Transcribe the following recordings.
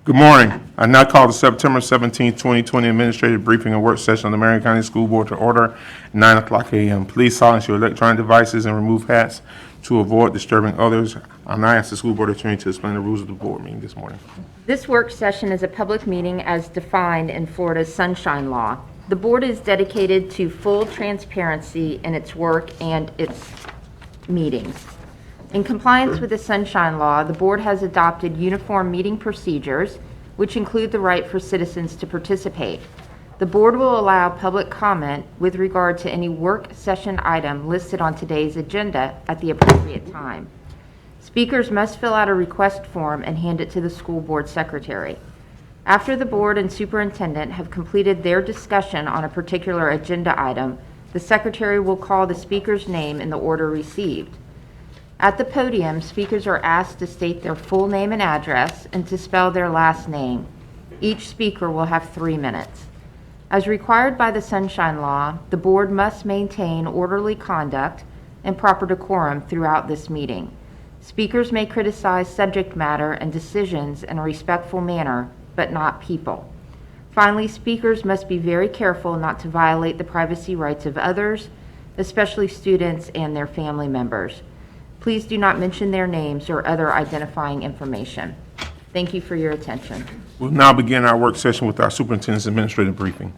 Good morning. I now call the September 17, 2020 Administrative Briefing and Work Session of the Marion County School Board to order 9 o'clock a.m. Please silence your electronic devices and remove hats to avoid disturbing others. I'll now ask the School Board Attorney to explain the rules of the board meeting this morning. This work session is a public meeting as defined in Florida's Sunshine Law. The board is dedicated to full transparency in its work and its meetings. In compliance with the Sunshine Law, the board has adopted uniform meeting procedures, which include the right for citizens to participate. The board will allow public comment with regard to any work session item listed on today's agenda at the appropriate time. Speakers must fill out a request form and hand it to the school board secretary. After the board and superintendent have completed their discussion on a particular agenda item, the secretary will call the speaker's name in the order received. At the podium, speakers are asked to state their full name and address and to spell their last name. Each speaker will have 3 minutes. As required by the Sunshine Law, the board must maintain orderly conduct and proper decorum throughout this meeting. Speakers may criticize subject matter and decisions in a respectful manner, but not people. Finally, speakers must be very careful not to violate the privacy rights of others, especially students and their family members. Please do not mention their names or other identifying information. Thank you for your attention. We'll now begin our work session with our Superintendent's Administrative Briefing.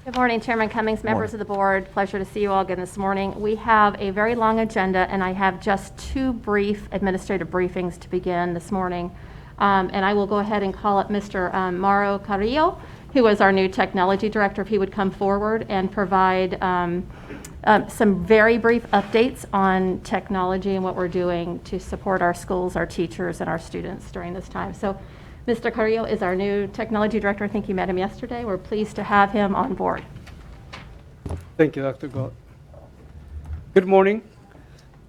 Good morning, Chairman Cummings, members of the board. Pleasure to see you all again this morning. We have a very long agenda, and I have just 2 brief administrative briefings to begin this morning. And I will go ahead and call up Mr. Mauro Carrillo, who is our new technology director, if he would come forward and provide some very brief updates on technology and what we're doing to support our schools, our teachers, and our students during this time. So Mr. Carrillo is our new technology director. I think you met him yesterday. We're pleased to have him on board. Thank you, Dr. Gott. Good morning.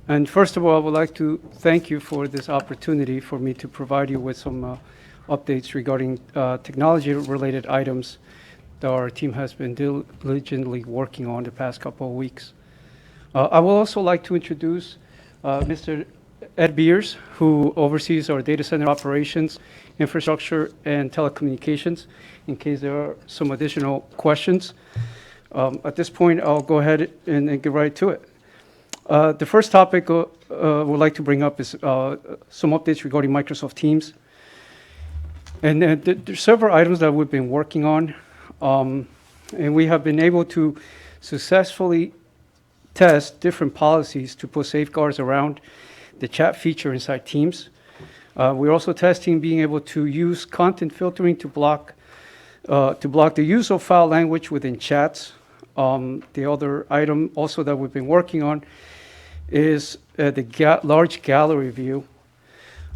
And first of all, I would like to thank you for this opportunity for me to provide you with some updates regarding technology-related items that our team has been diligently working on the past couple of weeks. I would also like to introduce Mr. Ed Beers, who oversees our data center operations, infrastructure, and telecommunications, in case there are some additional questions. At this point, I'll go ahead and get right to it. The first topic we'd like to bring up is some updates regarding Microsoft Teams. And there's several items that we've been working on, and we have been able to successfully test different policies to put safeguards around the chat feature inside Teams. We're also testing being able to use content filtering to block the use of foul language within chats. The other item also that we've been working on is the large gallery view,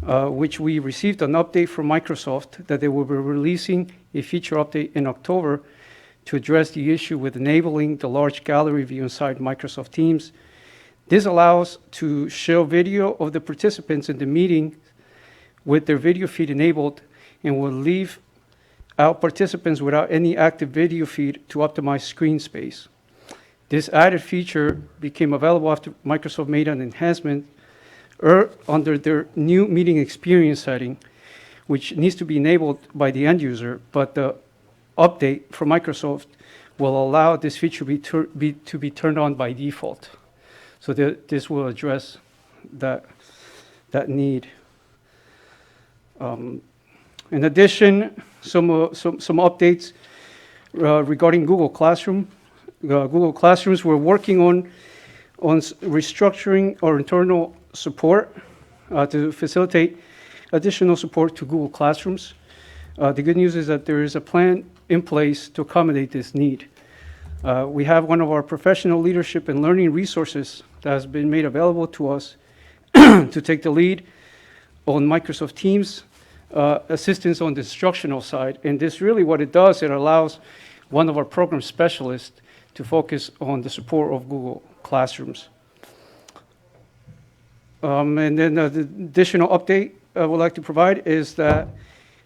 which we received an update from Microsoft that they will be releasing a feature update in October to address the issue with enabling the large gallery view inside Microsoft Teams. This allows to show video of the participants in the meeting with their video feed enabled, and will leave out participants without any active video feed to optimize screen space. This added feature became available after Microsoft made an enhancement under their new meeting experience setting, which needs to be enabled by the end user, but the update from Microsoft will allow this feature to be turned on by default. So this will address that need. In addition, some updates regarding Google Classroom. Google Classrooms, we're working on restructuring our internal support to facilitate additional support to Google Classrooms. The good news is that there is a plan in place to accommodate this need. We have one of our professional leadership and learning resources that has been made available to us to take the lead on Microsoft Teams assistance on the instructional side. And this really what it does, it allows one of our program specialists to focus on the support of Google Classrooms. And then the additional update I would like to provide is that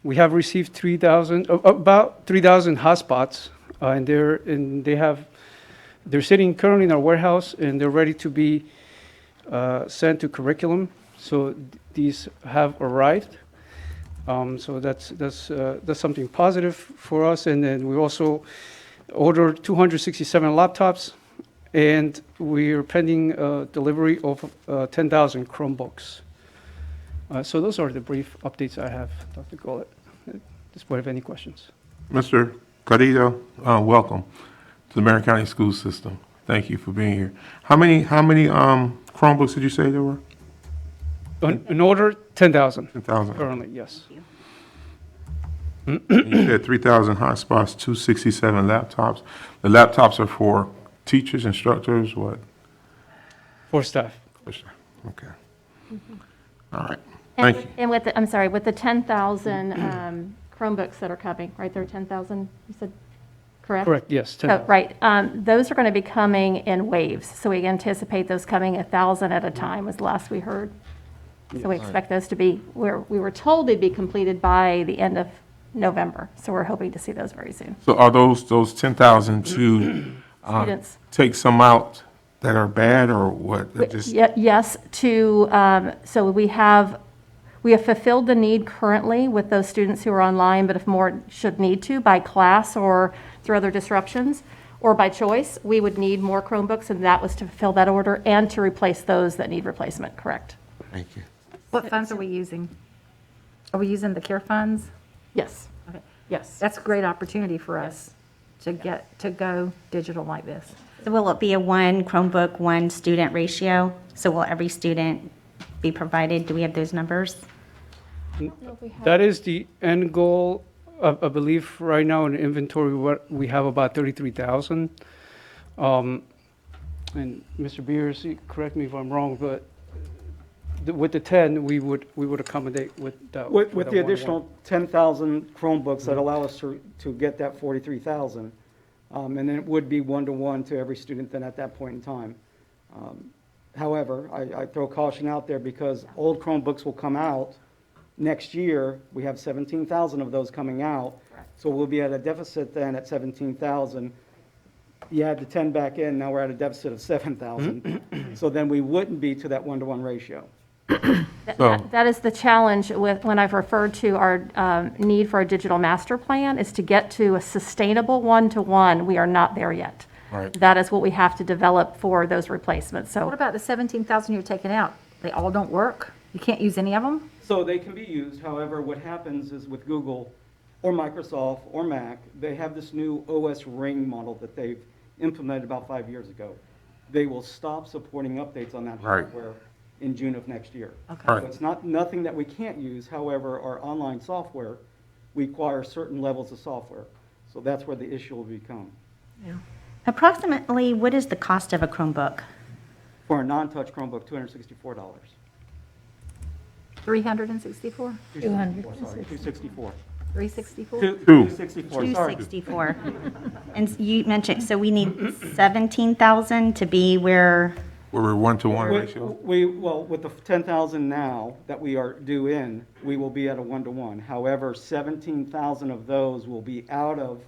we have received about 3,000 hotspots, and they're sitting currently in our warehouse, and they're ready to be sent to curriculum. So these have arrived. So that's something positive for us. And then we also ordered 267 laptops, and we are pending delivery of 10,000 Chromebooks. So those are the brief updates I have, Dr. Gollett. Does the board have any questions? Mr. Carrillo, welcome to the Marion County School System. Thank you for being here. How many Chromebooks did you say there were? In order, 10,000 10,000. currently, yes. You said 3,000 hotspots, 267 laptops. The laptops are for teachers, instructors, what? For staff. Okay. All right. And Thank you. and with the, I'm sorry, with the 10,000 Chromebooks that are coming, right, there are 10,000, you said, correct? Correct, yes, Oh, 10,000. right. Those are going to be coming in waves, so we anticipate those coming 1,000 at a time, was the last we heard. So we expect those to be, we were told they'd be completed by the end of November, so we're hoping to see those very soon. So are those 10,000 to Students. take some out that are bad or what? That just Yes, so we have fulfilled the need currently with those students who are online, but if more should need to by class or through other disruptions, or by choice, we would need more Chromebooks, and that was to fulfill that order and to replace those that need replacement, correct? Thank you. What funds are we using? Are we using the CARE funds? Yes, Okay. yes. That's a great opportunity for us to go digital like this. So will it be a one Chromebook, one student ratio? So will every student be provided? Do we have those numbers? That is the end goal. I believe right now in inventory, we have about 33,000. And Mr. Beers, correct me if I'm wrong, but with the 10, we would accommodate with that. With for the one-on-one. additional 10,000 Chromebooks that allow us to get that 43,000. And then it would be one-to-one to every student then at that point in time. However, I throw caution out there because old Chromebooks will come out next year. We have 17,000 of those coming out. So we'll be at a deficit then at 17,000. You add the 10 back in, now we're at a deficit of 7,000. So then we wouldn't be to that one-to-one ratio. So- That is the challenge with, when I've referred to our need for a digital master plan, is to get to a sustainable one-to-one. We are not there yet. Right. That is what we have to develop for those replacements, so. What about the 17,000 you're taking out? They all don't work? You can't use any of them? So they can be used, however, what happens is with Google or Microsoft or Mac, they have this new OS Ring model that they've implemented about 5 years ago. They will stop supporting updates on that Right. hardware in June of next year. Okay. Right. So it's nothing that we can't use, however, our online software requires certain levels of software. So that's where the issue will become. Approximately, what is the cost of a Chromebook? For a non-touch Chromebook, $264. 364? 264. 364? 264, sorry. 264. And you mentioned, so we need 17,000 to be where, We're one-to-one ratio? Well, with the 10,000 now that we are due in, we will be at a one-to-one. However, 17,000 of those will be out of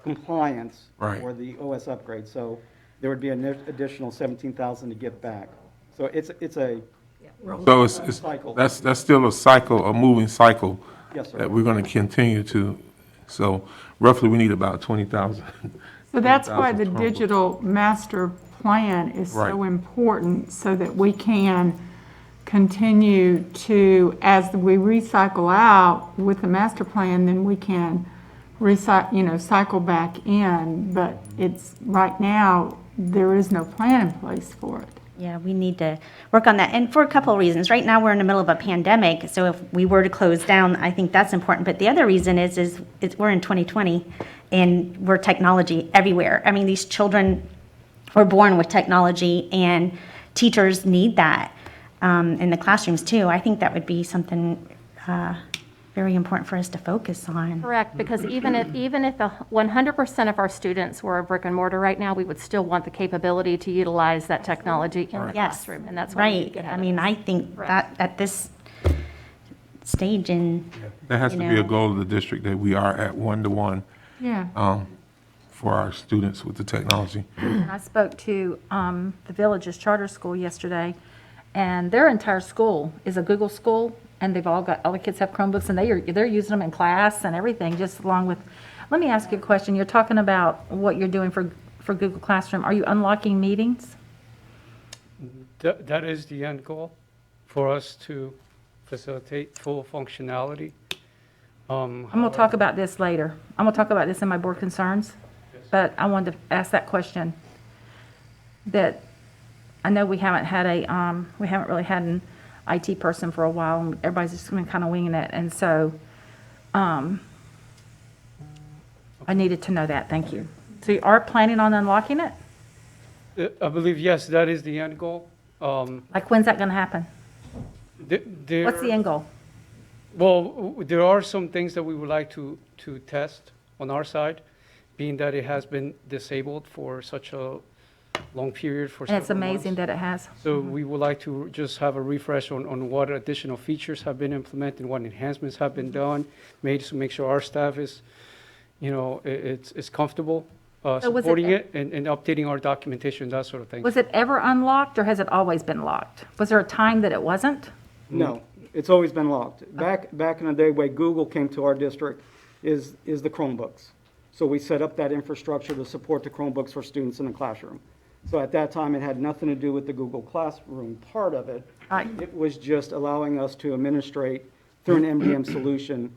compliance Right. for the OS upgrade. So there would be an additional 17,000 to give back. So it's a, So it's, Cycle. that's still a cycle, a moving cycle. Yes, sir. That we're going to continue to, so roughly we need about 20,000. So that's why the 20,000 Chromebooks. digital master plan is so Right. important, so that we can continue to, as we recycle out with the master plan, then we can cycle back in. But it's, right now, there is no plan in place for it. yeah, we need to work on that. And for a couple of reasons. Right now, we're in the middle of a pandemic, so if we were to close down, I think that's important. But the other reason is we're in 2020, and we're technology everywhere. I mean, these children were born with technology, and teachers need that in the classrooms too. I think that would be something very important for us to focus on. Correct, because even if 100% of our students were a brick and mortar right now, we would still want the capability to utilize that technology in the Yes, classroom, and that's why we need to right. get I ahead of mean, this. I think Right. that at this stage in, That has to You be a know. goal of the district, that we are at one-to-one Yeah. for our students with the technology. And I spoke to the Villages Charter School yesterday, and their entire school is a Google school, And all the kids have Chromebooks, and they're using them in class and everything, just along with, let me ask you a question. You're talking about what you're doing for Google Classroom. Are you unlocking meetings? That is the end goal, for us to facilitate full functionality. I'm going to talk about this later. I'm going to talk about this in my board concerns, but I wanted to ask that question. That I know we haven't really had an IT person for a while, and everybody's just been kind of winging it, and so I needed to know that. Thank you. So you are planning on unlocking it? I believe, yes, that is the end goal. Like, when's that going to happen? What's the end goal? Well, there are some things that we would like to test on our side, being that it has been disabled for such a long period for And it's several amazing months. that it has. So we would like to just have a refresh on what additional features have been implemented, what enhancements have been done, made to make sure our staff is, it's comfortable was it supporting e- it and updating our documentation, that sort of thing. Was it ever unlocked, or has it always been locked? Was there a time that it wasn't? No, it's always been locked. Back in the day, way Google came to our district is the Chromebooks. So we set up that infrastructure to support the Chromebooks for students in the classroom. So at that time, it had nothing to do with the Google Classroom part of it. Right. It was just allowing us to administrate through an MDM solution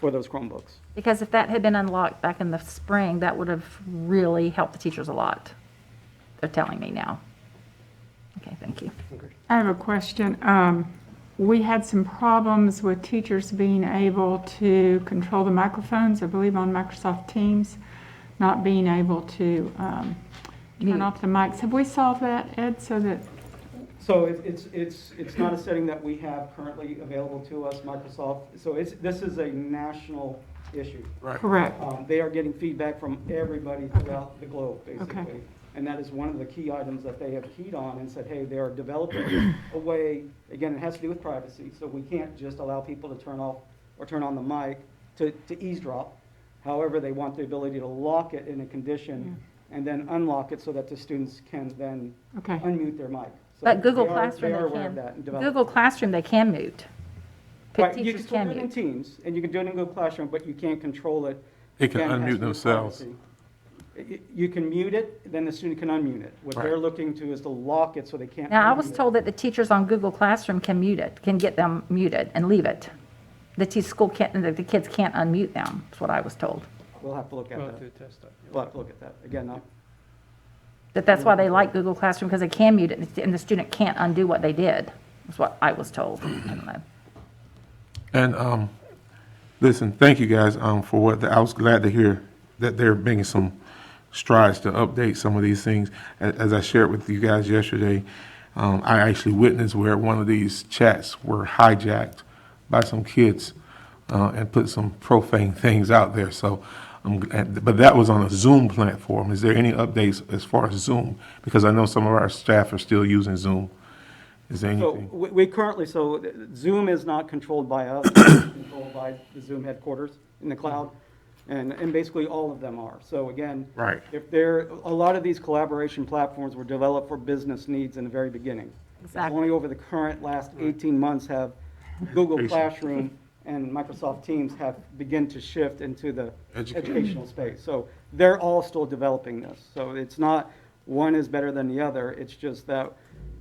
for those Chromebooks. Because if that had been unlocked back in the spring, that would have really helped the teachers a lot. They're telling me now. Okay, thank you. I have a question. We had some problems with teachers being able to control the microphones, I believe on Microsoft Teams, not being able to turn off the mics. Have we solved that, Ed, so that, So it's not a setting that we have currently available to us, Microsoft. So this is a national issue. correct? They are getting feedback from everybody throughout the globe, basically. Okay. And that is one of the key items that they have keyed on and said, hey, they are developing a way, again, it has to do with privacy, so we can't just allow people to turn off or turn on the mic to eavesdrop. However, they want the ability to lock it in a condition and then unlock it so that the students can then Okay. unmute their mic. So But Google they are Classroom, aware of that and developing. Google Classroom, they can mute. Right, you can Teachers still can do it in mute. Teams, and you can do it in Google Classroom, but you can't control it. They can Again, it has unmute to do with themselves. privacy. You can mute it, then the student can unmute it. What they're Right. looking to is to lock it so they can't. Now, I was unmute it. told that the teachers on Google Classroom can mute it, can get them muted and leave it. School can't, the kids can't unmute them, is what I was told. We'll have to look at We'll that. have to test that. We'll have to look at that. Again, That's why they like Google Classroom, because they can mute it, and the student can't undo what they did, is what I was told. I don't know. And, listen, thank you guys, for what, I was glad to hear that they're making some strides to update some of these things. As I shared with you guys yesterday, I actually witnessed where one of these chats were hijacked by some kids, and put some profane things out there, so, but that was on a Zoom platform. Is there any updates as far as Zoom? Because I know some of our staff are still using Zoom. Is there so anything? we currently, so Zoom is not controlled by us, it's controlled by the Zoom headquarters in the cloud. And basically all of them are. So again, Right. a lot of these collaboration platforms were developed for business needs in the very beginning. Exactly. Only over the current last 18 months have Google Education. Classroom and Microsoft Teams have begun to shift into the educational space. So they're all still developing this. So it's not one is better than the other. It's just that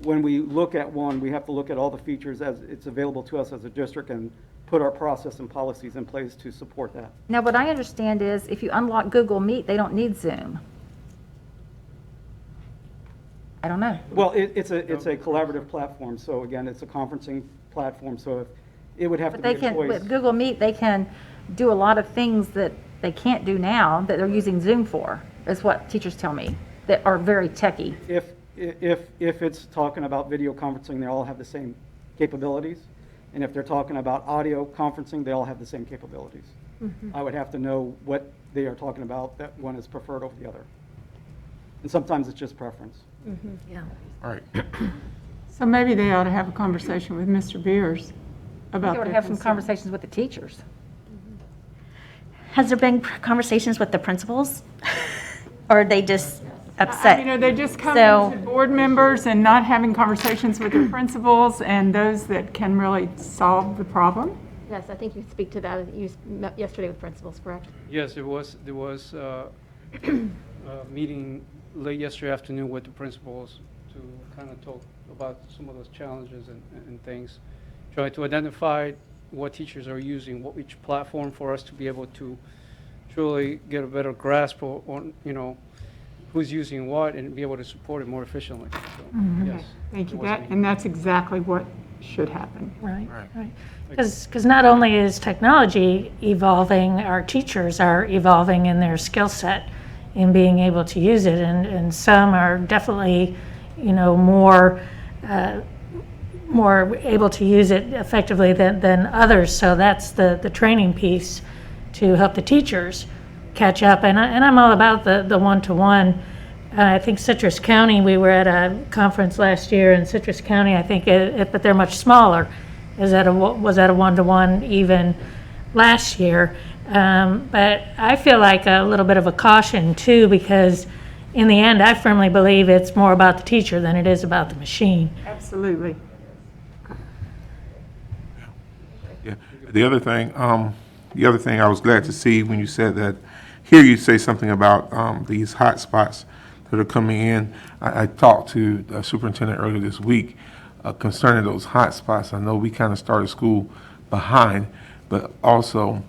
when we look at one, we have to look at all the features as it's available to us as a district and put our process and policies in place to support that. Now, what I understand is if you unlock Google Meet, they don't need Zoom. I don't know. Well, it's a collaborative platform, so again, it's a conferencing platform, so if, it would have to But be they a can, choice. with Google Meet, they can do a lot of things that they can't do now that they're using Zoom for, is what teachers tell me, that are very techy. If it's talking about video conferencing, they all have the same capabilities. And if they're talking about audio conferencing, they all have the same capabilities. I would have to know what they are talking about, that one is preferred over the other. And sometimes it's just preference. All right. So maybe they ought to have a conversation with Mr. Beers They about ought to their have some concern. conversations with the teachers. Has there been conversations with the principals? Or are they just upset. I mean, are they just coming So- to board members and not having conversations with their principals and those that can really solve the problem? Yes, I think you speak to that. You met yesterday with principals, correct? Yes, there was a meeting late yesterday afternoon with the principals to kind of talk about some of those challenges and things. Try to identify what teachers are using, which platform for us to be able to truly get a better grasp on, who's using what and be able to support it more efficiently. So, yes. Thank you. there was a And that's exactly what should happen. Right, right. Because not only is technology evolving, our teachers are evolving in their skill set in being able to use it, and some are definitely, more able to use it effectively than others. So that's the training piece to help the teachers catch up. And I'm all about the one-to-one. I think Citrus County, we were at a conference last year in Citrus County, I think, but they're much smaller, was at a one-to-one even last year. But I feel like a little bit of a caution too, because in the end, I firmly believe it's more about the teacher than it is about the machine. Absolutely. Yeah. The other thing I was glad to see when you said that, hear you say something about these hot spots that are coming in. I talked to the superintendent earlier this week concerning those hot spots. I know we kind of started school behind, but also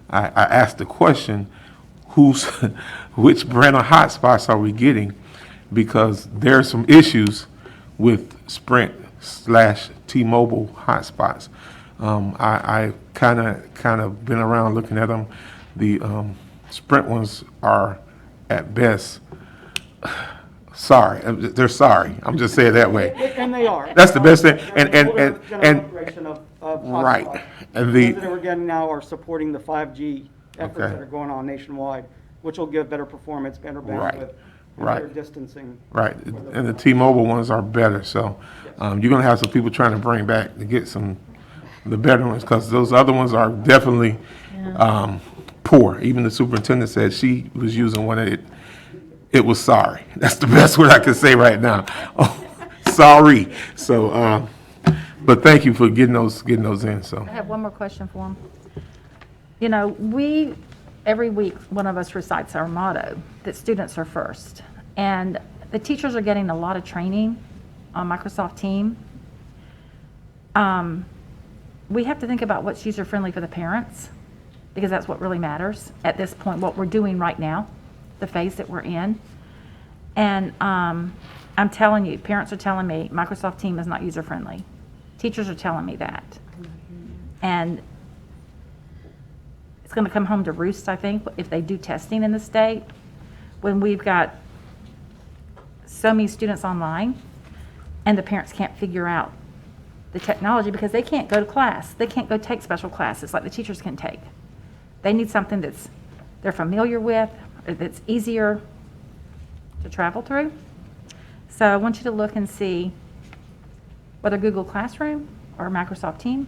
I asked the question, which brand of hot spots are we getting? Because there are some issues with Sprint/T-Mobile hotspots. I kind of been around looking at them. The Sprint ones are at best sorry. They're sorry. I'm just saying it that way. And they are. That's the best thing. There's a little bit of general operation of Right. hotspots. And The ones that we're getting now are supporting the 5G efforts Okay. that are going on nationwide, which will give better performance, better Right. bandwidth, and Right. better distancing. Right, and the T-Mobile ones are better, so you're gonna have some people trying to bring back to get the better ones, because those other ones are definitely poor. Even the superintendent said she was using one, and it was sorry. That's the best word I can say right now. Oh, sorry. So, but thank you for getting those in, so. I have one more question for him. Every week, one of us recites our motto, that students are first. And the teachers are getting a lot of training on Microsoft Teams. We have to think about what's user-friendly for the parents, because that's what really matters at this point, what we're doing right now, the phase that we're in. And I'm telling you, parents are telling me Microsoft Teams is not user-friendly. Teachers are telling me that. And it's going to come home to roost, I think, if they do testing in the state, when we've got so many students online and the parents can't figure out the technology because they can't go to class. They can't go take special classes like the teachers can take. They need something they're familiar with, or that's easier to travel through. So I want you to look and see whether Google Classroom or Microsoft Teams,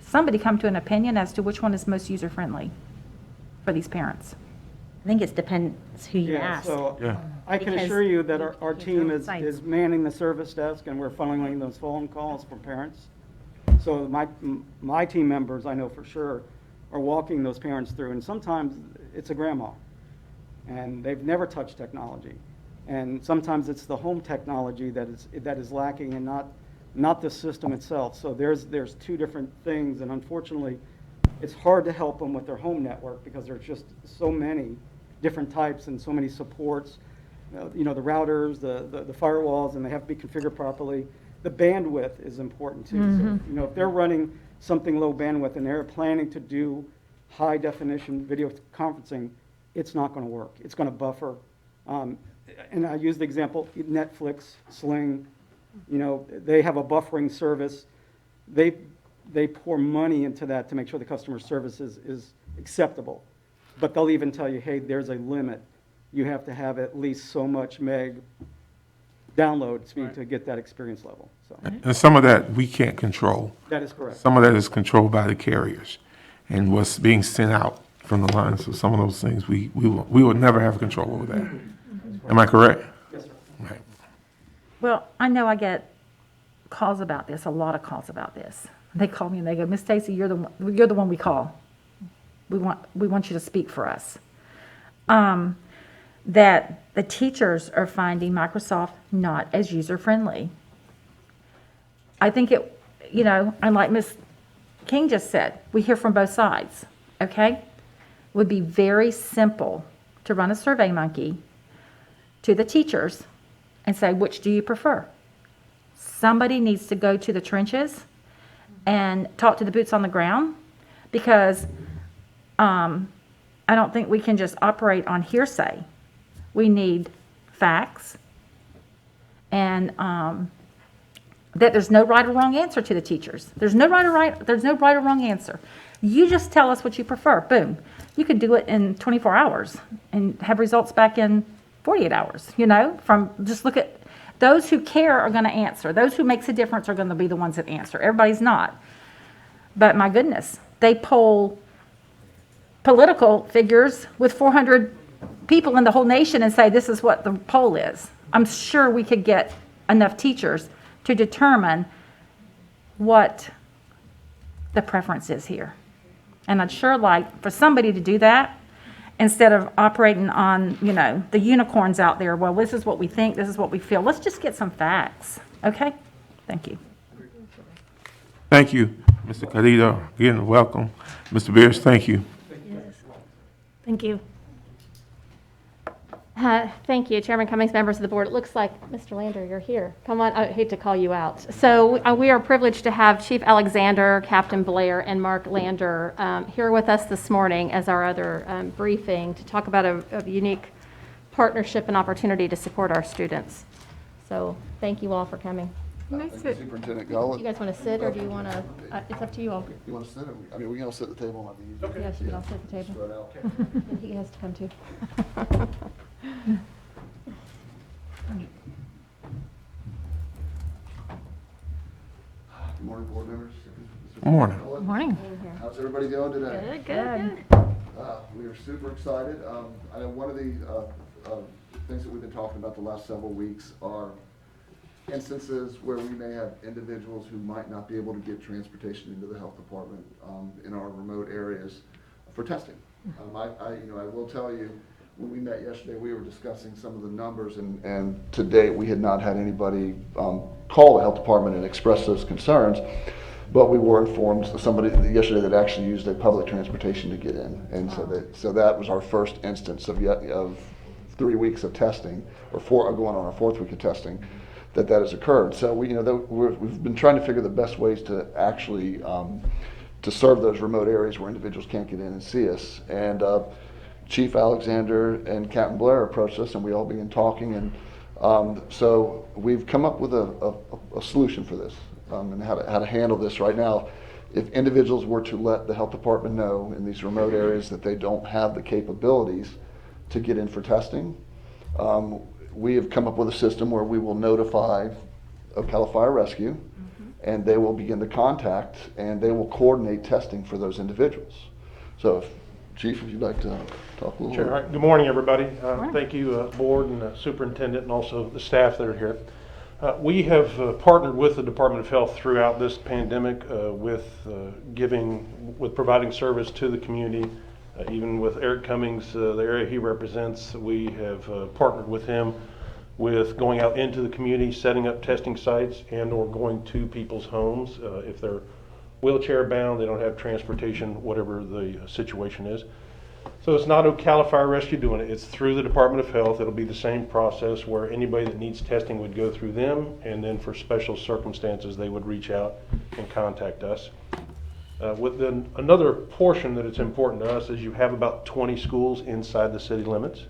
somebody come to an opinion as to which one is most user-friendly for these parents. I think it depends who you Yeah, ask. so Yeah. I can Because assure you that our there's team no is sites. manning the service desk, and we're funneling those phone calls from parents. So my team members, I know for sure, are walking those parents through, and sometimes it's a grandma, and they've never touched technology. And sometimes it's the home technology that is lacking, and not the system itself. So there's two different things, and unfortunately, it's hard to help them with their home network because there's just so many different types and so many supports. The routers, the firewalls, and they have to be configured properly. The bandwidth is important too. So, if they're running something low bandwidth and they're planning to do high definition video conferencing, it's not going to work. It's going to buffer. And I use the example, Netflix, Sling, they have a buffering service. They pour money into that to make sure the customer service is acceptable. But they'll even tell you, hey, there's a limit. You have to have at least so much meg download speed to get that experience level. So And some of that we can't control. that is correct. Some of that is controlled by the carriers and what's being sent out from the line. So some of those things, we will never have control over that. Am I correct? Yes, sir. Right. Well, I know I get calls about this, a lot of calls about this. They call me and they go, Miss Stacy, you're the one we call. We want you to speak for us. That the teachers are finding Microsoft not as user-friendly. I think it, and like Ms. King just said, we hear from both sides, okay? It would be very simple to run a SurveyMonkey to the teachers and say, which do you prefer? Somebody needs to go to the trenches and talk to the boots on the ground, because I don't think we can just operate on hearsay. We need facts, and that there's no right or wrong answer to the teachers. There's no right or wrong answer. You just tell us what you prefer. Boom. You could do it in 24 hours and have results back in 48 hours, from just look at those who care are going to answer. Those who makes a difference are going to be the ones that answer. Everybody's not. But my goodness, they poll political figures with 400 people in the whole nation and say this is what the poll is. I'm sure we could get enough teachers to determine what the preference is here. And I'd sure like for somebody to do that instead of operating on, the unicorns out there. Well, this is what we think, this is what we feel. Let's just get some facts, okay? Thank you. Thank you, Mr. Carlito. Again, welcome. Mr. Beers, thank you. Thank you. Thank you, Chairman Cummings, members of the board. It looks like, Mr. Lander, you're here. Come on, I hate to call you out. So we are privileged to have Chief Alexander, Captain Blair, and Mark Lander here with us this morning as our other briefing to talk about a unique partnership and opportunity to support our students. So thank you all for coming. Superintendent Do Gullett. you guys want to sit, or do you want to, it's up to you all. You want to sit? I mean, we can all sit at the table. Might be easier. Yes, you can all sit at the table. Spread out. And he has to come too. Good morning, board members. Morning. Gullett. Morning. How's everybody doing today? Good. We are super excited. I know one of the things that we've been talking about the last several weeks are instances where we may have individuals who might not be able to get transportation into the health department in our remote areas for testing. I will tell you, when we met yesterday, we were discussing some of the numbers, and to date, we had not had anybody call the health department and express those concerns. But we were informed somebody yesterday that actually used a public transportation to get in, and so that was our first instance of 3 weeks of testing, or going on our 4th week of testing, that has occurred. So we've been trying to figure the best ways to actually to serve those remote areas where individuals can't get in and see us. And Chief Alexander and Captain Blair approached us, and we all began talking, and so we've come up with a solution for this. And how to handle this right now. If individuals were to let the health department know in these remote areas that they don't have the capabilities to get in for testing, we have come up with a system where we will notify Ocala Fire Rescue, and they will begin to contact, and they will coordinate testing for those individuals. So, Chief, if you'd like to talk a little Sure. bit. All right. Good morning, everybody. Thank you, board and superintendent, and also the staff that are here. We have partnered with the Department of Health throughout this pandemic with providing service to the community. Even with Eric Cummings, the area he represents, we have partnered with him with going out into the community, setting up testing sites, and or going to people's homes if they're wheelchair bound, they don't have transportation, whatever the situation is. So it's not Ocala Fire Rescue doing it, it's through the Department of Health. It'll be the same process where anybody that needs testing would go through them, and then for special circumstances, they would reach out and contact us. Another portion that it's important to us is you have about 20 schools inside the city limits.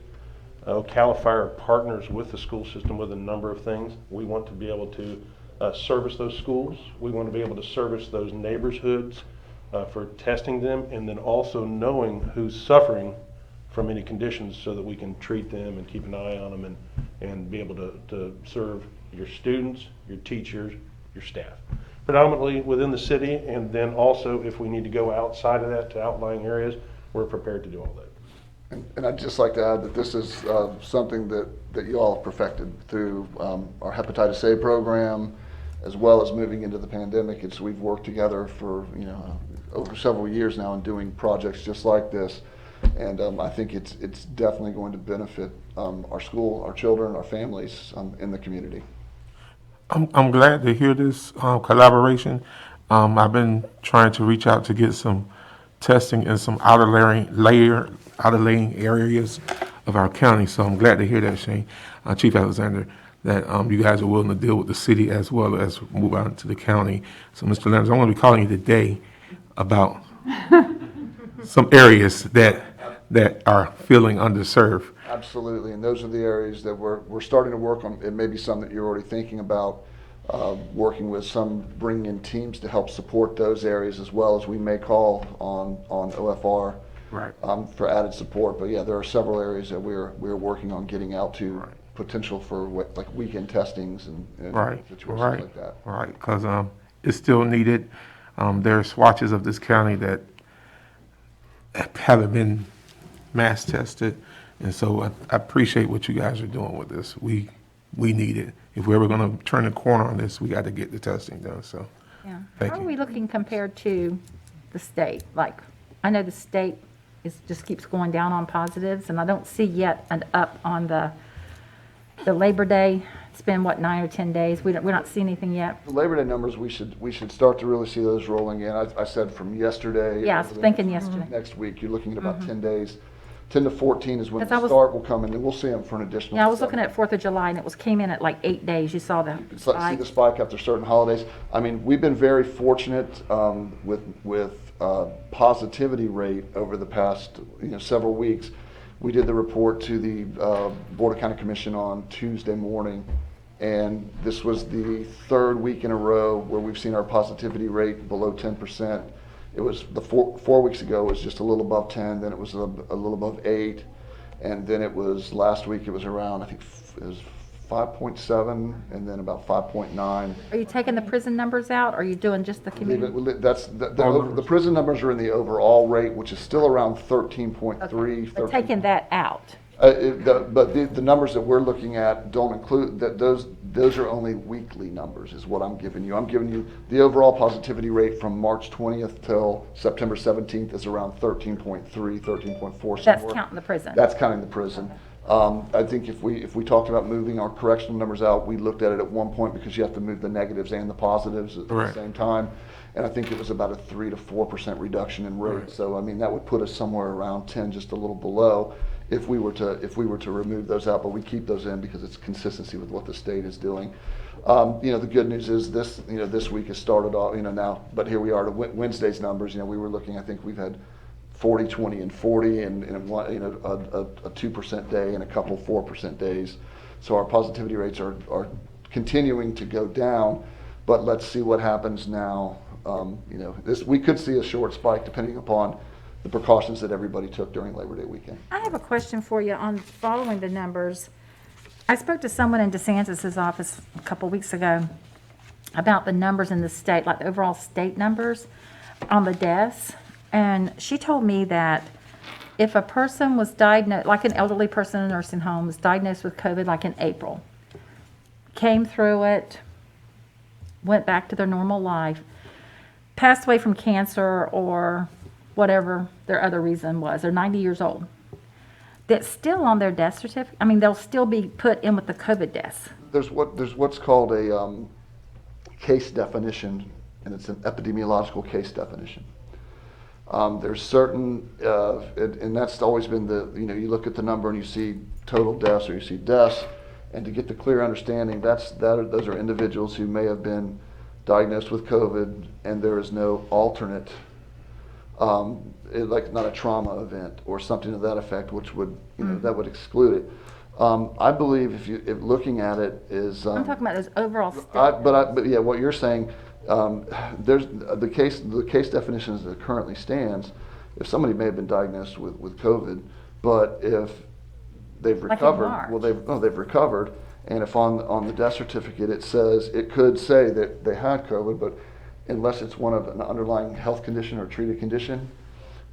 Ocala Fire partners with the school system with a number of things. We want to be able to service those schools. We want to be able to service those neighborhoods for testing them, and then also knowing who's suffering from any conditions so that we can treat them and keep an eye on them and be able to serve your students, your teachers, your staff. Predominantly within the city, and then also if we need to go outside of that to outlying areas, we're prepared to do all that. And I'd just like to add that this is something that you all have perfected through our hepatitis A program, as well as moving into the pandemic. We've worked together for, over several years now in doing projects just like this. And I think it's definitely going to benefit our school, our children, our families in the community. I'm glad to hear this collaboration. I've been trying to reach out to get some testing in some outer laying areas of our county. So I'm glad to hear that, Shane, Chief Alexander, that you guys are willing to deal with the city as well as move out to the county. So, Mr. Leonard, I'm going to be calling you today about some areas that are feeling underserved. Absolutely, and those are the areas that we're starting to work on. It may be some that you're already thinking about, working with some, bringing in teams to help support those areas, as well as we may call on OFR Right. for added support. But yeah, there are several areas that we're working on getting out to, potential for like weekend testings and situations like that. Right, because it's still needed. There are swatches of this county that haven't been mass tested, and so I appreciate what you guys are doing with this. We need it. If we're ever going to turn the corner on this, we got to get the testing done. So, Yeah. Thank How are you. we looking compared to the state? Like, I know the state just keeps going down on positives, and I don't see yet an up on the Labor Day. It's been, what, 9 or 10 days? We're not seeing anything yet. The Labor Day numbers, we should start to really see those rolling in. I said from yesterday. Yeah, I was over the thinking yesterday. Next week, you're looking at about 10 days. 10 to 14 is when 'Cause the I was- start will come in, and we'll see them for an additional. Yeah, I was looking 7. at 4th of July, and it came in at like 8 days. You saw the See spike. the spike after certain holidays. I mean, we've been very fortunate with positivity rate over the past several weeks. We did the report to the Board of County Commission on Tuesday morning, and this was the 3rd week in a row where we've seen our positivity rate below 10%. It was the 4 weeks ago, it was just a little above 10, then it was a little above 8, and then it was last week, it was around, I think it was 5.7, and then about 5.9. Are you taking the prison numbers out, or are you doing just the community? The prison numbers are in the overall rate, which is still around 13.3. But taking that out. But the numbers that we're looking at don't include, that those are only weekly numbers, is what I'm giving you. I'm giving you the overall positivity rate from March 20th till September 17th is around 13.3, 13.4 somewhere. That's counting the prison. That's counting the prison. I think if we talked about moving our correctional numbers out, we looked at it at one point because you have to move the negatives and the positives at the same time. And I think it was about a 3 to 4% reduction in rate. So I mean, that would put us somewhere around 10, just a little below, if we were to remove those out. But we keep those in because it's consistency with what the state is doing. The good news is this week has started off now, but here we are to Wednesday's numbers. We were looking. I think we've had 40, 20, and 40, and a 2% day and a couple 4% days. So our positivity rates are continuing to go down, but let's see what happens now. We could see a short spike depending upon the precautions that everybody took during Labor Day weekend. I have a question for you on following the numbers. I spoke to someone in DeSantis's office a couple weeks ago about the numbers in the state, like the overall state numbers on the deaths. And she told me that if a person was diagnosed, like an elderly person in a nursing home, was diagnosed with COVID like in April, came through it, went back to their normal life, passed away from cancer or whatever their other reason was, they're 90 years old, that's still on their death certificate. I mean, they'll still be put in with the COVID deaths. There's what's called a case definition, and it's an epidemiological case definition. There's certain, and that's always been you look at the number and you see total deaths or you see deaths, and to get the clear understanding, those are individuals who may have been diagnosed with COVID and there is no alternate, like not a trauma event or something to that effect, which would, that would exclude it. I believe if looking at it is. I'm talking about those overall state. But yeah, what you're saying, there's the case definition as it currently stands. If somebody may have been diagnosed with COVID, but if they've recovered, they've recovered, and if on the death certificate it says, it could say that they had COVID, but unless it's one of an underlying health condition or treated condition,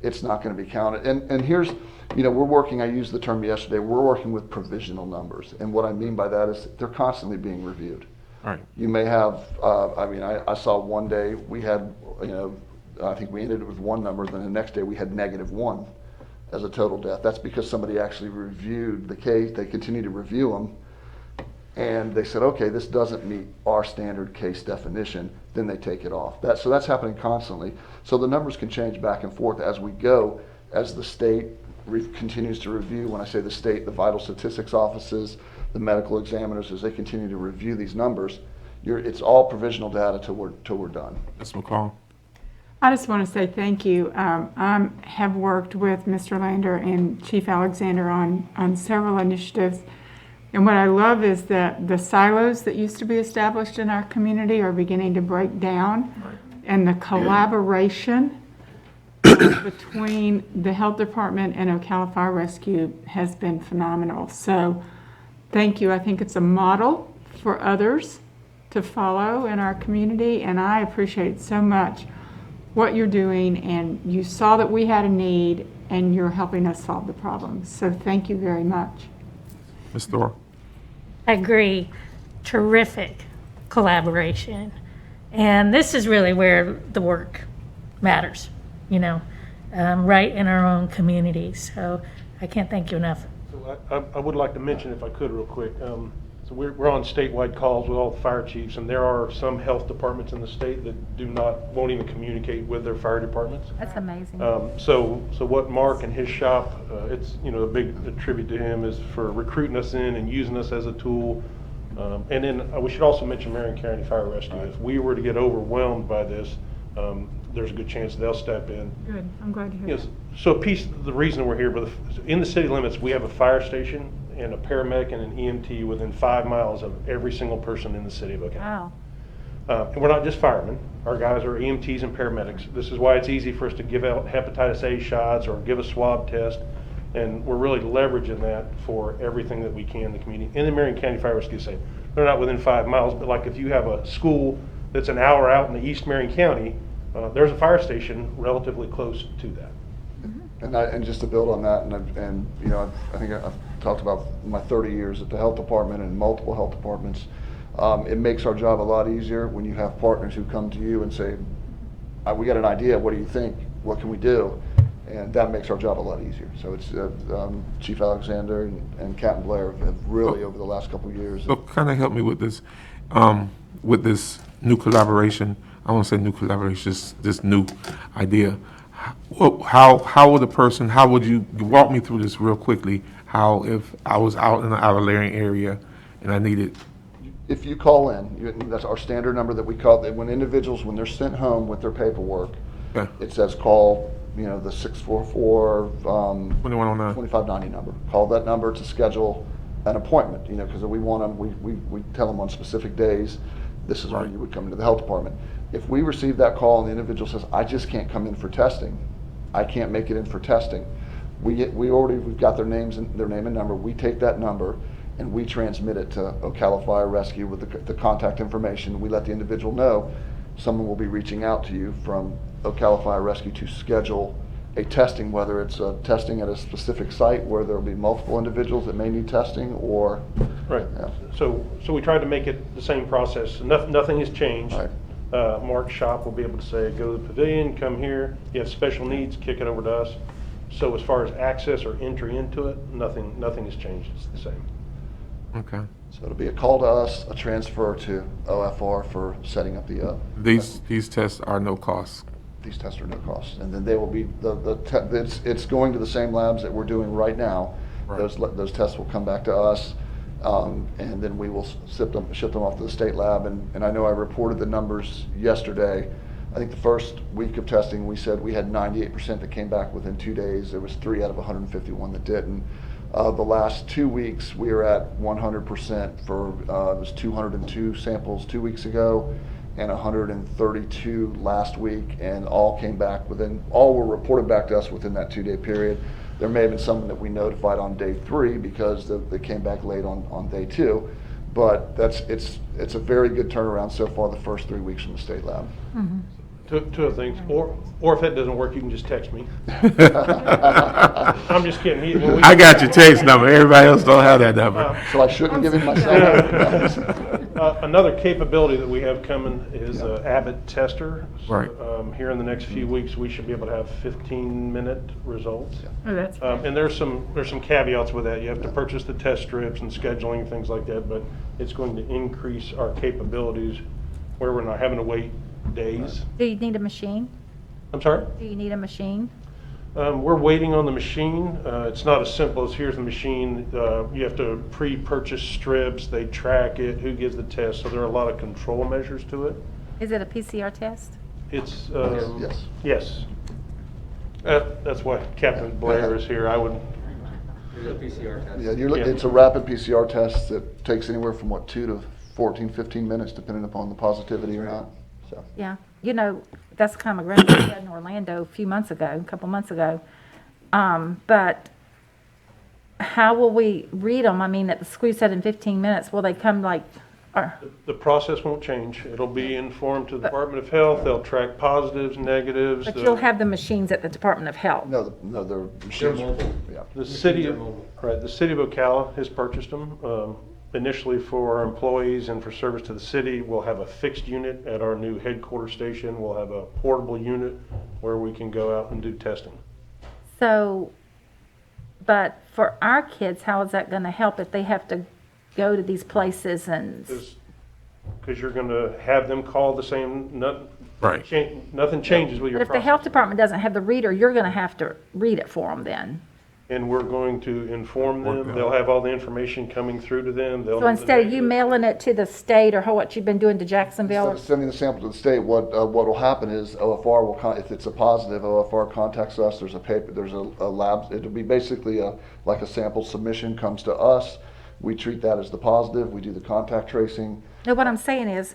it's not going to be counted. And here's, you know, we're working, I used the term yesterday, we're working with provisional numbers. And what I mean by that is they're constantly being reviewed. All right. You may have, I saw one day we had, you know, I think we ended it with one number, then the next day we had -1 as a total death. That's because somebody actually reviewed the case, they continue to review them, and they said, okay, this doesn't meet our standard case definition, then they take it off. So that's happening constantly. So the numbers can change back and forth as we go, as the state continues to review. When I say the state, the vital statistics offices, the medical examiners, as they continue to review these numbers, it's all provisional data till we're done. Ms. McCall? I just want to say thank you. I have worked with Mr. Lander and Chief Alexander on several initiatives. And what I love is that the silos that used to be established in our community are beginning to break down. And the collaboration between the health department and Ocala Fire Rescue has been phenomenal. So thank you. I think it's a model for others to follow in our community. And I appreciate so much what you're doing, and you saw that we had a need, and you're helping us solve the problem. So thank you very much. Ms. Thor? I agree. Terrific collaboration. And this is really where the work matters, you know, right in our own communities. So I can't thank you enough. So I would like to mention, if I could, real quick, so we're on statewide calls with all the fire chiefs, and there are some health departments in the state that won't even communicate with their fire departments. That's amazing. So what Mark and his shop, it's, you know, a big tribute to him is for recruiting us in and using us as a tool. And then we should also mention Marion County Fire Rescue. If we were to get overwhelmed by this, there's a good chance they'll step in. Good. I'm glad to hear Yes. So the reason we're here, but in the city limits, we have a fire station and a paramedic and an EMT within 5 miles of every single person in the city of Ocala. Wow. And we're not just firemen. Our guys are EMTs and paramedics. This is why it's easy for us to give out hepatitis A shots or give a swab test. And we're really leveraging that for everything that we can in the community. And the Marion County Fire Rescue say they're not within 5 miles, but like if you have a school that's an hour out in the East Marion County, there's a fire station relatively close to that. And just to build on that, and you know, I think I've talked about my 30 years at the health department and multiple health departments. It makes our job a lot easier when you have partners who come to you and say, we got an idea, what do you think? What can we do? And that makes our job a lot easier. So it's Chief Alexander and Captain Blair have really, over the last couple of years. So kind of help me with this new collaboration. I won't say new collaboration, just this new idea. How would a person, how would you walk me through this real quickly? How, if I was out in the Alariah area and I needed, If you call in, that's our standard number that we call, when individuals, when they're sent home with their paperwork, okay, it says call, you know, the 644, 2109? 2590 number. Call that number to schedule an appointment, you know, because we want them, we tell them on specific days, this is when Right. you would come into the health department. If we receive that call and the individual says, I just can't come in for testing, I can't make it in for testing, we've got their names and their name and number, we take that number and we transmit it to Ocala Fire Rescue with the contact information. We let the individual know someone will be reaching out to you from Ocala Fire Rescue to schedule a testing, whether it's a testing at a specific site where there'll be multiple individuals that may need testing, or Right. Yeah. So we tried to make it the same process. Nothing has changed. Right. Mark's shop will be able to say, go to the pavilion, come here. You have special needs, kick it over to us. So as far as access or entry into it, nothing has changed. It's the same. Okay. So it'll be a call to us, a transfer to OFR for setting up the, These tests are no cost. these tests are no cost. And then they will be, it's going to the same labs that we're doing right now. Right. Those tests will come back to us, and then we will ship them off to the state lab. And I know I reported the numbers yesterday. I think the first week of testing, we said we had 98% that came back within 2 days. There was 3 out of 151 that didn't. The last 2 weeks, we are at 100% for, it was 202 samples 2 weeks ago and 132 last week, and all were reported back to us within that 2-day period. There may have been some that we notified on day 3 because they came back late on day 2. But it's a very good turnaround so far the first 3 weeks from the state lab. Two things, or if that doesn't work, you can just text me. I'm just kidding. When we- I got your text number. Everybody else don't have that number. So I shouldn't give him my cell phone? Another capability that we have coming is Abbott Tester. Right. Here in the next few weeks, we should be able to have 15-minute results. Oh, that's And there's some caveats with that. You have to purchase the test strips and scheduling, things like that, but it's going to increase our capabilities where we're not having to wait days. Do you need a machine? I'm sorry? Do you need a machine? We're waiting on the machine. It's not as simple as here's the machine. You have to pre-purchase strips, they track it, who gives the test, so there are a lot of control measures to it. Is it a PCR test? It's, Yes. yes. That's why Captain Blair is here. I would, Yeah, it's a rapid PCR test that takes anywhere from 2 to 14, 15 minutes, depending upon the positivity or not, so. Yeah. You know, that's kind of a grant we had in Orlando a couple months ago. But how will we read them? I mean, at the school said in 15 minutes, will they come like, or, the process won't change. It'll be informed to the Department of Health. They'll track positives, negatives. but you'll have the machines at the Department of Health? No, they're machines. Yeah. The city of Ocala has purchased them, initially for our employees and for service to the city. We'll have a fixed unit at our new headquarters station. We'll have a portable unit where we can go out and do testing. So, but for our kids, how is that going to help if they have to go to these places and? Because you're gonna have them call the same, Right. nothing changes with But your if the health process. department doesn't have the reader, you're going to have to read it for them then. And we're going to inform them. They'll have all the information coming through to them. They'll So know the instead of you negative. mailing it to the state or what you've been doing to Jacksonville? Instead of sending the sample to the state, what will happen is OFR will, if it's a positive, OFR contacts us, there's a lab, it'll be basically like a sample submission comes to us. We treat that as the positive, we do the contact tracing. No, what I'm saying is,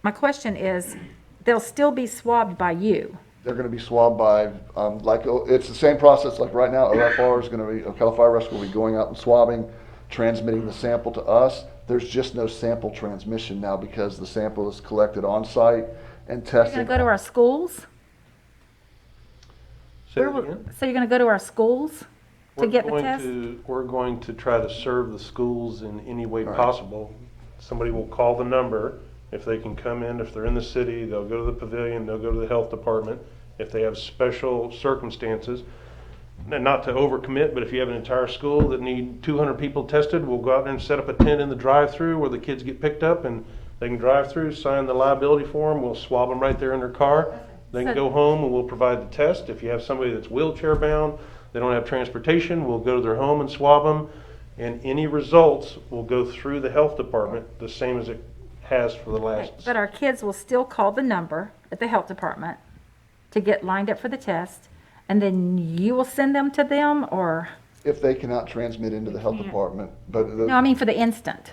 my question is, they'll still be swabbed by you. They're gonna be swabbed by, it's the same process, like right now, OFR is gonna be, Ocala Fire Rescue will be going out and swabbing, transmitting the sample to us. There's just no sample transmission now because the sample is collected on site and You're tested. going to go to our schools? Say that again? So you're going to go to our schools to get the test? We're going to try to serve the schools in any way Right. possible. Somebody will call the number. If they can come in, if they're in the city, they'll go to the pavilion, they'll go to the health department. If they have special circumstances, and not to overcommit, but if you have an entire school that need 200 people tested, we'll go out there and set up a tent in the drive-through where the kids get picked up and they can drive through, sign the liability form, we'll swab them right there in their car. They can go home and we'll provide the test. If you have somebody that's wheelchair bound, they don't have transportation, we'll go to their home and swab them. And any results will go through the health department, the same as it has for the last. But our kids will still call the number at the health department to get lined up for the test, and then you will send them to them, or? If they cannot transmit into the health department, but No, I mean for the instant,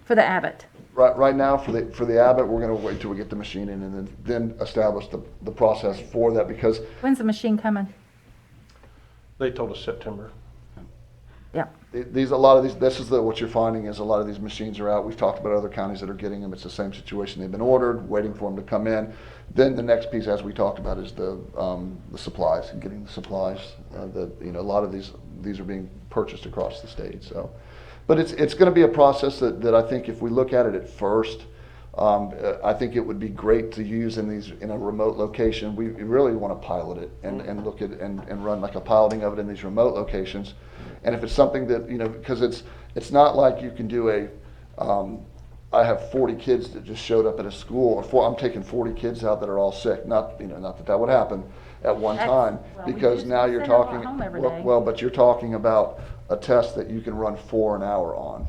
for the Abbott. right now, for the Abbott, we're gonna wait till we get the machine in and then establish the process for that, because When's the machine coming? They told us September. Yeah. this is what you're finding is a lot of these machines are out. We've talked about other counties that are getting them. It's the same situation. They've been ordered, waiting for them to come in. Then the next piece, as we talked about, is the supplies and getting the supplies. A lot of these are being purchased across the state. So, but it's going to be a process that I think if we look at it at first, I think it would be great to use in a remote location. We really want to pilot it and look at and run like a piloting of it in these remote locations. And if it's something that, because it's not like you can do I have 40 kids that just showed up at a school, or I'm taking 40 kids out that are all sick. Not that would happen at one time, we because just now you're send them all talking, home every day. but you're talking about a test that you can run for an hour on.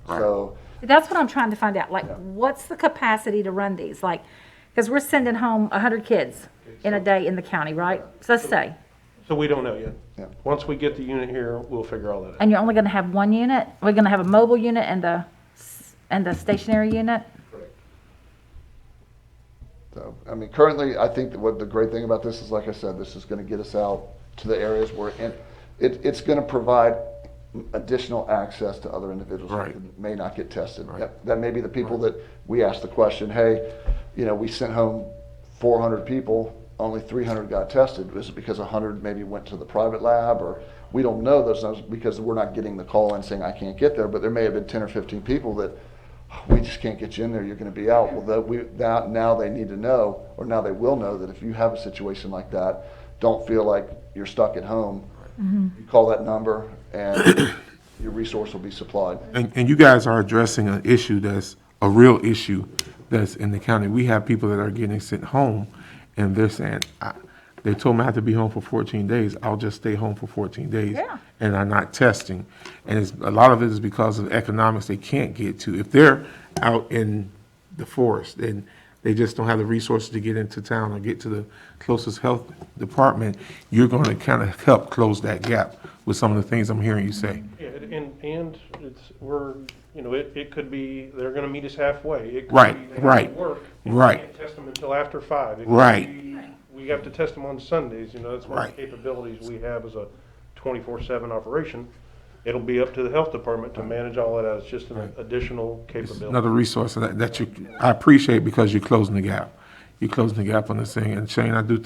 So, That's what I'm trying to find out, like, Yeah. what's the capacity to run these? Like, because we're sending home 100 kids in a day in the county, right? So let's say, So we don't know yet. Yeah. Once we get the unit here, we'll figure all that out. and you're only going to have one unit? We're going to have a mobile unit and the stationary unit? So, currently, I think that what the great thing about this is, like I said, this is going to get us out to the areas where it's going to provide additional access to other individuals Right. who may not get tested. Right. That may be the people that we ask the question, hey, we sent home 400 people, only 300 got tested. Was it because 100 maybe went to the private lab, or we don't know those numbers because we're not getting the call in saying I can't get there, but there may have been 10 or 15 people that we just can't get you in there, you're going to be out. Well, now they need to know, or now they will know, that if you have a situation like that, don't feel like you're stuck at home. You call that number and your resource will be supplied. And you guys are addressing an issue that's a real issue that's in the county. We have people that are getting sent home, and they're saying, they told me I have to be home for 14 days. I'll just stay home for 14 days. Yeah. And I'm not testing. And a lot of it is because of economics they can't get to. If they're out in the forest and they just don't have the resources to get into town or get to the closest health department, you're going to kind of help close that gap with some of the things I'm hearing you say. Yeah, and it could be, they're gonna meet us halfway. It could Right, be they have to right, work, and right. We can't test them until after 5. It could Right. be we have to test them on Sundays, that's one of Right. the capabilities we have as a 24/7 operation. It'll be up to the health department to manage all of that. It's just an additional capability. Another resource that I appreciate because you're closing the gap. You're closing the gap on this thing. And Shane, I do,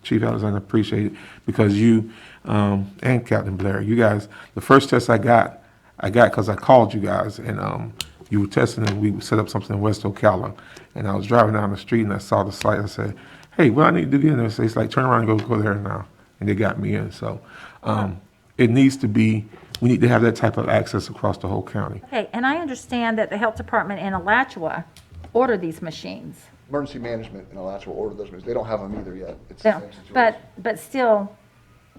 Chief Alexander, appreciate it because you, and Captain Blair, you guys, the first test I got because I called you guys and, you were testing and we set up something in West Ocala. And I was driving down the street and I saw the site. I said, hey, what I need to do in there? So it's like, turn around and go there now. And they got me in. So, it needs to be, we need to have that type of access across the whole county. Okay, and I understand that the health department in Alachua ordered these machines. Emergency management in Alachua ordered those machines. They don't have them either yet. It's the No, same situation. but still,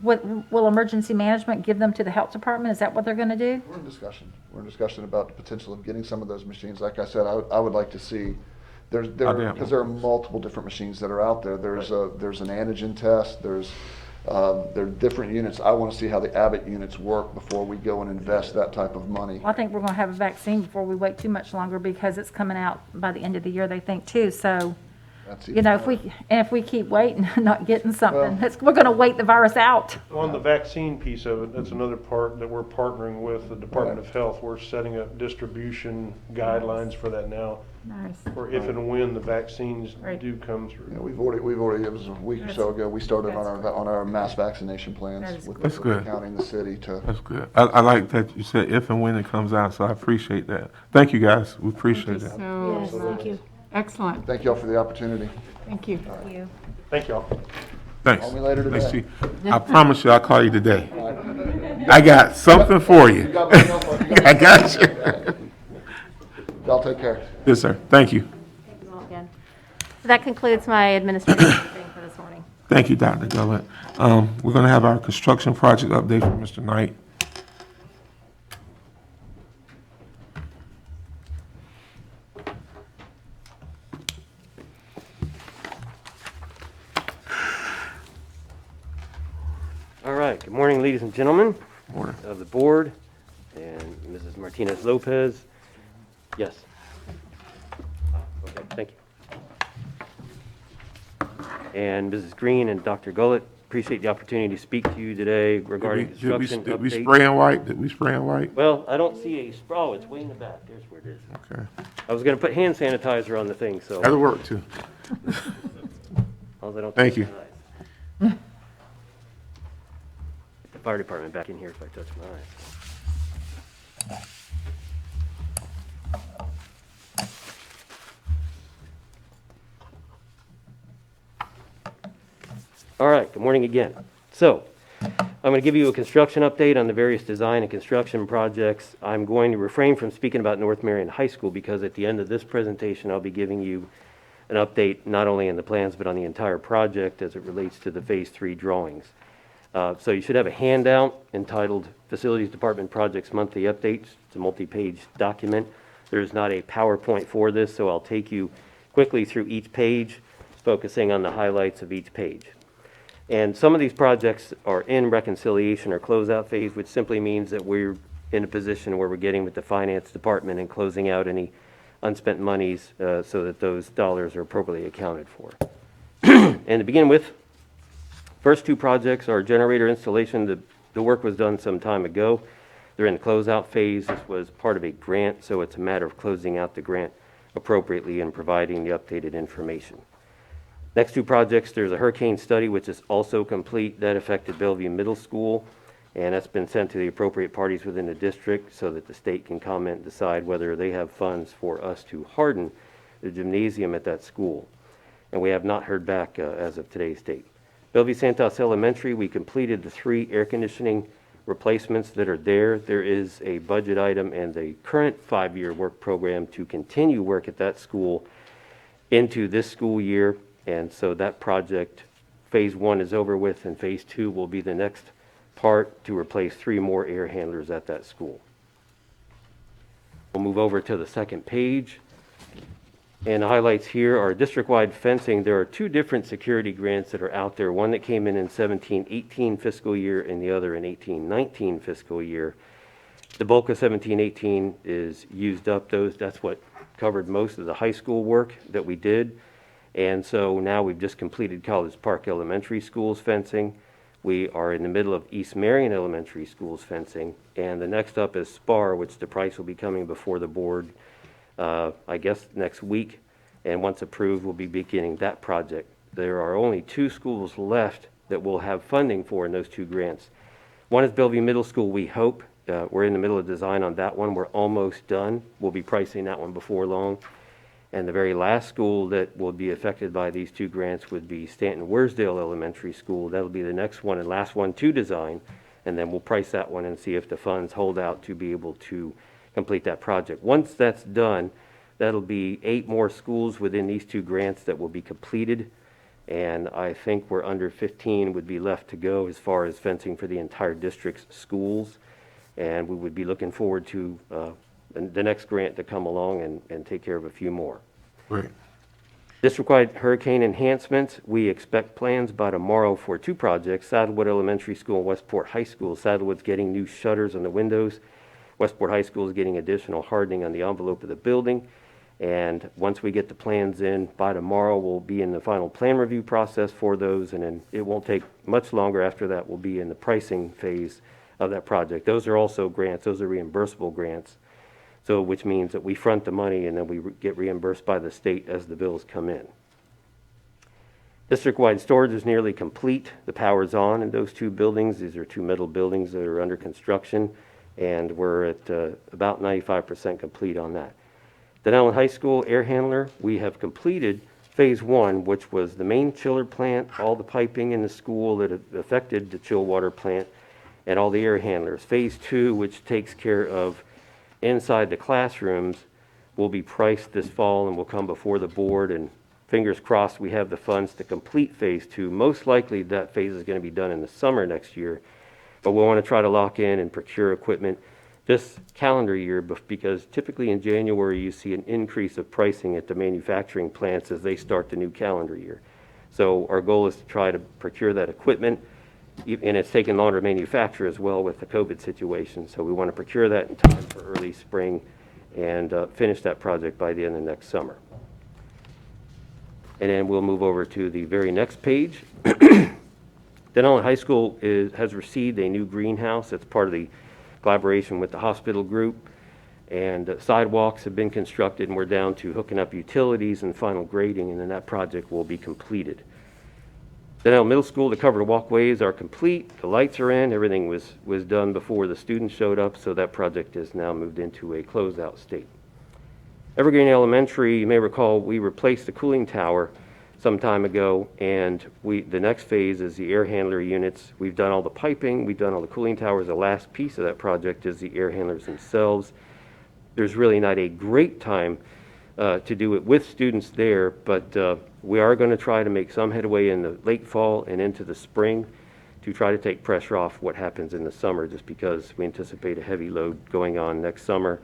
will emergency management give them to the health department? Is that what they're gonna do? We're in discussion. We're in discussion about the potential of getting some of those machines. Like I said, I would like to see, because there are multiple different machines that are out there. There's an antigen test, there are different units. I want to see how the Abbott units work before we go and invest that type of money. I think we're gonna have a vaccine before we wait too much longer because it's coming out by the end of the year, they think too, so. That's If we keep waiting and not getting something, Well- we're gonna wait the virus out. On the vaccine piece of it, that's another part that we're partnering with the Department of Health. We're setting up distribution guidelines for that now, Nice. for if and when the vaccines Right. do come through. We've already, it was a week or so ago, we started on our mass vaccination plans with That's the good. county and the city to. That's good. I like that you said if and when it comes out, so I appreciate that. Thank you, guys. We appreciate that. So, Thank you. excellent. Thank y'all for the opportunity. Thank you. Thank y'all. Thanks. Call me later Thanks, today. Chief. I promise you I'll call you today. I got something for you. You got my cell phone. You got my I got you. Y'all take care. Yes, sir. Thank you. Thank you all again. So that concludes my administrative briefing for this morning. Thank you, Dr. Gullett. We're going to have our construction project update from Mr. Knight. All right, good morning, ladies and gentlemen Morning. of the board and Mrs. Martinez Lopez. Yes. Okay, thank you. And Mrs. Green and Dr. Gullett, appreciate the opportunity to speak to you today regarding construction Did we update. spray in white? Did we spray in white? Well, I don't see a, oh, it's way in the back. There's where it is. Okay. I was gonna put hand sanitizer on the thing, so. That'll work too. as long as I don't Thank touch you. my eyes. Get the fire department back in here if I touch my eyes. All right, good morning again. So, I'm going to give you a construction update on the various design and construction projects. I'm going to refrain from speaking about North Marion High School because at the end of this presentation, I'll be giving you an update not only on the plans, but on the entire project as it relates to the Phase 3 drawings. So you should have a handout entitled Facilities Department Projects Monthly Updates. It's a multi-page document. There's not a PowerPoint for this, so I'll take you quickly through each page, focusing on the highlights of each page. And some of these projects are in reconciliation or closeout phase, which simply means that we're in a position where we're getting with the finance department and closing out any unspent monies so that those dollars are appropriately accounted for. And to begin with, first two projects are generator installation. The work was done some time ago. They're in the closeout phase. This was part of a grant, so it's a matter of closing out the grant appropriately and providing the updated information. Next two projects, there's a hurricane study, which is also complete. That affected Bellevue Middle School, and that's been sent to the appropriate parties within the district so that the state can comment and decide whether they have funds for us to harden the gymnasium at that school. And we have not heard back as of today's date. Bellevue Santos Elementary, we completed the 3 air conditioning replacements that are there. There is a budget item and a current 5-year work program to continue work at that school into this school year. And so that project, phase 1 is over with, and phase 2 will be the next part to replace 3 more air handlers at that school. We'll move over to the second page. And the highlights here are district-wide fencing. There are 2 different security grants that are out there, one that came in 17-18 fiscal year and the other in 18-19 fiscal year. The bulk of 17-18 is used up. That's what covered most of the high school work that we did. And so now we've just completed College Park Elementary School's fencing. We are in the middle of East Marion Elementary School's fencing. And the next up is SPAR, which the price will be coming before the board I guess next week, and once approved, we'll be beginning that project. There are only 2 schools left that will have funding for in those 2 grants. One is Bellevue Middle School, we hope. We're in the middle of design on that one. We're almost done. We'll be pricing that one before long. And the very last school that will be affected by these 2 grants would be Stanton Worsdale Elementary School. That'll be the next one and last one to design, and then we'll price that one and see if the funds hold out to be able to complete that project. Once that's done, that'll be 8 more schools within these 2 grants that will be completed, and I think we're under 15 would be left to go as far as fencing for the entire district's schools, and we would be looking forward to the next grant to come along and take care of a few more. Great. District-wide hurricane enhancements, we expect plans by tomorrow for 2 projects, Saddlewood Elementary School and Westport High School. Saddlewood's getting new shutters on the windows. Westport High School is getting additional hardening on the envelope of the building. And once we get the plans in by tomorrow, we'll be in the final plan review process for those. And then it won't take much longer after that. We'll be in the pricing phase of that project. Those are also grants. Those are reimbursable grants. So which means that we front the money and then we get reimbursed by the state as the bills come in. District-wide storage is nearly complete. The power's on in those 2 buildings. These are 2 metal buildings that are under construction. And we're at about 95% complete on that. Denellen High School air handler, we have completed phase 1, which was the main chiller plant, all the piping in the school that affected the chill water plant, and all the air handlers. Phase 2, which takes care of inside the classrooms, will be priced this fall and will come before the board, and fingers crossed we have the funds to complete phase 2. Most likely that phase is going to be done in the summer next year. But we want to try to lock in and procure equipment this calendar year because typically in January you see an increase of pricing at the manufacturing plants as they start the new calendar year. So our goal is to try to procure that equipment, and it's taken longer to manufacture as well with the COVID situation. So we want to procure that in time for early spring and finish that project by the end of next summer. And then we'll move over to the very next page. Denellen High School has received a new greenhouse. That's part of the collaboration with the hospital group. And sidewalks have been constructed, and we're down to hooking up utilities and final grading, and then that project will be completed. Denellen Middle School, the covered walkways are complete. The lights are in. Everything was done before the students showed up, so that project is now moved into a closeout state. Evergreen Elementary, you may recall, we replaced the cooling tower some time ago, and the next phase is the air handler units. We've done all the piping, we've done all the cooling towers. The last piece of that project is the air handlers themselves. There's really not a great time to do it with students there, but we are going to try to make some headway in the late fall and into the spring to try to take pressure off what happens in the summer, just because we anticipate a heavy load going on next summer.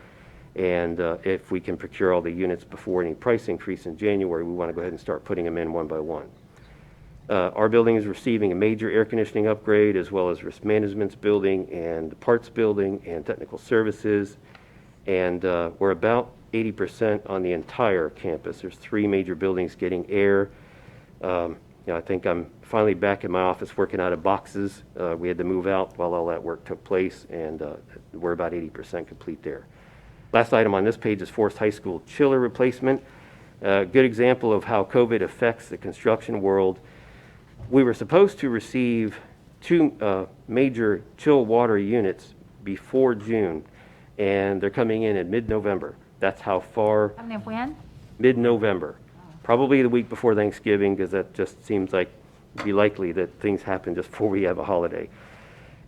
And if we can procure all the units before any price increase in January, we want to go ahead and start putting them in one by one. Our building is receiving a major air conditioning upgrade, as well as risk management's building and the parts building and technical services. And we're about 80% on the entire campus. There's 3 major buildings getting air. I think I'm finally back in my office working out of boxes. We had to move out while all that work took place, and we're about 80% complete there. Last item on this page is Forest High School chiller replacement. A good example of how COVID affects the construction world. We were supposed to receive two major chill water units before June, and they're coming in mid-November. That's how far, I mean, when? mid-November. Probably the week before Thanksgiving, because that just seems like it'd be likely that things happen just before we have a holiday.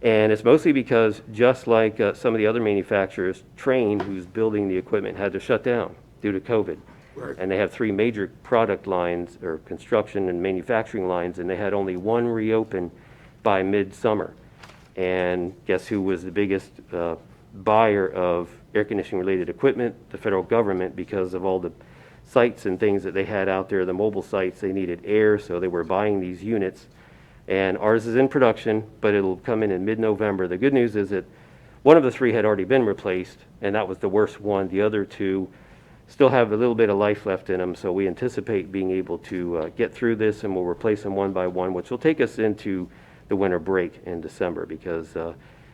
And it's mostly because, just like some of the other manufacturers, Trane, who's building the equipment, had to shut down due to COVID. And they have three major product lines, or construction and manufacturing lines, and they had only one reopen by midsummer. And guess who was the biggest buyer of air conditioning related equipment? The federal government, because of all the sites and things that they had out there, the mobile sites, they needed air, so they were buying these units. And ours is in production, but it'll come in mid-November. The good news is that one of the three had already been replaced, and that was the worst one. The other two still have a little bit of life left in them, so we anticipate being able to get through this, and we'll replace them one by one, which will take us into the winter break in December, because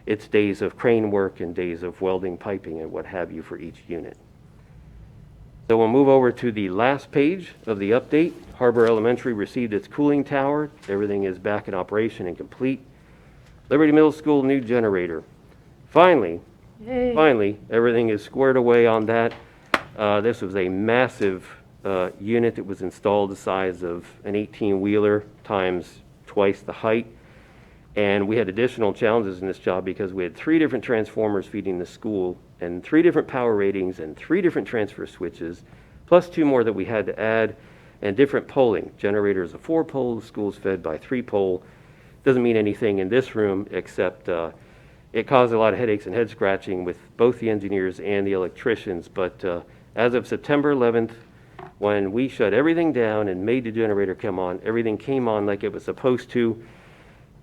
it's days of crane work and days of welding, piping, and what have you for each unit. So we'll move over to the last page of the update. Harbor Elementary received its cooling tower. Everything is back in operation and complete. Liberty Middle School new generator. Finally, everything is squared away on that. This was a massive unit that was installed the size of an 18-wheeler times twice the height. And we had additional challenges in this job because we had 3 different transformers feeding the school, and 3 different power ratings, and 3 different transfer switches, plus 2 more that we had to add, and different polling. Generators of 4-pole, schools fed by 3-pole. Doesn't mean anything in this room, except it caused a lot of headaches and head scratching with both the engineers and the electricians. But as of September 11th, when we shut everything down and made the generator come on, everything came on like it was supposed to.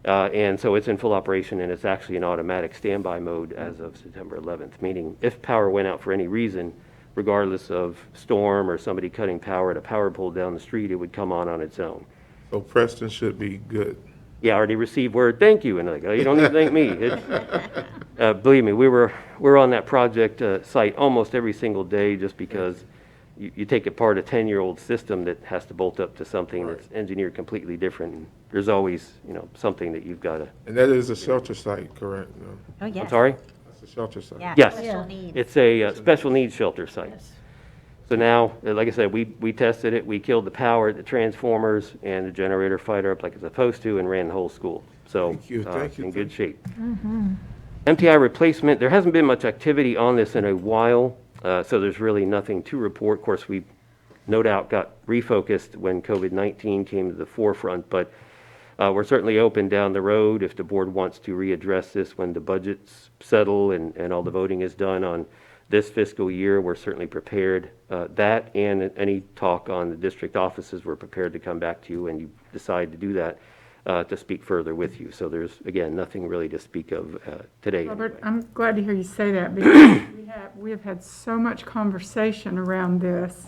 And so it's in full operation, and it's actually in automatic standby mode as of September 11th, meaning if power went out for any reason, regardless of storm or somebody cutting power at a power pole down the street, it would come on its own. So Preston should be good. Yeah, I already received word, thank you, and like, oh, you don't need to thank me. It's, believe me, we're on that project site almost every single day, just because you take apart a 10-year-old system that has to bolt up to something that's engineered completely different. And there's always, something that you've got to. And that is a shelter site, correct? No, Oh, yes. I'm sorry? that's a shelter site. Yeah. Yes. Special needs. It's a special needs shelter site. So now, like I said, we tested it, we killed the power at the transformers, and the generator fired up like it's supposed to and ran the whole school. So, Thank you, it's in good shape. MTI replacement, there hasn't been much activity on this in a while, so there's really nothing to report. Of course, we no doubt got refocused when COVID-19 came to the forefront, but we're certainly open down the road if the board wants to readdress this when the budgets settle and all the voting is done on this fiscal year. We're certainly prepared. That and any talk on the district offices, we're prepared to come back to you when you decide to do that, to speak further with you. So there's, again, nothing really to speak of today. Robert, anyway. I'm glad to hear you say that, because we have had so much conversation around this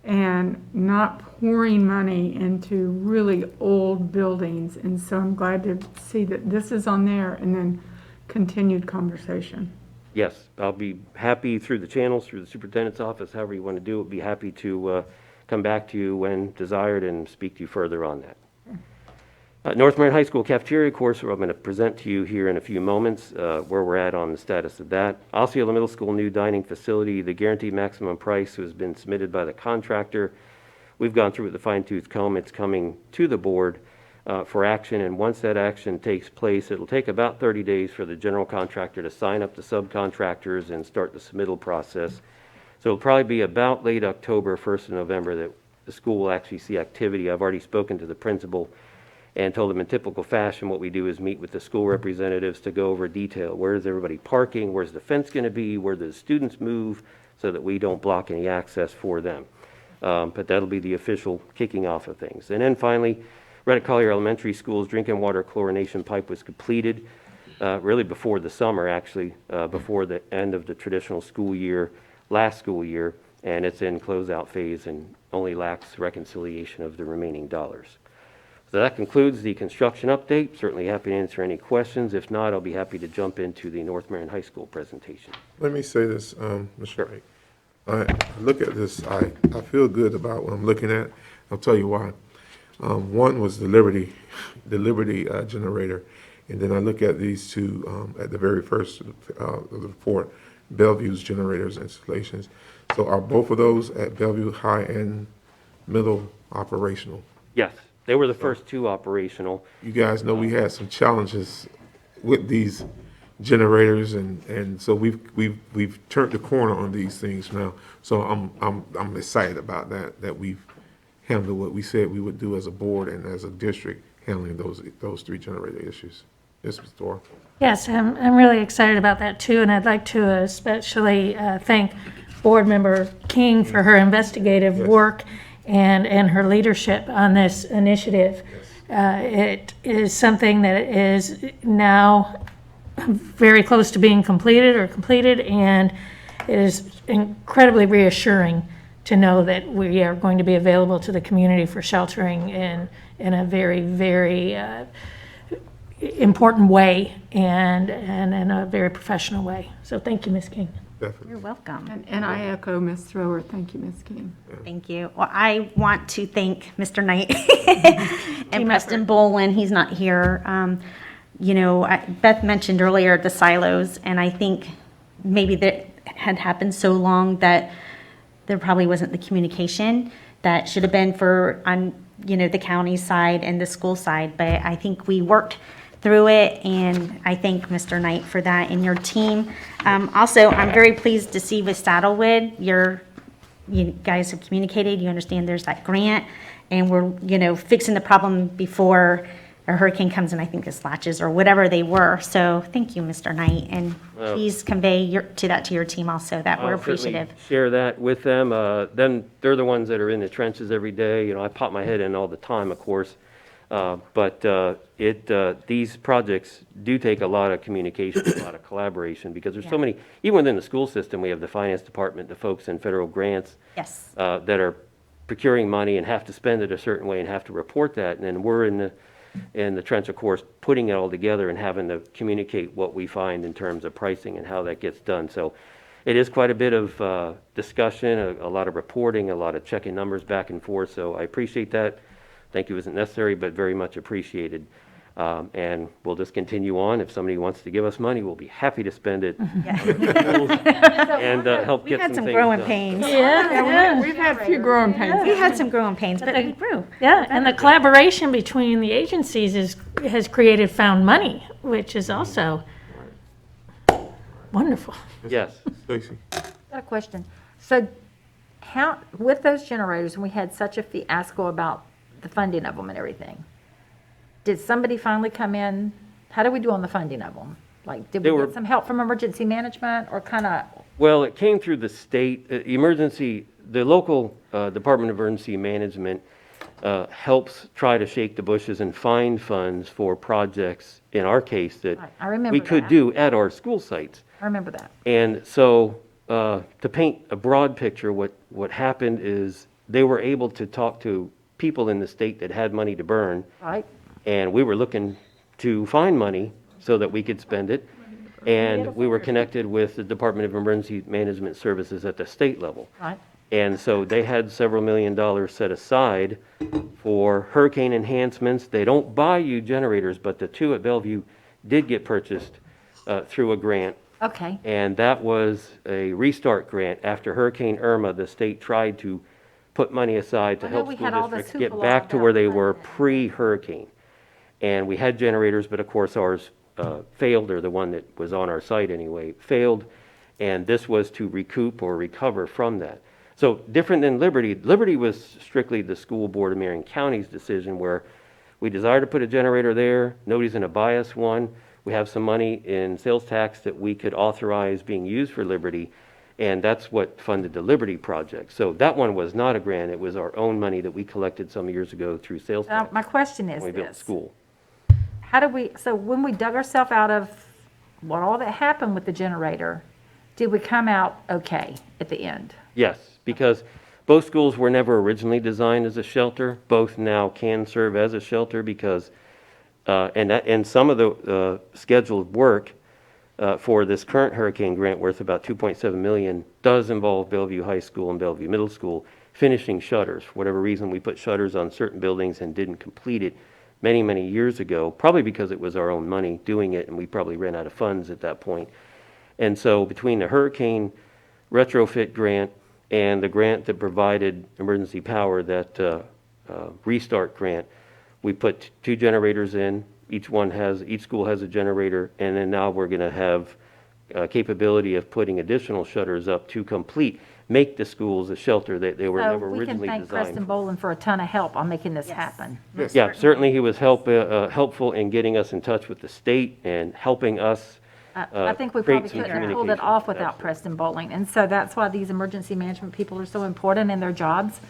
and not pouring money into really old buildings. And so I'm glad to see that this is on there, and then continued conversation. Yes, I'll be happy through the channels, through the superintendent's office, however you want to do it. Be happy to come back to you when desired and speak to you further on that. North Marion High School cafeteria course, I'm going to present to you here in a few moments where we're at on the status of that. Osceola Middle School new dining facility, the guaranteed maximum price has been submitted by the contractor. We've gone through with the fine-tooth comb. It's coming to the board for action, and once that action takes place, it'll take about 30 days for the general contractor to sign up the subcontractors and start the submittal process. So it'll probably be about late October, 1st of November, that the school will actually see activity. I've already spoken to the principal and told them in typical fashion what we do is meet with the school representatives to go over detail. Where is everybody parking? Where's the fence going to be? Where do the students move so that we don't block any access for them? But that'll be the official kicking off of things. And then finally, Reddick Collier Elementary School's drinking water chlorination pipe was completed really before the summer, actually, before the end of the traditional school year, last school year, and it's in closeout phase and only lacks reconciliation of the remaining dollars. So that concludes the construction update. Certainly happy to answer any questions. If not, I'll be happy to jump into the North Marion High School presentation. Let me say this, Mr. Sure. Wright. I look at this, I feel good about what I'm looking at. I'll tell you why. One was the Liberty generator, and then I look at these two at the very first of the report, Bellevue's generators installations. So are both of those at Bellevue High and Middle operational? Yes, they were the first two operational. You guys know we had some challenges with these generators, and so we've turned the corner on these things now. So I'm excited about that we've handled what we said we would do as a board and as a district, handling those three generator issues. Yes, Ms. Dora. Yes, I'm really excited about that too, and I'd like to especially thank Board Member King for her investigative work and her leadership on this initiative. It is something that is now very close to being completed, and it is incredibly reassuring to know that we are going to be available to the community for sheltering in a very, very important way and in a very professional way. So thank you, Ms. King. You're welcome. And I echo Ms. Thrower. Thank you, Ms. King. Thank you. Well, I want to thank Mr. Knight and Preston Bolin. He's not here. You know, Beth mentioned earlier the silos, and I think maybe that had happened so long that there probably wasn't the communication that should have been on, you know, the county side and the school side. But I think we worked through it, and I thank Mr. Knight for that and your team. Also, I'm very pleased to see with Saddlewood, you guys have communicated, you understand there's that grant, and we're, you know, fixing the problem before a hurricane comes and I think this latches or whatever they were. So thank you, Mr. Knight, and please convey to your team also that we're I'll certainly appreciative. share that with them. They're the ones that are in the trenches every day. You know, I pop my head in all the time, of course. But these projects do take a lot of communication, a lot of collaboration, because there's so many, even within the school system, we have the finance department, the folks in federal grants Yes. that are procuring money and have to spend it a certain way and have to report that. And then we're in the trench, of course, putting it all together and having to communicate what we find in terms of pricing and how that gets done. So it is quite a bit of discussion, a lot of reporting, a lot of checking numbers back and forth. So I appreciate that. Thank you isn't necessary, but very much appreciated. And we'll just continue on. If somebody wants to give us money, we'll be happy to spend it and help We get had some some things growing done. pains. Yeah, we've had a few growing pains. We had some growing pains, but we grew. Yeah, and the collaboration between the agencies has created found money, which is also wonderful. Yes. Stacy. Got a question. So how, with those generators, and we had such a fiasco about the funding of them and everything, did somebody finally come in? How did we do on the funding of them? Like, did They we were- get some help from emergency management or kind of, Well, it came through the state, the local Department of Emergency Management helps try to shake the bushes and find funds for projects, in our case, that I remember we could that. do at our school sites. I remember that. And so, to paint a broad picture, what happened is they were able to talk to people in the state that had money to burn, Right? and we were looking to find money so that we could spend it. And we were connected with the Department of Emergency Management Services at the state level. Right. And so they had several $1 million set aside for hurricane enhancements. They don't buy you generators, but the two at Bellevue did get purchased through a grant. Okay. And that was a restart grant. After Hurricane Irma, the state tried to put money aside to I know help we school had all this districts get hoopla back to where they about were that. pre-hurricane. And we had generators, but of course ours failed, or the one that was on our site anyway, failed. And this was to recoup or recover from that. So different than Liberty. Liberty was strictly the school board of Marion County's decision, where we desire to put a generator there. Nobody's going to buy us one. We have some money in sales tax that we could authorize being used for Liberty. And that's what funded the Liberty project. So that one was not a grant. It was our own money that we collected some years ago through sales Now, tax my question is when we built the this. school. How did we, so when we dug ourselves out of what all that happened with the generator, did we come out okay at the end? Yes, because both schools were never originally designed as a shelter. Both now can serve as a shelter because, and some of the scheduled work for this current hurricane grant worth about $2.7 million does involve Bellevue High School and Bellevue Middle School finishing shutters. For whatever reason, we put shutters on certain buildings and didn't complete it many, many years ago, probably because it was our own money doing it, and we probably ran out of funds at that point. And so between the hurricane retrofit grant and the grant that provided emergency power, that restart grant, we put 2 generators in. Each school has a generator, and then now we're going to have capability of putting additional shutters up to make the schools a shelter that they were So never we can originally thank designed Preston for. Boland for a ton of help on making this happen. Yeah, certainly he was helpful in getting us in touch with the state and helping us. I think we create probably some couldn't have pulled it communication. off without Absolutely. Preston Bowling. And so that's why these emergency management people are so important in their jobs.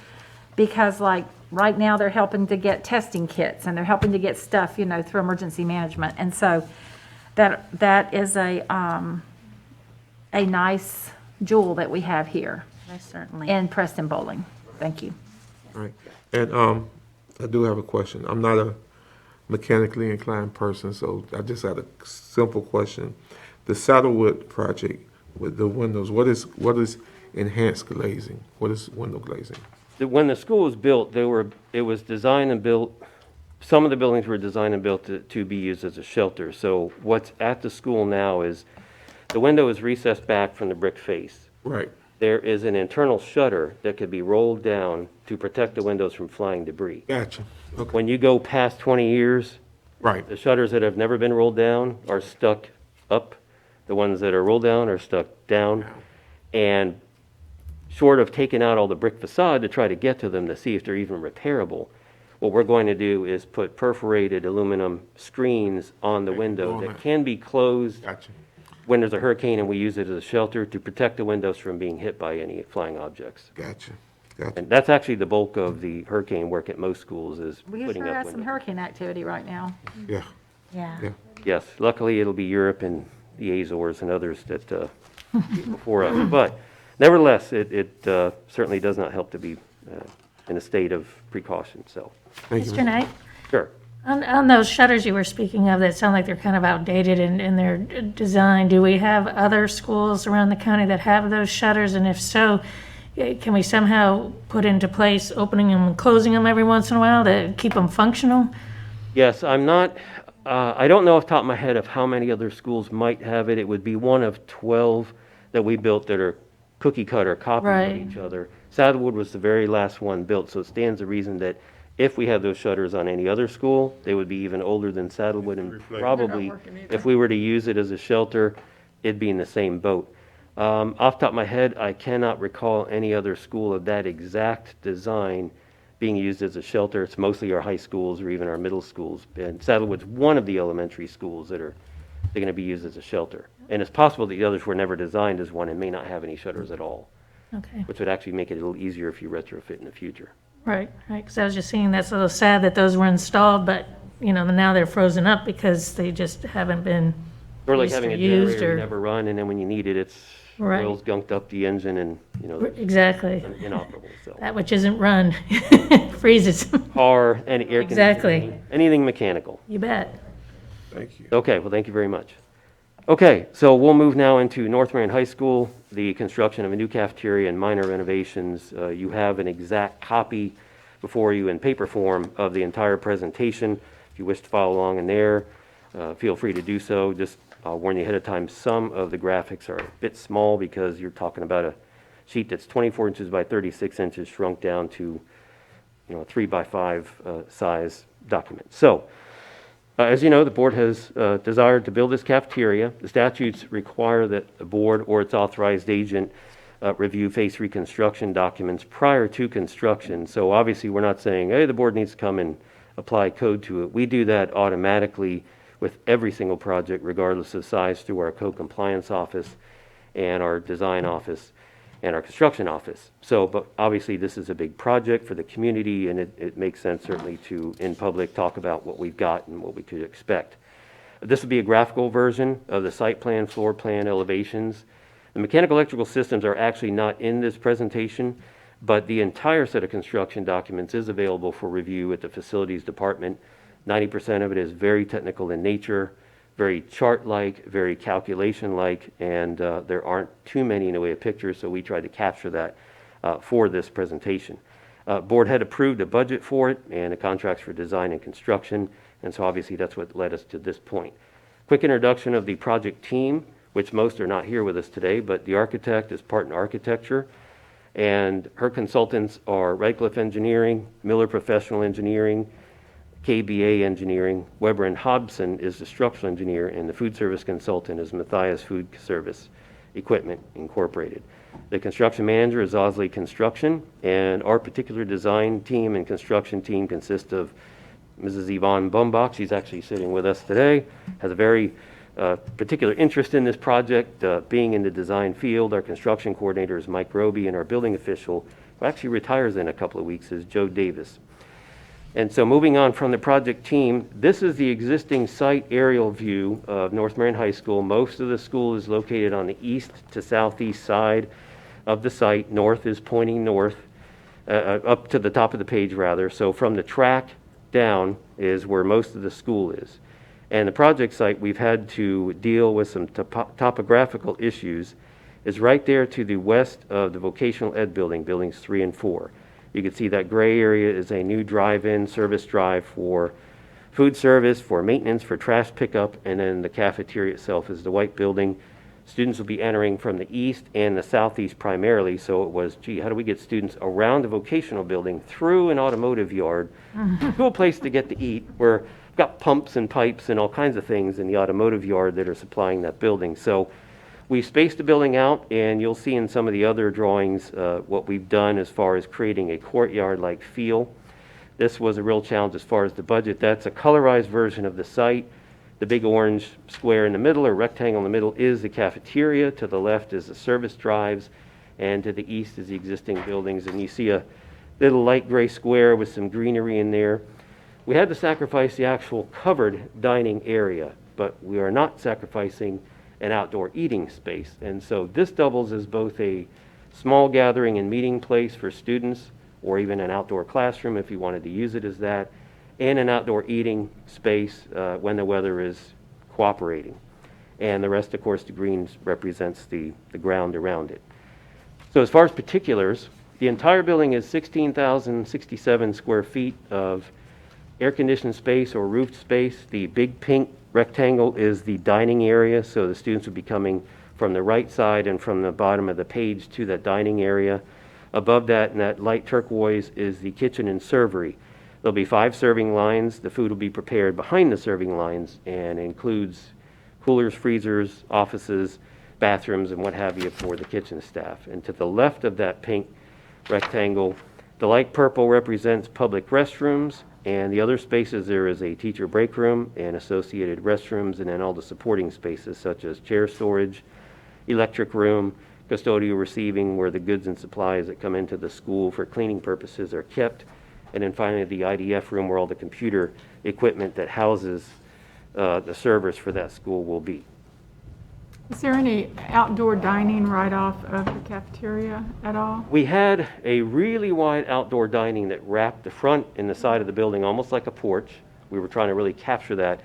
Because like right now, they're helping to get testing kits and they're helping to get stuff, through emergency management. And so that is a nice jewel that we have here Certainly. in Preston Bowling. Thank you. Right. And I do have a question. I'm not a mechanically inclined person, so I just had a simple question. The Saddlewood project with the windows, what is enhanced glazing? What is window glazing? When the school was built, it was designed and built, some of the buildings were designed and built to be used as a shelter. So what's at the school now is the window is recessed back from the brick face. Right. There is an internal shutter that could be rolled down to protect the windows from flying debris. Gotcha. Okay. When you go past 20 years, Right. the shutters that have never been rolled down are stuck up. The ones that are rolled down are stuck down. And short of taking out all the brick facade to try to get to them to see if they're even repairable, what we're going to do is put perforated aluminum screens on the window on that that. can be closed Gotcha. when there's a hurricane, and we use it as a shelter to protect the windows from being hit by any flying objects. Gotcha. Gotcha. And that's actually the bulk of the hurricane work at most schools, is We putting sure up have some windows. hurricane activity right now. Yeah. Yeah. Yeah. Yes, luckily it'll be Europe and the Azores and others that before us. But nevertheless, it certainly does not help to be in a state of precaution, so, Thank you. Mr. Knight, sure. on those shutters you were speaking of that sound like they're kind of outdated in their design, do we have other schools around the county that have those shutters? And if so, can we somehow put into place opening them and closing them every once in a while to keep them functional? Yes, I don't know off the top of my head of how many other schools might have it. It would be one of 12 that we built that are cookie cutter copies Right. of each other. Saddlewood was the very last one built, so it stands to reason that if we had those shutters on any other school, they would be even older than Saddlewood, and probably, if we were to use it as a shelter, it'd be in the same boat. Off the top of my head, I cannot recall any other school of that exact design being used as a shelter. It's mostly our high schools or even our middle schools. And Saddlewood's one of the elementary schools they're going to be used as a shelter. And it's possible that the others were never designed as one and may not have any shutters at all, Okay, which would actually make it a little easier if you retrofit in the future. right, because I was just saying that's a little sad that those were installed, but, now they're frozen up because they just haven't been Or like used having or a used generator or- never run, and then when you need it, it's Right. oil's gunked up the engine and, Exactly. inoperable, so. That which isn't run freezes. Car, and air Exactly. conditioning, anything mechanical. You bet. Thank you. Okay, well, thank you very much. Okay, so we'll move now into North Marion High School, the construction of a new cafeteria and minor renovations. You have an exact copy before you in paper form of the entire presentation. If you wish to follow along in there, feel free to do so. Just I'll warn you ahead of time, some of the graphics are a bit small because you're talking about a sheet that's 24 inches by 36 inches shrunk down to, a 3x5 size document. So, as you know, the board has desired to build this cafeteria. The statutes require that the board or its authorized agent review phase reconstruction documents prior to construction. So obviously, we're not saying, hey, the board needs to come and apply code to it. We do that automatically with every single project, regardless of size, through our code compliance office and our design office and our construction office. So, but obviously, this is a big project for the community, and it makes sense certainly to, in public, talk about what we've got and what we could expect. This would be a graphical version of the site plan, floor plan, elevations. The mechanical electrical systems are actually not in this presentation, but the entire set of construction documents is available for review at the facilities department. 90% of it is very technical in nature. very chart-like, very calculation-like, and there aren't too many in the way of pictures, so we tried to capture that for this presentation. Board had approved a budget for it and the contracts for design and construction, and so obviously that's what led us to this point. Quick introduction of the project team, which most are not here with us today, but the architect is Parton Architecture, and her consultants are Radcliffe Engineering, Miller Professional Engineering, KBA Engineering. Weber and Hobson is the structural engineer, and the food service consultant is Matthias Food Service Equipment Incorporated. The construction manager is Osley Construction, and our particular design team and construction team consists of Mrs. Yvonne Bumbach. She's actually sitting with us today, has a very particular interest in this project, being in the design field. Our construction coordinator is Mike Roby, and our building official, who actually retires in a couple of weeks, is Joe Davis. And so moving on from the project team, this is the existing site aerial view of North Marion High School. Most of the school is located on the east to southeast side of the site. North is pointing north, up to the top of the page rather. So from the track down is where most of the school is. And the project site, we've had to deal with some topographical issues, is right there to the west of the vocational ed building, buildings 3 and 4. You can see that gray area is a new drive-in service drive for food service, for maintenance, for trash pickup, and then the cafeteria itself is the white building. Students will be entering from the east and the southeast primarily, so it was, gee, how do we get students around the vocational building through an automotive yard to a place to get to eat, where we've got pumps and pipes and all kinds of things in the automotive yard that are supplying that building. So we spaced the building out, and you'll see in some of the other drawings what we've done as far as creating a courtyard-like feel. This was a real challenge as far as the budget. That's a colorized version of the site. The big orange square in the middle, or rectangle in the middle, is the cafeteria. To the left is the service drives, and to the east is the existing buildings. And you see a little light gray square with some greenery in there. We had to sacrifice the actual covered dining area, but we are not sacrificing an outdoor eating space. And so this doubles as both a small gathering and meeting place for students, or even an outdoor classroom if you wanted to use it as that, and an outdoor eating space when the weather is cooperating. And the rest, of course, the greens represents the ground around it. So as far as particulars, the entire building is 16,067 square feet of air-conditioned space or roofed space. The big pink rectangle is the dining area, so the students will be coming from the right side and from the bottom of the page to that dining area. Above that, in that light turquoise, is the kitchen and servery. There'll be 5 serving lines. The food will be prepared behind the serving lines and includes coolers, freezers, offices, bathrooms, and what have you for the kitchen staff. And to the left of that pink rectangle, the light purple represents public restrooms, and the other spaces, there is a teacher break room and associated restrooms, and then all the supporting spaces such as chair storage, electric room, custodial receiving, where the goods and supplies that come into the school for cleaning purposes are kept, and then finally the IDF room where all the computer equipment that houses the servers for that school will be. Is there any outdoor dining right off of the cafeteria at all? We had a really wide outdoor dining that wrapped the front and the side of the building almost like a porch. We were trying to really capture that.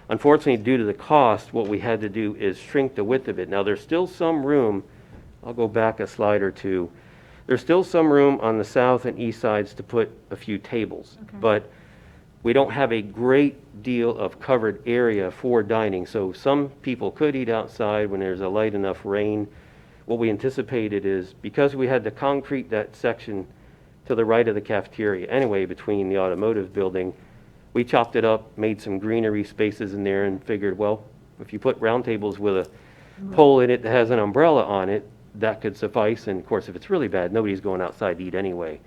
Unfortunately, due to the cost, what we had to do is shrink the width of it. Now, there's still some room. I'll go back a slide or two. There's still some room on the south and east sides to put a few tables, but we don't have a great deal of covered area for dining. So some people could eat outside when there's a light enough rain. What we anticipated is, because we had to concrete that section to the right of the cafeteria anyway, between the automotive building, we chopped it up, made some greenery spaces in there, and figured, well, if you put round tables with a pole in it that has an umbrella on it, that could suffice. And of course, if it's really bad, nobody's going outside to eat anyway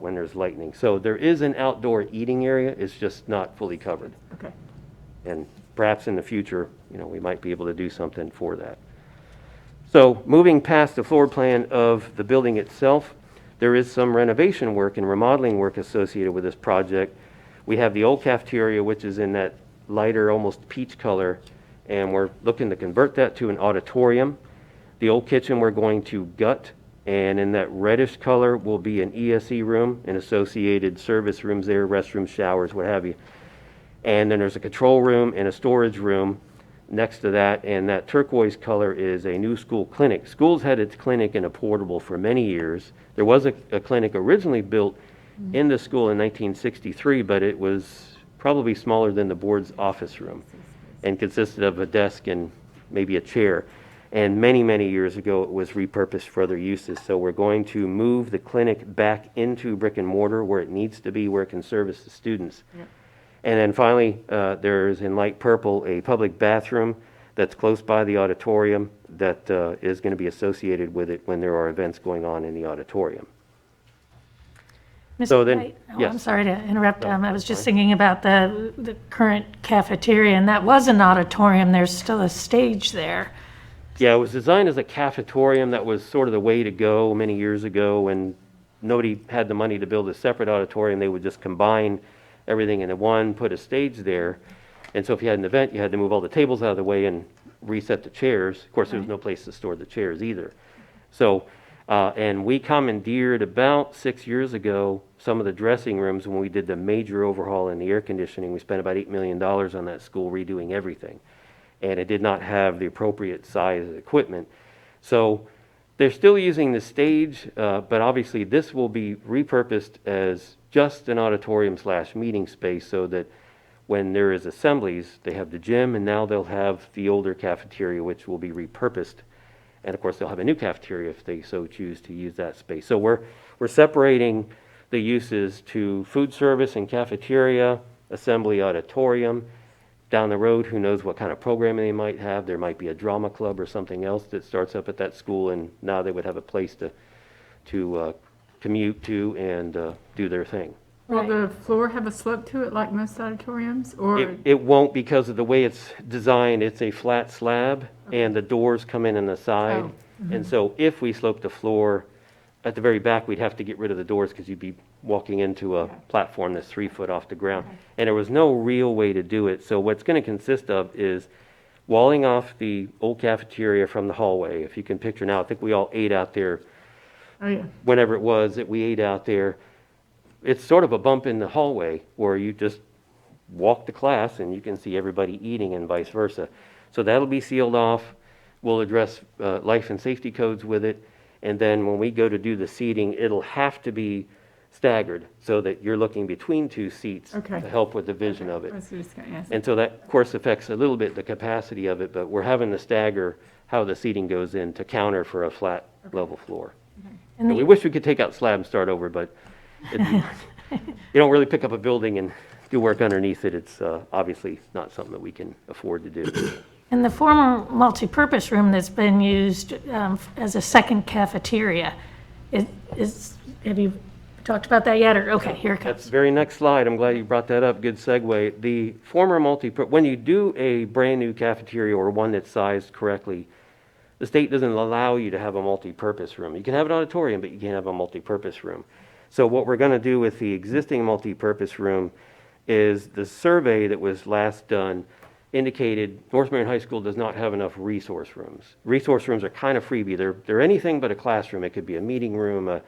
when there's lightning. So there is an outdoor eating area. It's just not fully covered. Okay. And perhaps in the future, we might be able to do something for that. So moving past the floor plan of the building itself, there is some renovation work and remodeling work associated with this project. We have the old cafeteria, which is in that lighter, almost peach color, and we're looking to convert that to an auditorium. The old kitchen we're going to gut, and in that reddish color will be an ESE room and associated service rooms there, restrooms, showers, what have you. And then there's a control room and a storage room next to that, and that turquoise color is a new school clinic. School's had its clinic in a portable for many years. There was a clinic originally built in the school in 1963, but it was probably smaller than the board's office room and consisted of a desk and maybe a chair. And many, many years ago, it was repurposed for other uses. So we're going to move the clinic back into brick and mortar where it needs to be, where it can service the students. And then finally, there's in light purple a public bathroom that's close by the auditorium that is going to be associated with it when there are events going on in the auditorium. Ms. So then- White, I'm yes. sorry to interrupt. No, I was that's just fine. thinking about the current cafeteria, and that was an auditorium. There's still a stage there. Yeah, it was designed as a cafetorium. That was sort of the way to go many years ago when nobody had the money to build a separate auditorium. They would just combine everything into one, put a stage there. And so if you had an event, you had to move all the tables out of the way and reset the chairs. Of course, there was no place to store the chairs either. So, and we commandeered about 6 years ago some of the dressing rooms when we did the major overhaul in the air conditioning. We spent about $8 million on that school redoing everything. And it did not have the appropriate size equipment. So they're still using the stage, but obviously this will be repurposed as just an auditorium/meeting space so that when there is assemblies, they have the gym, and now they'll have the older cafeteria, which will be repurposed. And of course, they'll have a new cafeteria if they so choose to use that space. So we're separating the uses to food service and cafeteria, assembly auditorium. Down the road, who knows what kind of programming they might have. There might be a drama club or something else that starts up at that school, and now they would have a place to commute to and do their thing. Will the floor have a slope to it like most auditoriums, or? It won't because of the way it's designed. It's a flat slab, and the doors come in on the side. Oh, And so if we slope the floor, at the very back, we'd have to get rid of the doors because you'd be walking into a platform that's 3 foot off the ground. And there was no real way to do it. So what's going to consist of is walling off the old cafeteria from the hallway. If you can picture now, I think we all ate out there Oh, yeah. whenever it was that we ate out there. It's sort of a bump in the hallway where you just walk to class and you can see everybody eating and vice versa. So that'll be sealed off. We'll address life and safety codes with it. And then when we go to do the seating, it'll have to be staggered so that you're looking between two seats Okay. to help with the vision of it. I was just gonna ask. And so that, of course, affects a little bit the capacity of it, but we're having to stagger how the seating goes in to counter for a flat level floor. And And we the, wish we could take out slab and start over, but you don't really pick up a building and do work underneath it. It's obviously not something that we can afford to do. and the former multipurpose room that's been used as a second cafeteria, have you talked about that yet? Or, okay, here it That's comes. the very next slide. I'm glad you brought that up. Good segue. The former when you do a brand-new cafeteria or one that's sized correctly, the state doesn't allow you to have a multi-purpose room. You can have an auditorium, but you can't have a multi-purpose room. So what we're going to do with the existing multi-purpose room is the survey that was last done indicated North Marion High School does not have enough resource rooms. Resource rooms are kind of freebie. They're anything but a classroom. It could be a meeting room, a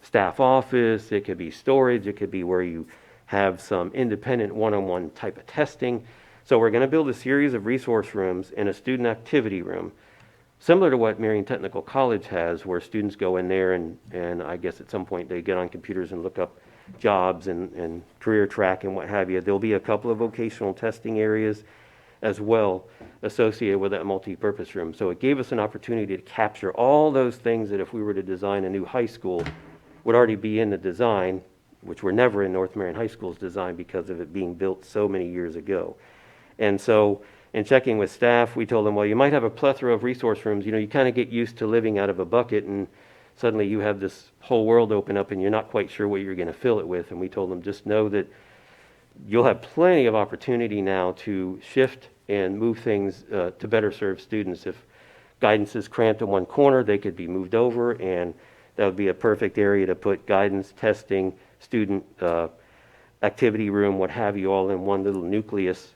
staff office, it could be storage, it could be where you have some independent one-on-one type of testing. So we're going to build a series of resource rooms and a student activity room, similar to what Marion Technical College has, where students go in there and I guess at some point they get on computers and look up jobs and career track and what have you. There'll be a couple of vocational testing areas as well associated with that multi-purpose room. So it gave us an opportunity to capture all those things that if we were to design a new high school would already be in the design, which were never in North Marion High School's design because of it being built so many years ago. And so in checking with staff, we told them, well, you might have a plethora of resource rooms. You know, you kind of get used to living out of a bucket and suddenly you have this whole world open up and you're not quite sure what you're going to fill it with. And we told them, just know that you'll have plenty of opportunity now to shift and move things to better serve students. If guidance is cramped in one corner, they could be moved over, and that would be a perfect area to put guidance, testing, student activity room, what have you, all in one little nucleus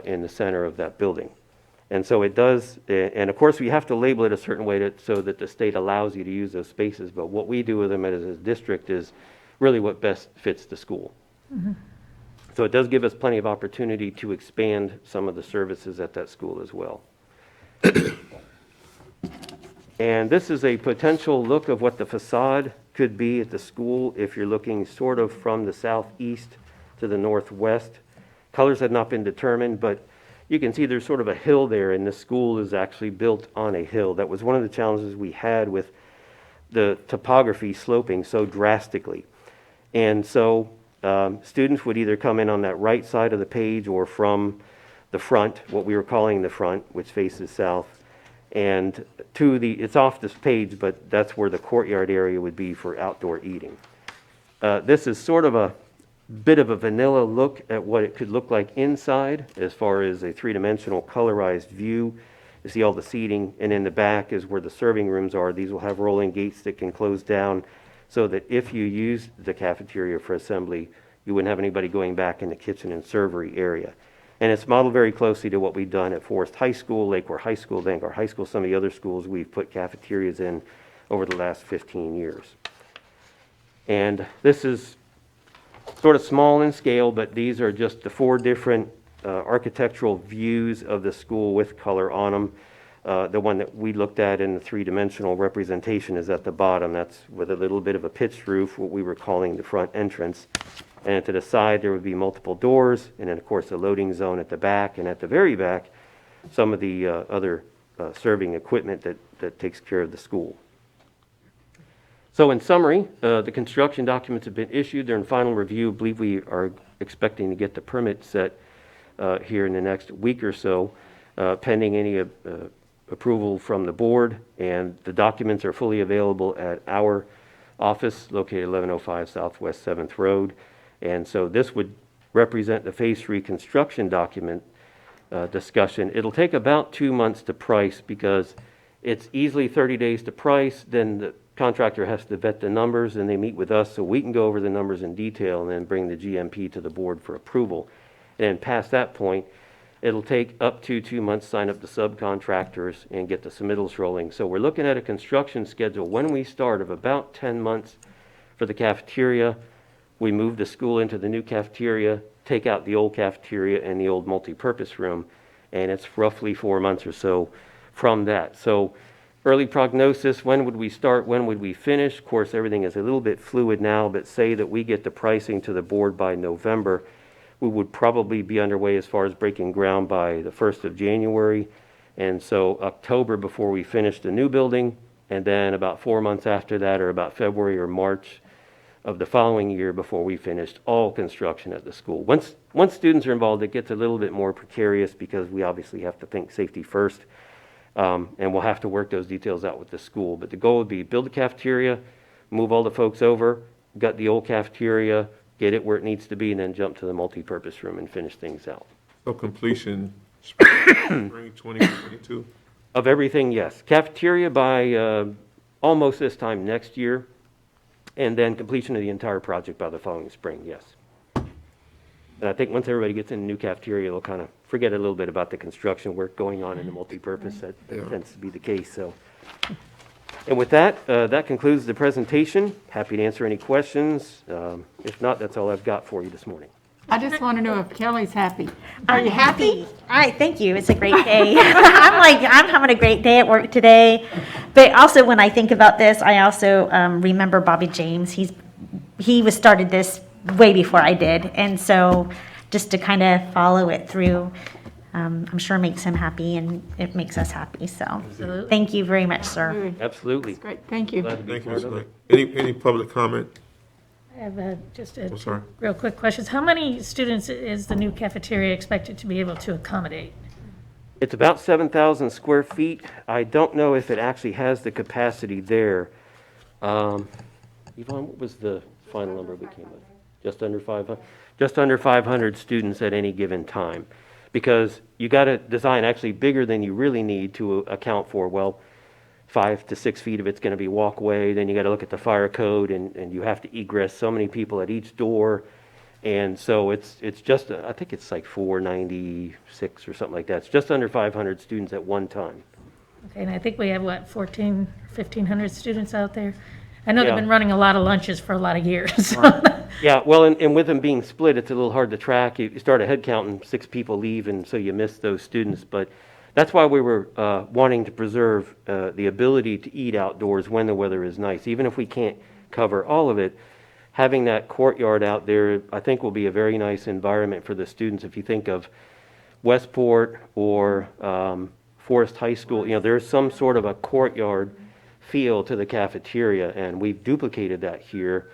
in the center of that building. And so it does, and of course we have to label it a certain way so that the state allows you to use those spaces, but what we do with them as a district is really what best fits the school. So it does give us plenty of opportunity to expand some of the services at that school as well. And this is a potential look of what the facade could be at the school if you're looking sort of from the southeast to the northwest. Colors have not been determined, but you can see there's sort of a hill there, and the school is actually built on a hill. That was one of the challenges we had with the topography sloping so drastically. And so students would either come in on that right side of the page or from the front, what we were calling the front, which faces south. And it's off this page, but that's where the courtyard area would be for outdoor eating. This is sort of a bit of a vanilla look at what it could look like inside as far as a three-dimensional colorized view. You see all the seating, and in the back is where the serving rooms are. These will have rolling gates that can close down so that if you use the cafeteria for assembly, you wouldn't have anybody going back in the kitchen and servery area. And it's modeled very closely to what we've done at Forest High School, Lakeware High School, Vanguard High School, some of the other schools we've put cafeterias in over the last 15 years. And this is sort of small in scale, but these are just the 4 different architectural views of the school with color on them. The one that we looked at in the 3-dimensional representation is at the bottom. That's with a little bit of a pitched roof, what we were calling the front entrance. And to the side, there would be multiple doors, and then, of course, a loading zone at the back. And at the very back, some of the other serving equipment that takes care of the school. So in summary, the construction documents have been issued. They're in final review. I believe we are expecting to get the permit set here in the next week or so, pending any approval from the board. And the documents are fully available at our office located 1105 Southwest 7th Road. And so this would represent the Phase 3 construction document discussion. It'll take about 2 months to price because it's easily 30 days to price. Then the contractor has to vet the numbers, and they meet with us so we can go over the numbers in detail and then bring the GMP to the board for approval. And then past that point, it'll take up to 2 months to sign up the subcontractors and get the submittals rolling. So we're looking at a construction schedule when we start of about 10 months for the cafeteria. We move the school into the new cafeteria, take out the old cafeteria and the old multi-purpose room, and it's roughly 4 months or so from that. So early prognosis, when would we start, when would we finish? Of course, everything is a little bit fluid now, but say that we get the pricing to the board by November, we would probably be underway as far as breaking ground by the 1st of January. And so October before we finish the new building, and then about 4 months after that, or about February or March of the following year before we finished all construction at the school. Once students are involved, it gets a little bit more precarious because we obviously have to think safety first, and we'll have to work those details out with the school. But the goal would be build a cafeteria, move all the folks over, gut the old cafeteria, get it where it needs to be, and then jump to the multi-purpose room and finish things out. So completion, spring 2022? Of everything, yes. Cafeteria by almost this time next year, and then completion of the entire project by the following spring, yes. And I think once everybody gets in the new cafeteria, they'll kind of forget a little bit about the construction work going on in the multipurpose. That tends to be the case, so. And with that, that concludes the presentation. Happy to answer any questions. If not, that's all I've got for you this morning. I just want to know if Kelly's happy. Are you happy? All right, thank you. It's a great day. I'm having a great day at work today. But also, when I think about this, I also remember Bobby James. He was started this way before I did, and so just to kind of follow it through, I'm sure makes him happy, and it makes us happy. So, thank you very much, sir. Absolutely. Great, thank you. Glad to be Thank you, part Ms. of Knight. it. Any public comment? I have just a I'm sorry. real quick questions. How many students is the new cafeteria expected to be able to accommodate? It's about 7,000 square feet. I don't know if it actually has the capacity there. Yvonne, what was the final number we came with? Just under 500? Just under 500 students at any given time. Because you got to design actually bigger than you really need to account for, well, 5 to 6 feet of it's going to be walkway. Then you got to look at the fire code, and you have to egress so many people at each door. And so it's just, I think it's like 496 or something like that. It's just under 500 students at one time. Okay, and I think we have, 1,500 students out there? I know they've Yeah. been running a lot of lunches for a lot of years. Yeah, well, and with them being split, it's a little hard to track. You start a head count and 6 people leave, and so you miss those students. But that's why we were wanting to preserve the ability to eat outdoors when the weather is nice. Even if we can't cover all of it, having that courtyard out there, I think, will be a very nice environment for the students. If you think of Westport or Forest High School, there's some sort of a courtyard feel to the cafeteria, and we've duplicated that here.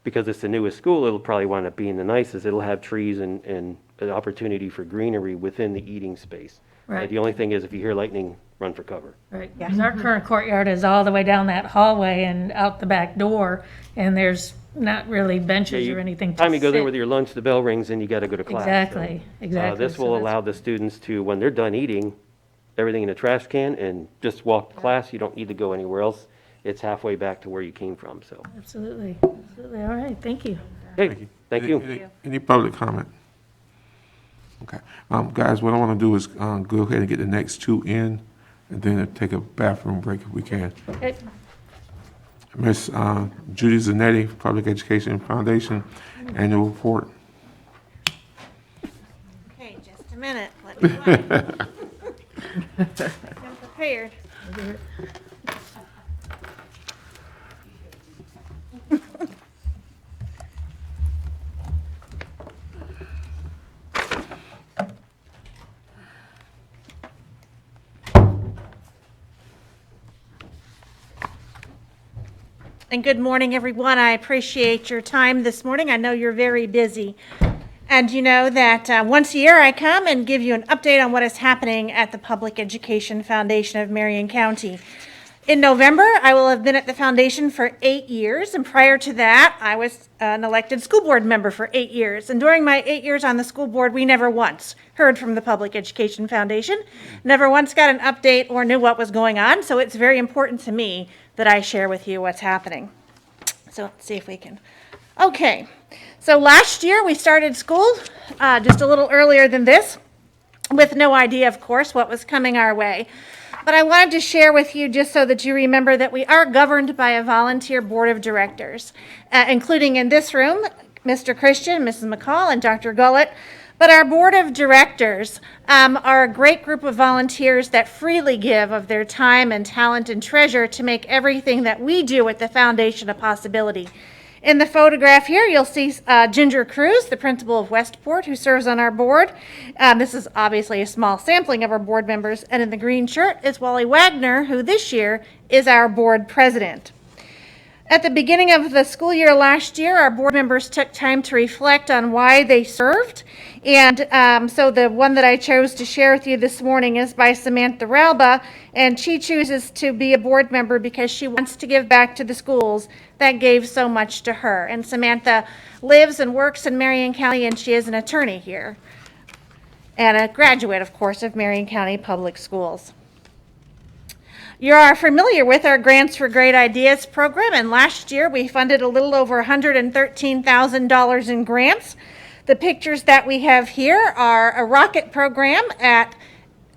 Because it's the newest school, it'll probably wind up being the nicest. It'll have trees and an opportunity for greenery within the eating space. Right. The only thing is, if you hear lightning, run for cover. Right, because our current courtyard is all the way down that hallway and out the back door, and there's not really benches or anything to Time you go there sit. with your lunch, the bell rings, and you got to go to class. Exactly, exactly. This So will that's- allow the students to, when they're done eating, everything in a trash can, and just walk to class. You don't need to go anywhere else. It's halfway back to where you came from, so. Absolutely, absolutely. All right, thank you. Hey, thank you. Any public comment? Okay. Guys, what I want to do is go ahead and get the next 2 in, and then take a bathroom break if we can. Okay. Miss Judy Zanetti, Public Education Foundation, annual report. Okay, just a minute. Let me find it. I'm prepared. And good morning, everyone. I appreciate your time this morning. I know you're very busy. And you know that once a year I come and give you an update on what is happening at the Public Education Foundation of Marion County. In November, I will have been at the foundation for 8 years, and prior to that, I was an elected school board member for 8 years. And during my 8 years on the school board, we never once heard from the Public Education Foundation, never once got an update or knew what was going on, so it's very important to me that I share with you what's happening. So let's see if we can. Okay, so last year we started school just a little earlier than this, with no idea, of course, what was coming our way. But I wanted to share with you, just so that you remember, that we are governed by a volunteer board of directors, including in this room, Mr. Christian, Mrs. McCall, and Dr. Gullett. But our board of directors are a great group of volunteers that freely give of their time and talent and treasure to make everything that we do at the foundation a possibility. In the photograph here, you'll see Ginger Cruz, the principal of Westport, who serves on our board. This is obviously a small sampling of our board members. And in the green shirt is Wally Wagner, who this year is our board president. At the beginning of the school year last year, our board members took time to reflect on why they served. And so the one that I chose to share with you this morning is by Samantha Ralba, and she chooses to be a board member because she wants to give back to the schools that gave so much to her. And Samantha lives and works in Marion County, and she is an attorney here, and a graduate, of course, of Marion County Public Schools. You are familiar with our Grants for Great Ideas program, and last year we funded a little over $113,000 in grants. The pictures that we have here are a rocket program at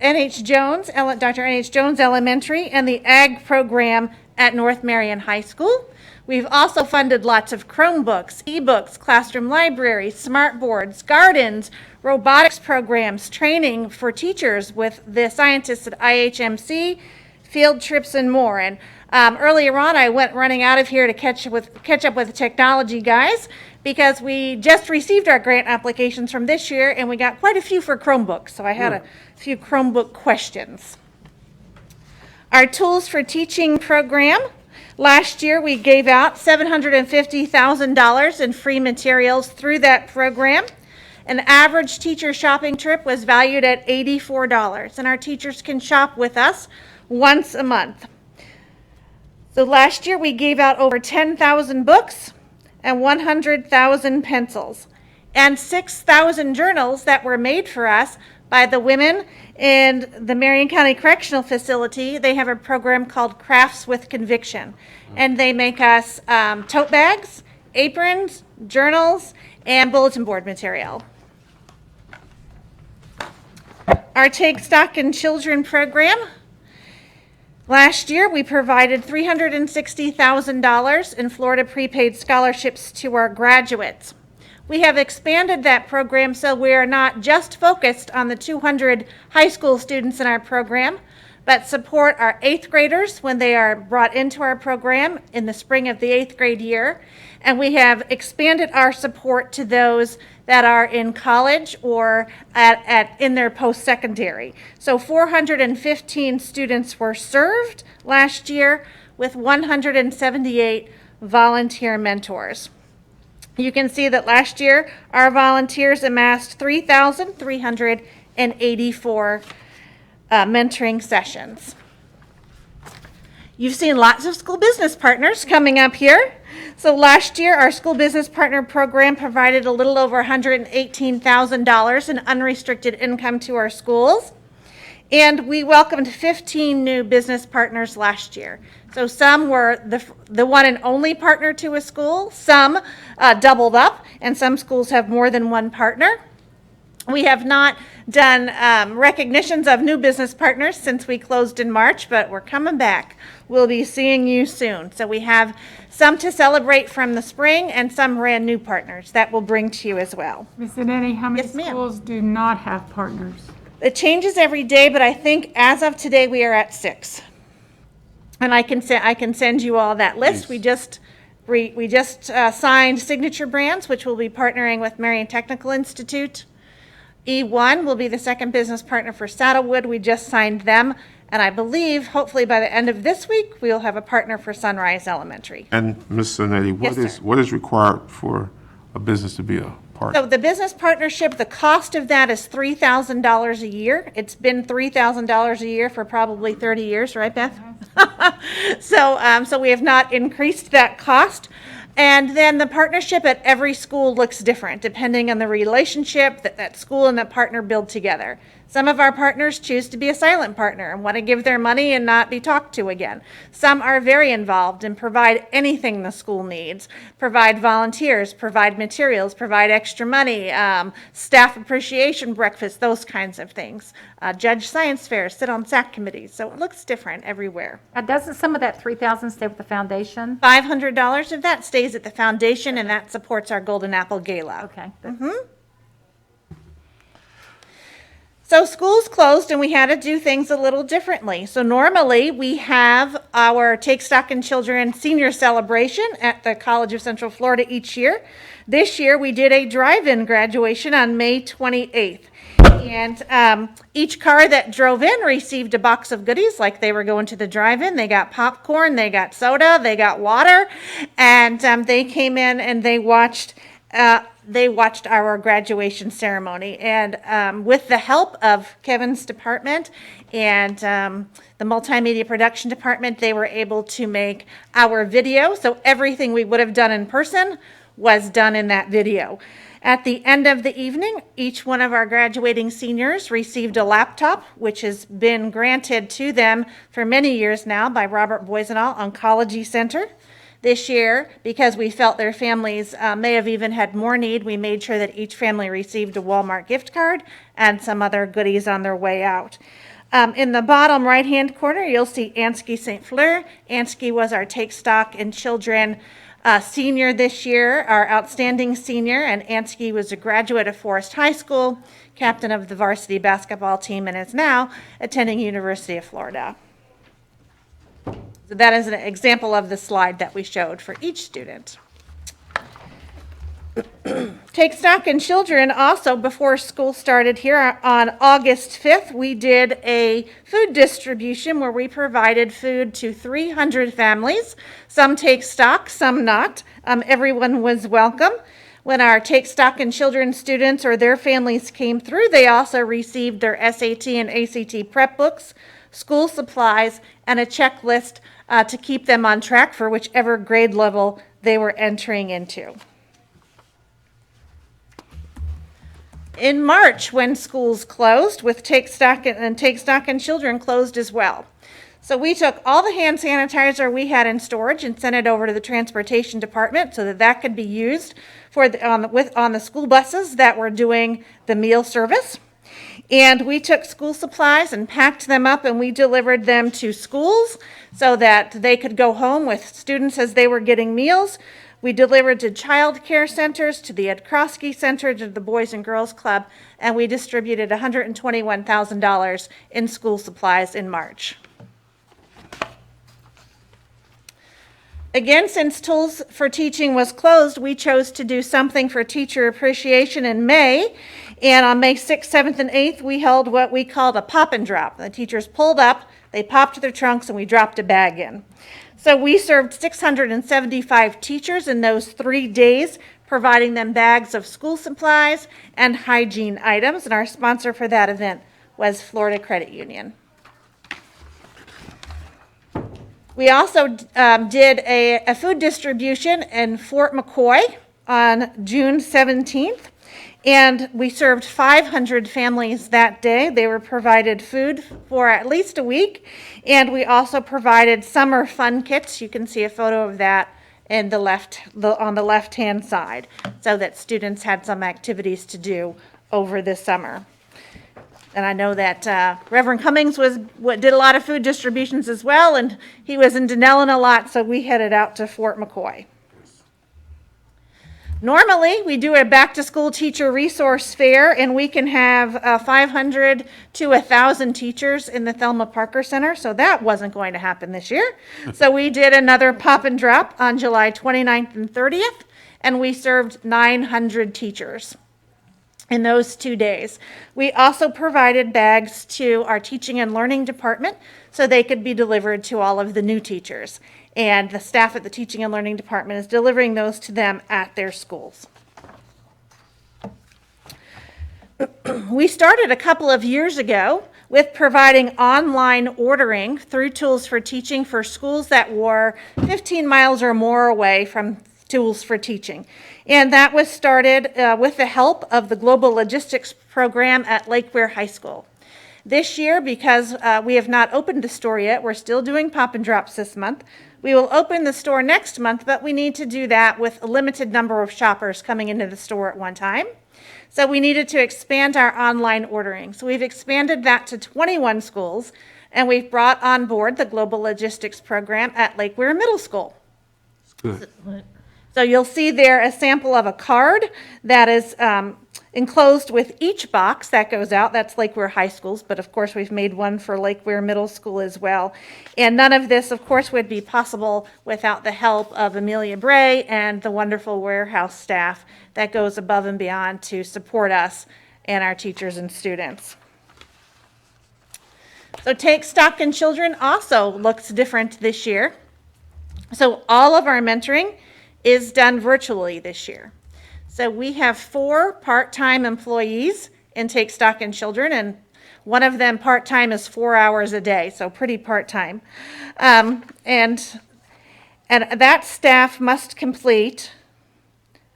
N.H. Jones, Dr. N.H. Jones Elementary, and the Ag program at North Marion High School. We've also funded lots of Chromebooks, ebooks, classroom libraries, smart boards, gardens, robotics programs, training for teachers with the scientists at IHMC, field trips, and more. And earlier on, I went running out of here to catch up with the technology guys, because we just received our grant applications from this year, and we got quite a few for Chromebooks. So I had a few Chromebook questions. Our Tools for Teaching program. Last year, we gave out $750,000 in free materials through that program. An average teacher shopping trip was valued at $84, and our teachers can shop with us once a month. So last year we gave out over 10,000 books and 100,000 pencils and 6,000 journals that were made for us by the women in the Marion County Correctional Facility. They have a program called Crafts with Conviction, and they make us tote bags, aprons, journals, and bulletin board material. Our Take Stock in Children program. Last year, we provided $360,000 in Florida prepaid scholarships to our graduates. We have expanded that program so we are not just focused on the 200 high school students in our program, but support our 8th graders when they are brought into our program in the spring of the 8th grade year. And we have expanded our support to those that are in college or in their post-secondary. So 415 students were served last year with 178 volunteer mentors. You can see that last year our volunteers amassed 3,384 mentoring sessions. You've seen lots of school business partners coming up here. So last year, our school business partner program provided a little over $118,000 in unrestricted income to our schools. And we welcomed 15 new business partners last year. So some were the one and only partner to a school, some doubled up, and some schools have more than one partner. We have not done recognitions of new business partners since we closed in March, but we're coming back. We'll be seeing you soon. So we have some to celebrate from the spring and some brand new partners that we'll bring to you as well. Ms. Denny, how many Yes, ma'am. schools do not have partners? It changes every day, but I think as of today, we are at 6. And I can send you all that list. We just signed Signature Brands, which will be partnering with Marion Technical Institute. E1 will be the second business partner for Saddlewood. We just signed them. And I believe, hopefully by the end of this week, we'll have a partner for Sunrise Elementary. And Ms. Zanetti, Yes, sir. what is required for a business to be a partner? So the business partnership, the cost of that is $3,000 a year. It's been $3,000 a year for probably 30 years, right, Beth? So we have not increased that cost. And then the partnership at every school looks different, depending on the relationship that that school and that partner build together. Some of our partners choose to be a silent partner and want to give their money and not be talked to again. Some are very involved and provide anything the school needs, provide volunteers, provide materials, provide extra money, staff appreciation breakfast, those kinds of things. Judge science fairs, sit on SAC committees. So it looks different everywhere. Doesn't some of that 3,000 stay with the foundation? $500 of that stays at the foundation, and that supports our Golden Apple Gala. Okay. So schools closed and we had to do things a little differently. So normally we have our Take Stock in Children senior celebration at the College of Central Florida each year. This year we did a drive-in graduation on May 28th. And each car that drove in received a box of goodies like they were going to the drive-in. They got popcorn, they got soda, they got water, and they came in and they watched our graduation ceremony. And with the help of Kevin's department and the multimedia production department, they were able to make our video. So everything we would have done in person was done in that video. At the end of the evening, each one of our graduating seniors received a laptop, which has been granted to them for many years now by Robert Boisenall Oncology Center. This year, because we felt their families may have even had more need, we made sure that each family received a Walmart gift card and some other goodies on their way out. In the bottom right-hand corner, you'll see Ansky St. Fleur. Ansky was our Take Stock in Children senior this year, our outstanding senior, and Ansky was a graduate of Forest High School, captain of the varsity basketball team, and is now attending University of Florida. So that is an example of the slide that we showed for each student. Take Stock in Children also, before school started here on August 5th, we did a food distribution where we provided food to 300 families. Some take stock, some not. Everyone was welcome. When our Take Stock in Children students or their families came through, they also received their SAT and ACT prep books, school supplies, and a checklist to keep them on track for whichever grade level they were entering into. In March, when schools closed, with Take Stock in Children closed as well. So we took all the hand sanitizer we had in storage and sent it over to the transportation department so that could be used for on the school buses that were doing the meal service. And we took school supplies and packed them up and we delivered them to schools so that they could go home with students as they were getting meals. We delivered to child care centers, to the Ed Krosky Center, to the Boys and Girls Club, and we distributed $121,000 in school supplies in March. Again, since Tools for Teaching was closed, we chose to do something for teacher appreciation in May. And on May 6th, 7th, and 8th, we held what we called a pop and drop. The teachers pulled up, they popped their trunks, and we dropped a bag in. So we served 675 teachers in those 3 days, providing them bags of school supplies and hygiene items. And our sponsor for that event was Florida Credit Union. We also did a food distribution in Fort McCoy on June 17th, and we served 500 families that day. They were provided food for at least a week, and we also provided summer fun kits. You can see a photo of that in on the left-hand side, so that students had some activities to do over the summer. And I know that Reverend Cummings did a lot of food distributions as well, and he was in Denellen a lot, so we headed out to Fort McCoy. Normally, we do a back-to-school teacher resource fair, and we can have 500 to 1,000 teachers in the Thelma Parker Center, so that wasn't going to happen this year. So we did another pop and drop on July 29th and 30th, and we served 900 teachers in those 2 days. We also provided bags to our teaching and learning department so they could be delivered to all of the new teachers. And the staff at the teaching and learning department is delivering those to them at their schools. We started a couple of years ago with providing online ordering through Tools for Teaching for schools that were 15 miles or more away from Tools for Teaching. And that was started with the help of the Global Logistics Program at Lake Weir High School. This year, because we have not opened the store yet, we're still doing pop and drops this month. We will open the store next month, but we need to do that with a limited number of shoppers coming into the store at one time. So we needed to expand our online ordering. So we've expanded that to 21 schools, and we've brought on board the Global Logistics Program at Lake Weir Middle School. Good. So you'll see there a sample of a card that is enclosed with each box that goes out. That's Lake Weir High Schools, but of course we've made one for Lake Weir Middle School as well. And none of this, of course, would be possible without the help of Amelia Bray and the wonderful warehouse staff that goes above and beyond to support us and our teachers and students. So Take Stock in Children also looks different this year. So all of our mentoring is done virtually this year. So we have 4 part-time employees in Take Stock in Children, and one of them part-time is 4 hours a day, so pretty part-time. And that staff must complete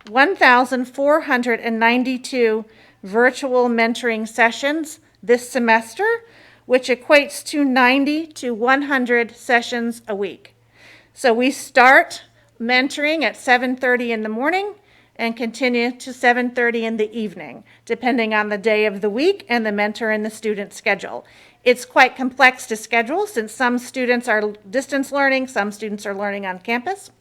1,492 virtual mentoring sessions this semester, which equates to 90 to 100 sessions a week. So we start mentoring at 7:30 in the morning and continue to 7:30 in the evening, depending on the day of the week and the mentor and the student schedule. It's quite complex to schedule since some students are distance learning, some students are learning on campus.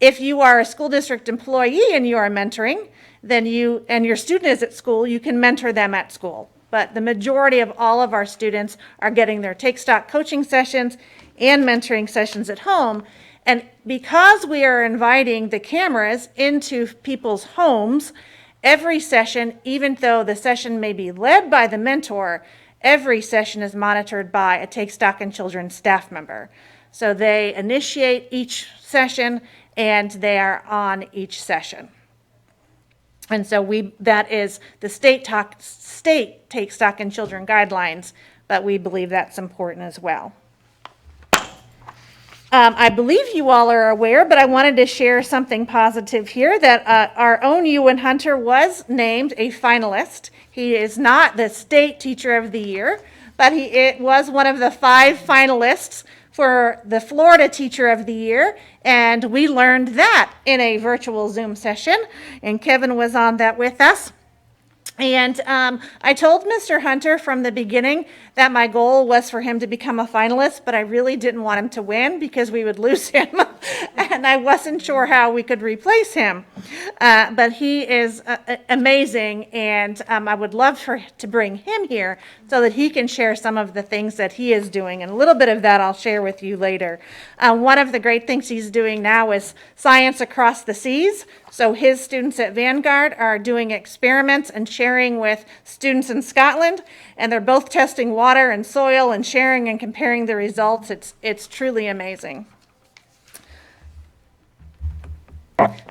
If you are a school district employee and you are mentoring, then your student is at school, you can mentor them at school. But the majority of all of our students are getting their Take Stock coaching sessions and mentoring sessions at home. And because we are inviting the cameras into people's homes, every session, even though the session may be led by the mentor, every session is monitored by a Take Stock in Children staff member. So they initiate each session and they are on each session. And so that is the state Take Stock in Children guidelines, but we believe that's important as well. I believe you all are aware, but I wanted to share something positive here, that our own Ewan Hunter was named a finalist. He is not the state teacher of the year, but it was one of the 5 finalists for the Florida Teacher of the Year, and we learned that in a virtual Zoom session, and Kevin was on that with us. And I told Mr. Hunter from the beginning that my goal was for him to become a finalist, but I really didn't want him to win because we would lose him, and I wasn't sure how we could replace him. But he is amazing, and I would love to bring him here so that he can share some of the things that he is doing, and a little bit of that I'll share with you later. One of the great things he's doing now is Science Across the Seas. So his students at Vanguard are doing experiments and sharing with students in Scotland, and they're both testing water and soil and sharing and comparing the results. It's truly amazing.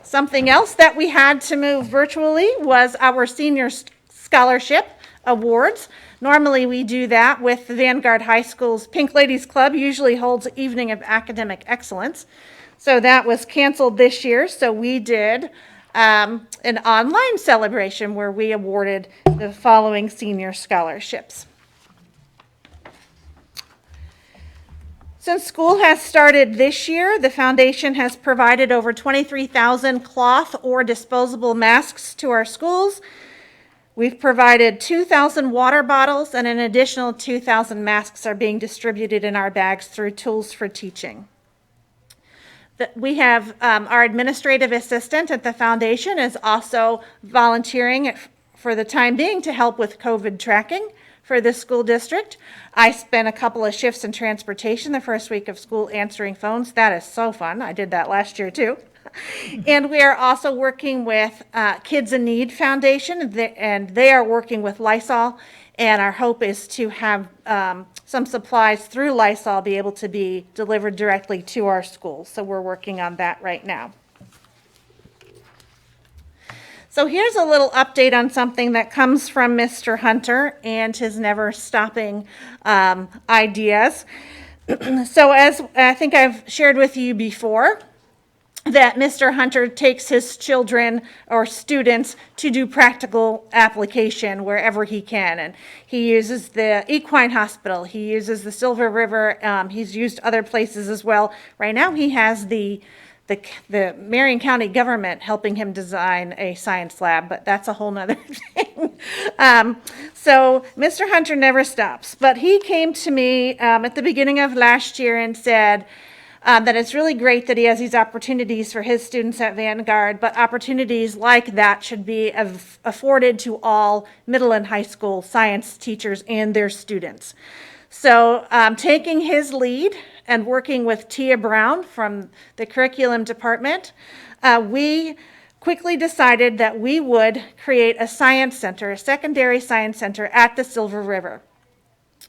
Something else that we had to move virtually was our senior scholarship awards. Normally we do that with the Vanguard High School's Pink Ladies Club, usually holds an evening of academic excellence. So that was canceled this year, so we did an online celebration where we awarded the following senior scholarships. Since school has started this year, the foundation has provided over 23,000 cloth or disposable masks to our schools. We've provided 2,000 water bottles, and an additional 2,000 masks are being distributed in our bags through Tools for Teaching. We have our administrative assistant at the foundation is also volunteering for the time being to help with COVID tracking for the school district. I spent a couple of shifts in transportation the first week of school answering phones. That is so fun. I did that last year too. And we are also working with Kids in Need Foundation, and they are working with Lysol. And our hope is to have some supplies through Lysol be able to be delivered directly to our schools. So we're working on that right now. So here's a little update on something that comes from Mr. Hunter and his never-stopping ideas. So as I think I've shared with you before, that Mr. Hunter takes his children or students to do practical application wherever he can. And he uses the Equine Hospital, he uses the Silver River, he's used other places as well. Right now he has the Marion County government helping him design a science lab, but that's a whole nother thing. So Mr. Hunter never stops, but he came to me at the beginning of last year and said, that it's really great that he has these opportunities for his students at Vanguard, but opportunities like that should be afforded to all middle and high school science teachers and their students. So taking his lead and working with Tia Brown from the curriculum department, we quickly decided that we would create a science center, a secondary science center at the Silver River.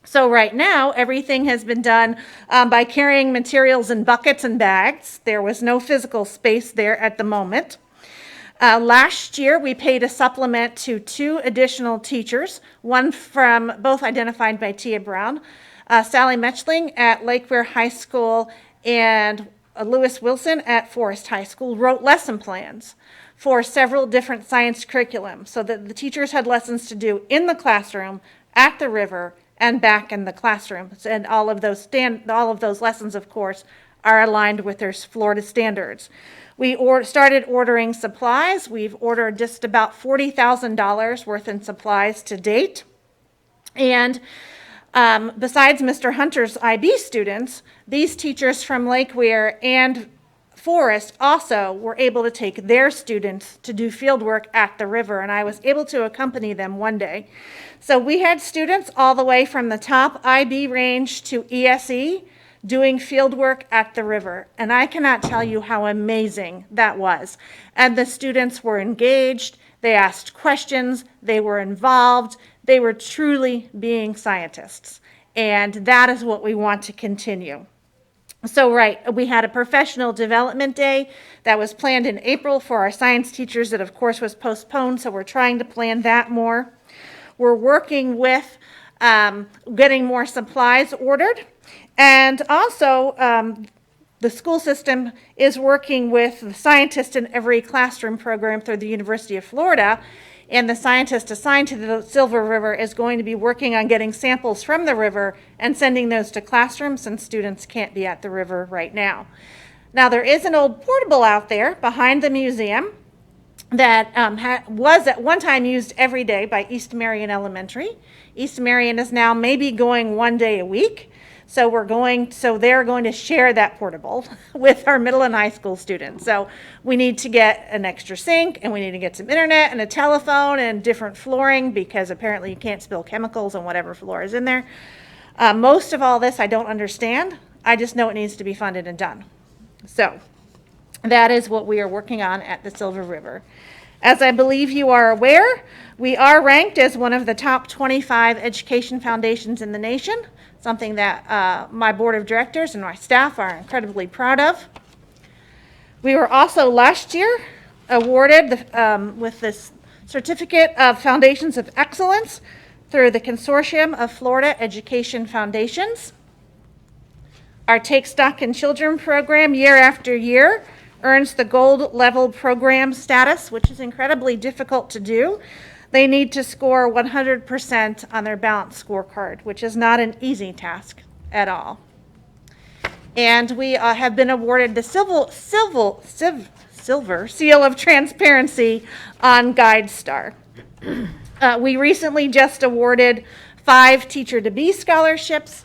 So right now, everything has been done by carrying materials in buckets and bags. There was no physical space there at the moment. Last year, we paid a supplement to 2 additional teachers, one from both identified by Tia Brown, Sally Metchling at Lake Weir High School and Lewis Wilson at Forest High School, wrote lesson plans for several different science curriculum so that the teachers had lessons to do in the classroom, at the river, and back in the classrooms. And all of those lessons, of course, are aligned with their Florida standards. We started ordering supplies. We've ordered just about $40,000 worth in supplies to date. And besides Mr. Hunter's IB students, these teachers from Lake Weir and Forest also were able to take their students to do field work at the river, and I was able to accompany them one day. So we had students all the way from the top IB range to ESE doing field work at the river, and I cannot tell you how amazing that was. And the students were engaged, they asked questions, they were involved, they were truly being scientists, and that is what we want to continue. So we had a professional development day that was planned in April for our science teachers that of course was postponed, so we're trying to plan that more. We're working with getting more supplies ordered, and also the school system is working with the scientist in every classroom program through the University of Florida, and the scientist assigned to the Silver River is going to be working on getting samples from the river and sending those to classrooms since students can't be at the river right now. Now there is an old portable out there behind the museum that was at one time used every day by East Marion Elementary. East Marion is now maybe going one day a week. So they're going to share that portable with our middle and high school students. So we need to get an extra sink, and we need to get some internet and a telephone and different flooring, because apparently you can't spill chemicals on whatever floor is in there. Most of all this I don't understand. I just know it needs to be funded and done. So that is what we are working on at the Silver River. As I believe you are aware, we are ranked as one of the top 25 education foundations in the nation, something that my board of directors and my staff are incredibly proud of. We were also last year awarded with this Certificate of Foundations of Excellence through the Consortium of Florida Education Foundations. Our Take Stock in Children program, year after year, earns the gold level program status, which is incredibly difficult to do. They need to score 100% on their balanced scorecard, which is not an easy task at all. And we have been awarded the Silver Seal of Transparency on GuideStar. We recently just awarded 5 Teacher to Be scholarships.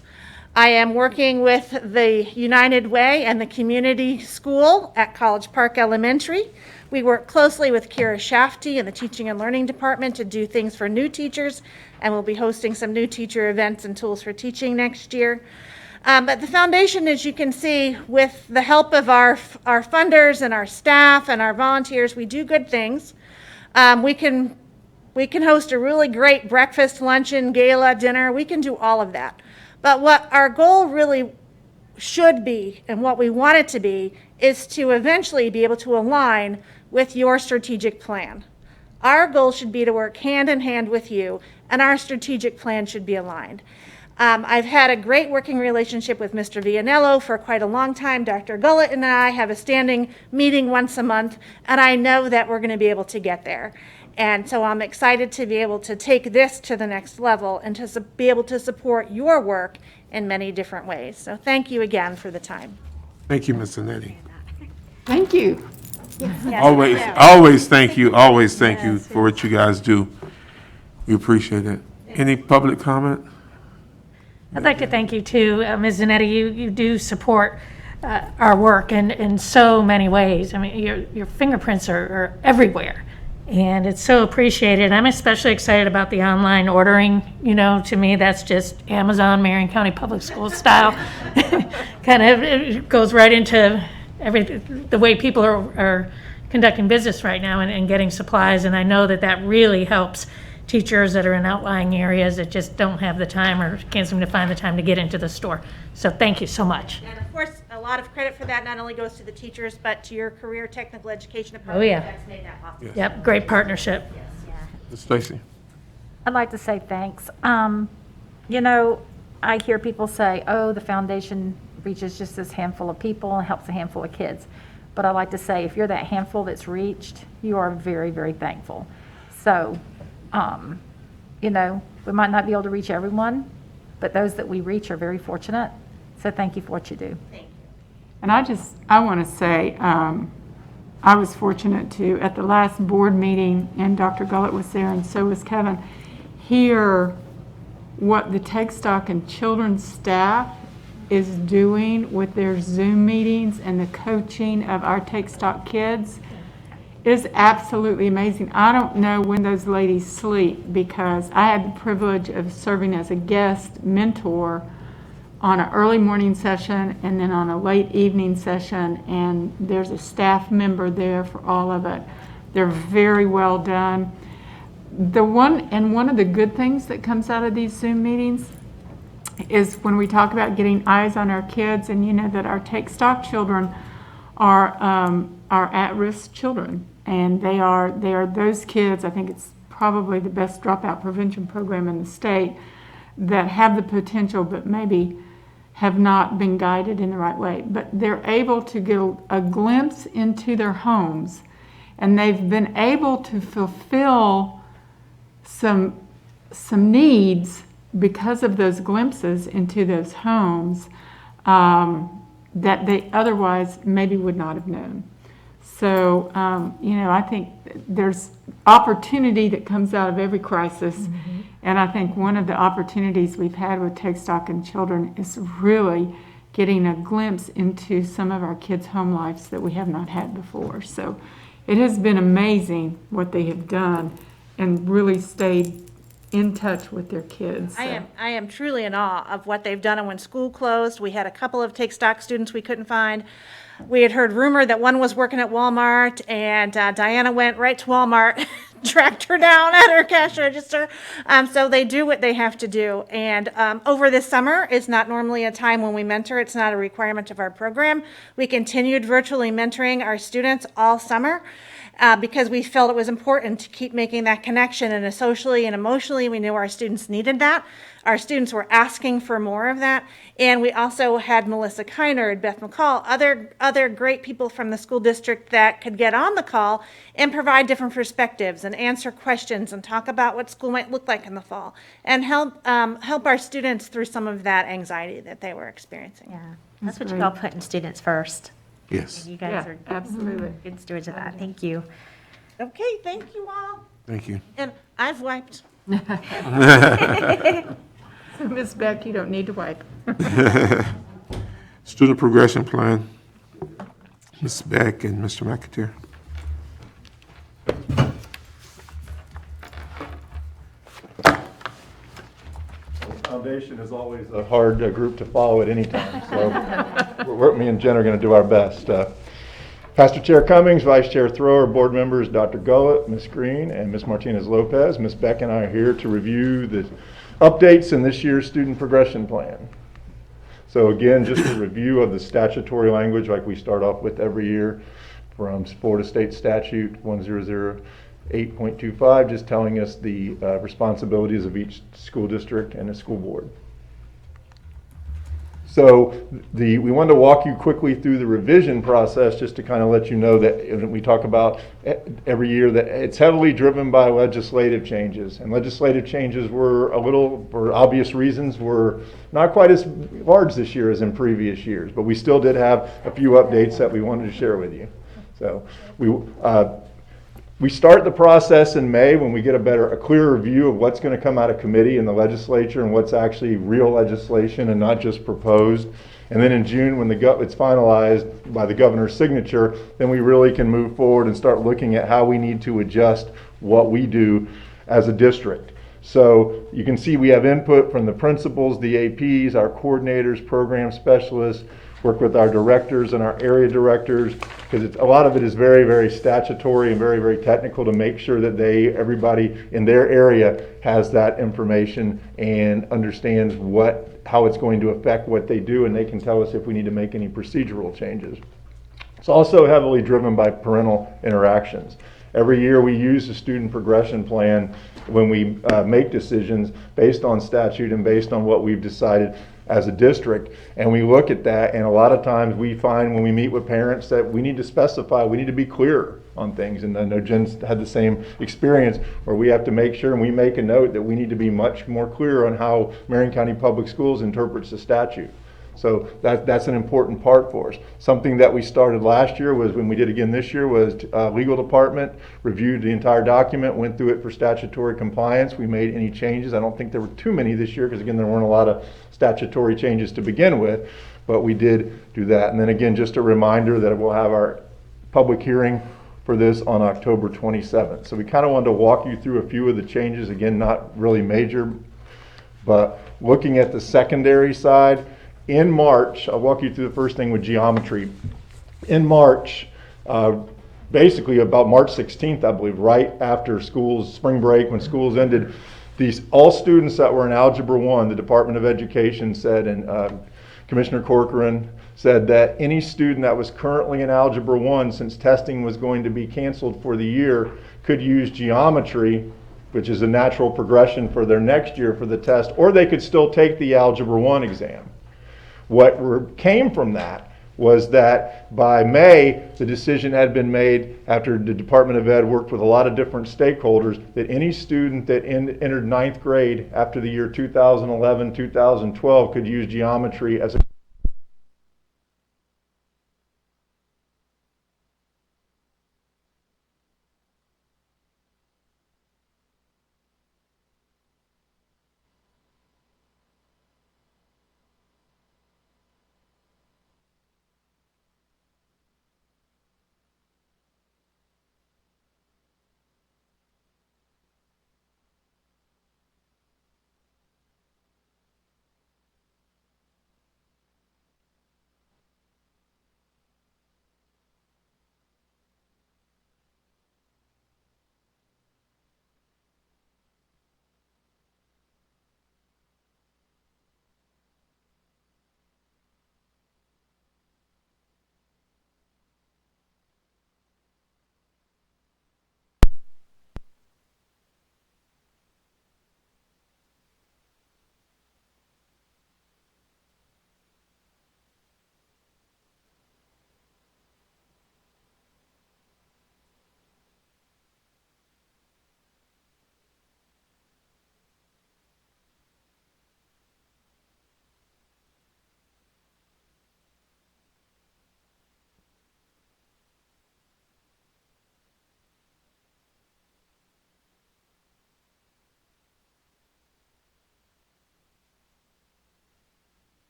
I am working with the United Way and the community school at College Park Elementary. We work closely with Kira Shafty and the Teaching and Learning Department to do things for new teachers, and we'll be hosting some new teacher events and tools for teaching next year. But the foundation, as you can see, with the help of our funders and our staff and our volunteers, we do good things. We can host a really great breakfast, luncheon, gala, dinner. We can do all of that. But what our goal really should be, and what we want it to be, is to eventually be able to align with your strategic plan. Our goal should be to work hand in hand with you, and our strategic plan should be aligned. I've had a great working relationship with Mr. Vianello for quite a long time. Dr. Gullett and I have a standing meeting once a month, and I know that we're going to be able to get there. And so I'm excited to be able to take this to the next level and to be able to support your work in many different ways. So thank you again for the time. Thank you, Ms. Zanetti. Thank you. Always thank you for what you guys do. We appreciate it. Any public comment? I'd like to thank you too, Ms. Zanetti. You do support our work in so many ways. I mean, your fingerprints are everywhere, and it's so appreciated. I'm especially excited about the online ordering. You know, to me, that's just Amazon, Marion County Public Schools style. Kind of it goes right into the way people are conducting business right now and getting supplies, and I know that really helps teachers that are in outlying areas that just don't have the time or can't seem to find the time to get into the store. So thank you so much. And of course, a lot of credit for that not only goes to the teachers, but to your career technical education department. That's made that possible. Yep, great partnership. Ms. Stacy? I'd like to say thanks. You know, I hear people say, oh, the foundation reaches just this handful of people and helps a handful of kids. But I'd like to say, if you're that handful that's reached, you are very, very thankful. So, you know, we might not be able to reach everyone, but those that we reach are very fortunate. So thank you for what you do. Thank you. And I want to say, I was fortunate to, at the last board meeting, and Dr. Gullett was there, and so was Kevin, hear what the Take Stock and Children's staff is doing with their Zoom meetings and the coaching of our Take Stock kids. It is absolutely amazing. I don't know when those ladies sleep, because I had the privilege of serving as a guest mentor on an early morning session and then on a late evening session, and there's a staff member there for all of it. They're very well done. One of the good things that comes out of these Zoom meetings is when we talk about getting eyes on our kids, and you know that our Take Stock children are at-risk children, and they are those kids. I think it's probably the best dropout prevention program in the state, that have the potential but maybe have not been guided in the right way. But they're able to get a glimpse into their homes, and they've been able to fulfill some needs because of those glimpses into those homes that they otherwise maybe would not have known. So, I think there's opportunity that comes out of every crisis. And I think one of the opportunities we've had with Take Stock in Children is really getting a glimpse into some of our kids' home lives that we have not had before. So it has been amazing what they have done and really stayed in touch with their kids. I am truly in awe of what they've done. And when school closed, we had a couple of Take Stock students we couldn't find. We had heard rumor that one was working at Walmart, and Diana went right to Walmart, tracked her down at her cash register. So they do what they have to do. And over this summer, it's not normally a time when we mentor. It's not a requirement of our program. We continued virtually mentoring our students all summer. Because we felt it was important to keep making that connection, and socially and emotionally, we knew our students needed that. Our students were asking for more of that, and we also had Melissa Kiner, Beth McCall, other great people from the school district that could get on the call and provide different perspectives and answer questions and talk about what school might look like in the fall and help our students through some of that anxiety that they were experiencing. Yeah, that's what you call putting students first. Yes. You guys Yeah, are absolutely. good stewards of that. Thank you. Okay, thank you all. Thank you. And I've wiped. So, Ms. Beck, you don't need to wipe. Student progression plan, Ms. Beck and Mr. McAteer. Foundation is always a hard group to follow at any time, so me and Jen are going to do our best. Pastor Chair Cummings, Vice Chair Thrower, board members Dr. Gullett, Ms. Green, and Ms. Martinez Lopez. Ms. Beck and I are here to review the updates in this year's student progression plan. So again, just a review of the statutory language like we start off with every year from Florida State Statute 1008.25, just telling us the responsibilities of each school district and a school board. So we wanted to walk you quickly through the revision process just to kind of let you know that we talk about every year that it's heavily driven by legislative changes. And legislative changes were a little, for obvious reasons, were not quite as large this year as in previous years. But we still did have a few updates that we wanted to share with you. So we start the process in May when we get a clearer view of what's going to come out of committee in the legislature and what's actually real legislation and not just proposed. And then in June, when it's finalized by the governor's signature, then we really can move forward and start looking at how we need to adjust what we do as a district. So you can see we have input from the principals, the APs, our coordinators, program specialists, work with our directors and our area directors, because a lot of it is very, very statutory and very, very technical to make sure that everybody in their area has that information and understands how it's going to affect what they do, and they can tell us if we need to make any procedural changes. It's also heavily driven by parental interactions. Every year we use the student progression plan when we make decisions based on statute and based on what we've decided as a district, and we look at that, and a lot of times we find when we meet with parents that we need to specify, we need to be clearer on things. And I know Jen's had the same experience where we have to make sure, and we make a note that we need to be much more clear on how Marion County Public Schools interprets the statute. So that's an important part for us. Something that we started last year was, when we did again this year, was legal department reviewed the entire document, went through it for statutory compliance. We made any changes. I don't think there were too many this year because again there weren't a lot of statutory changes to begin with, but we did do that. And then again, just a reminder that we'll have our public hearing for this on October 27th. So we kind of wanted to walk you through a few of the changes. Again, not really major, but looking at the secondary side. In March, I'll walk you through the first thing with geometry. In March, basically about March 16th, I believe, right after spring break, when schools ended, all students that were in Algebra 1, the Department of Education said, and Commissioner Corcoran said that any student that was currently in Algebra 1, since testing was going to be canceled for the year, could use geometry, which is a natural progression for their next year for the test, or they could still take the Algebra 1 exam. What came from that was that by May, the decision had been made after the Department of Ed worked with a lot of different stakeholders that any student that entered 9th grade after the year 2011, 2012 could use geometry as a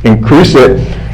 increase it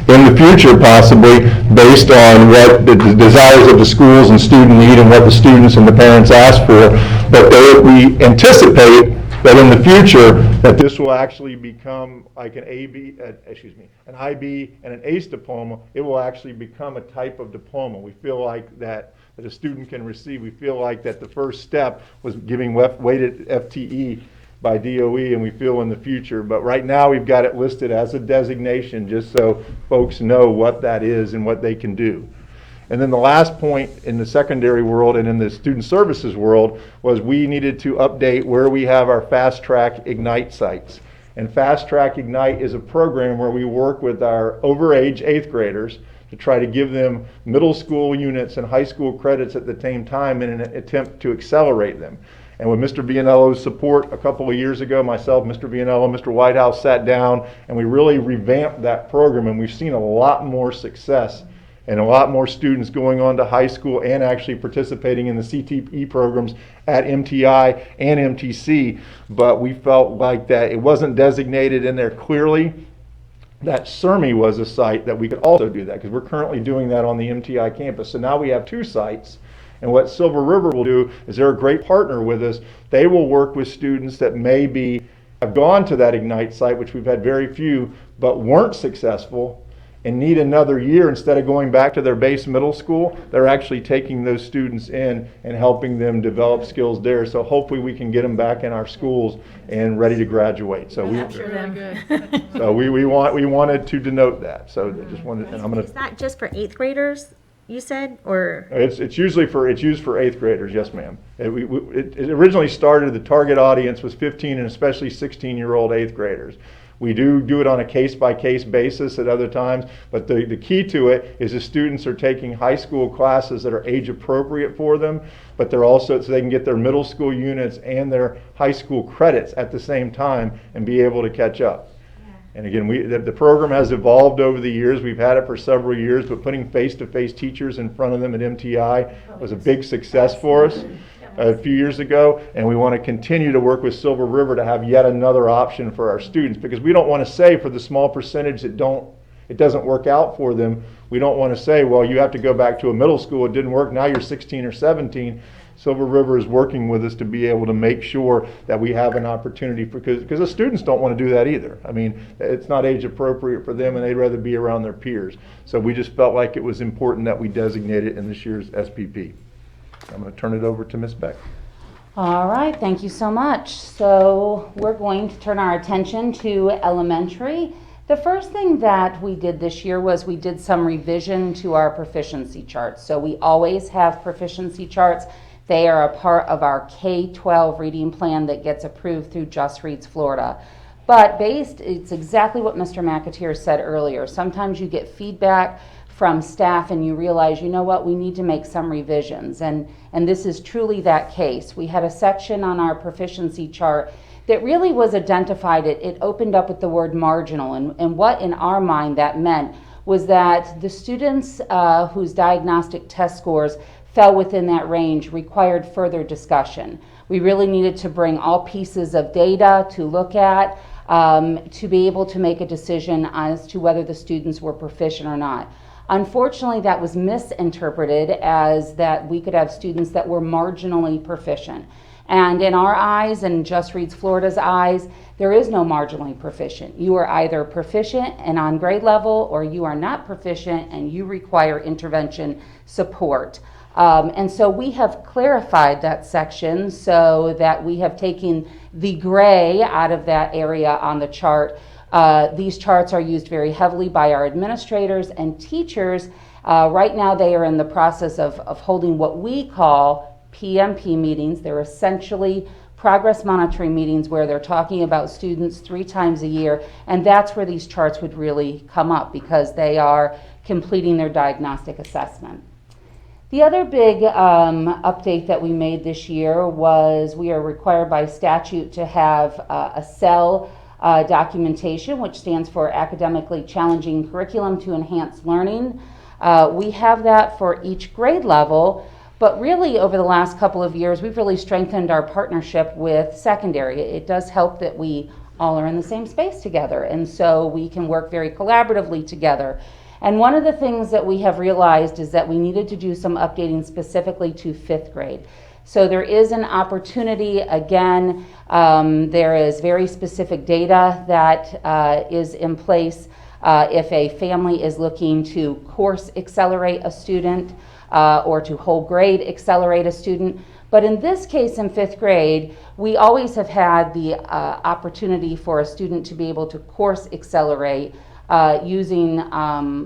in the future possibly based on what the desires of the schools and student need and what the students and the parents ask for. But we anticipate that in the future that this will actually become like an an IB and an ACE diploma. It will actually become a type of diploma. We feel like that a student can receive. We feel like that the first step was giving weighted FTE by DOE, and we feel in the future. But right now we've got it listed as a designation just so folks know what that is and what they can do. And then the last point in the secondary world and in the student services world was we needed to update where we have our Fast Track Ignite sites. And Fast Track Ignite is a program where we work with our overage 8th graders to try to give them middle school units and high school credits at the same time in an attempt to accelerate them. And with Mr. Vianello's support a couple of years ago, myself, Mr. Vianello, Mr. Whitehouse sat down and we really revamped that program, and we've seen a lot more success and a lot more students going on to high school and actually participating in the CTE programs at MTI and MTC. But we felt like that it wasn't designated in there clearly that CERMI was a site that we could also do that, because we're currently doing that on the MTI campus. So now we have 2 sites. And what Silver River will do is they're a great partner with us. They will work with students that maybe have gone to that Ignite site, which we've had very few, but weren't successful and need another year. Instead of going back to their base middle school, they're actually taking those students in and helping them develop skills there. So hopefully we can get them back in our schools and ready to graduate. So we wanted to denote that. So I just wanted, and I'm going to. Is that just for 8th graders, you said, or? It's used for 8th graders, yes, ma'am. It originally started, the target audience was 15 and especially 16-year-old 8th graders. We do it on a case-by-case basis at other times, but the key to it is the students are taking high school classes that are age appropriate for them, but they're also, so they can get their middle school units and their high school credits at the same time and be able to catch up. And again, the program has evolved over the years. We've had it for several years, but putting face-to-face teachers in front of them at MTI was a big success for us a few years ago, and we want to continue to work with Silver River to have yet another option for our students, because we don't want to say for the small percentage that it doesn't work out for them, we don't want to say, well, you have to go back to a middle school, it didn't work, now you're 16 or 17. Silver River is working with us to be able to make sure that we have an opportunity, because the students don't want to do that either. I mean, it's not age appropriate for them and they'd rather be around their peers. So we just felt like it was important that we designate it in this year's SPP. I'm going to turn it over to Ms. Beck. All right, thank you so much. So we're going to turn our attention to elementary. The first thing that we did this year was we did some revision to our proficiency charts. So we always have proficiency charts. They are a part of our K-12 reading plan that gets approved through Just Reads Florida. But it's exactly what Mr. McAteer said earlier. Sometimes you get feedback from staff and you realize, you know what, we need to make some revisions. And this is truly that case. We had a section on our proficiency chart that really was identified. It opened up with the word marginal. And what in our mind that meant was that the students whose diagnostic test scores fell within that range required further discussion. We really needed to bring all pieces of data to look at to be able to make a decision as to whether the students were proficient or not. Unfortunately, that was misinterpreted as that we could have students that were marginally proficient. And in our eyes, and Just Reads Florida's eyes, there is no marginally proficient. You are either proficient and on grade level, or you are not proficient and you require intervention support. And so we have clarified that section so that we have taken the gray out of that area on the chart. These charts are used very heavily by our administrators and teachers. Right now they are in the process of holding what we call PMP meetings. They're essentially progress monitoring meetings where they're talking about students 3 times a year, and that's where these charts would really come up because they are completing their diagnostic assessment. The other big update that we made this year was we are required by statute to have a CEL documentation, which stands for Academically Challenging Curriculum to Enhance Learning. We have that for each grade level, but really over the last couple of years, we've really strengthened our partnership with secondary. It does help that we all are in the same space together. And so we can work very collaboratively together. And one of the things that we have realized is that we needed to do some updating specifically to 5th grade. So there is an opportunity, again, there is very specific data that is in place if a family is looking to course accelerate a student or to whole grade accelerate a student. But in this case, in 5th grade, we always have had the opportunity for a student to be able to course accelerate using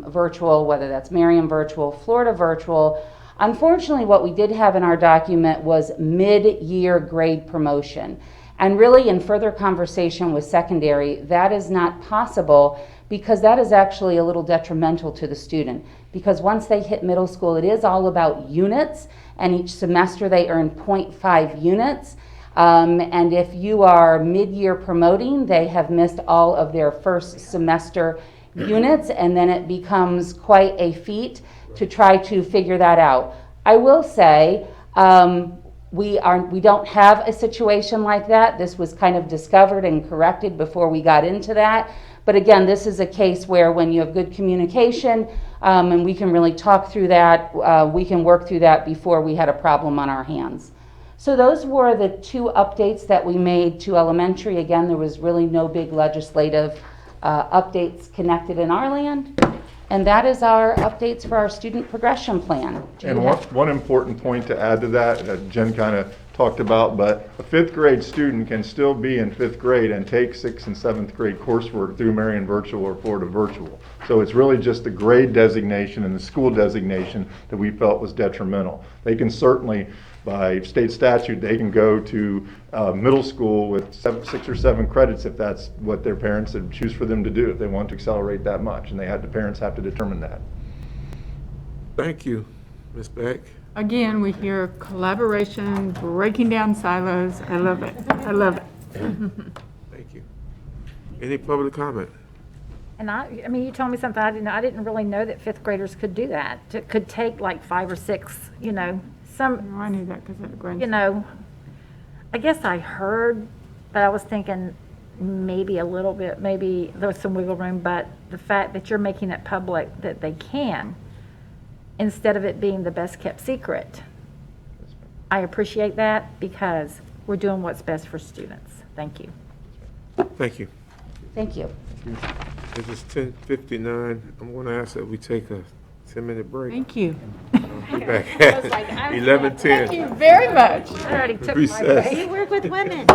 virtual, whether that's Marion Virtual, Florida Virtual. Unfortunately, what we did have in our document was mid-year grade promotion. And really, in further conversation with secondary, that is not possible because that is actually a little detrimental to the student. Because once they hit middle school, it is all about units, and each semester they earn 0.5 units. And if you are mid-year promoting, they have missed all of their first semester units, and then it becomes quite a feat to try to figure that out. I will say, we don't have a situation like that. This was kind of discovered and corrected before we got into that. But again, this is a case where when you have good communication, and we can really talk through that, we can work through that before we had a problem on our hands. So those were the 2 updates that we made to elementary. Again, there was really no big legislative updates connected in our land. And that is our updates for our student progression plan. And one important point to add to that Jen kind of talked about, but a 5th grade student can still be in 5th grade and take 6th and 7th grade coursework through Marion Virtual or Florida Virtual. So it's really just the grade designation and the school designation that we felt was detrimental. They can certainly, by state statute, they can go to middle school with 6 or 7 credits if that's what their parents would choose for them to do, if they want to accelerate that much, and the parents have to determine that. Thank you, Ms. Beck. Again, we hear collaboration, breaking down silos. I love it. I love it. Thank you. Any public comment? And I mean, you told me something I didn't know. I didn't really know that 5th graders could do that. Could take like 5 or 6, some, I knew that because I had a grandson. I guess I heard, but I was thinking maybe a little bit, maybe there's some wiggle room, but the fact that you're making it public that they can, instead of it being the best kept secret, I appreciate that because we're doing what's best for students. Thank you. Thank you. Thank you. It is 10:59. I'm going to ask that we take a 10-minute break. Thank you. I'll be back at 11:10. Thank you very much. I already took my Recess. break. We work with women.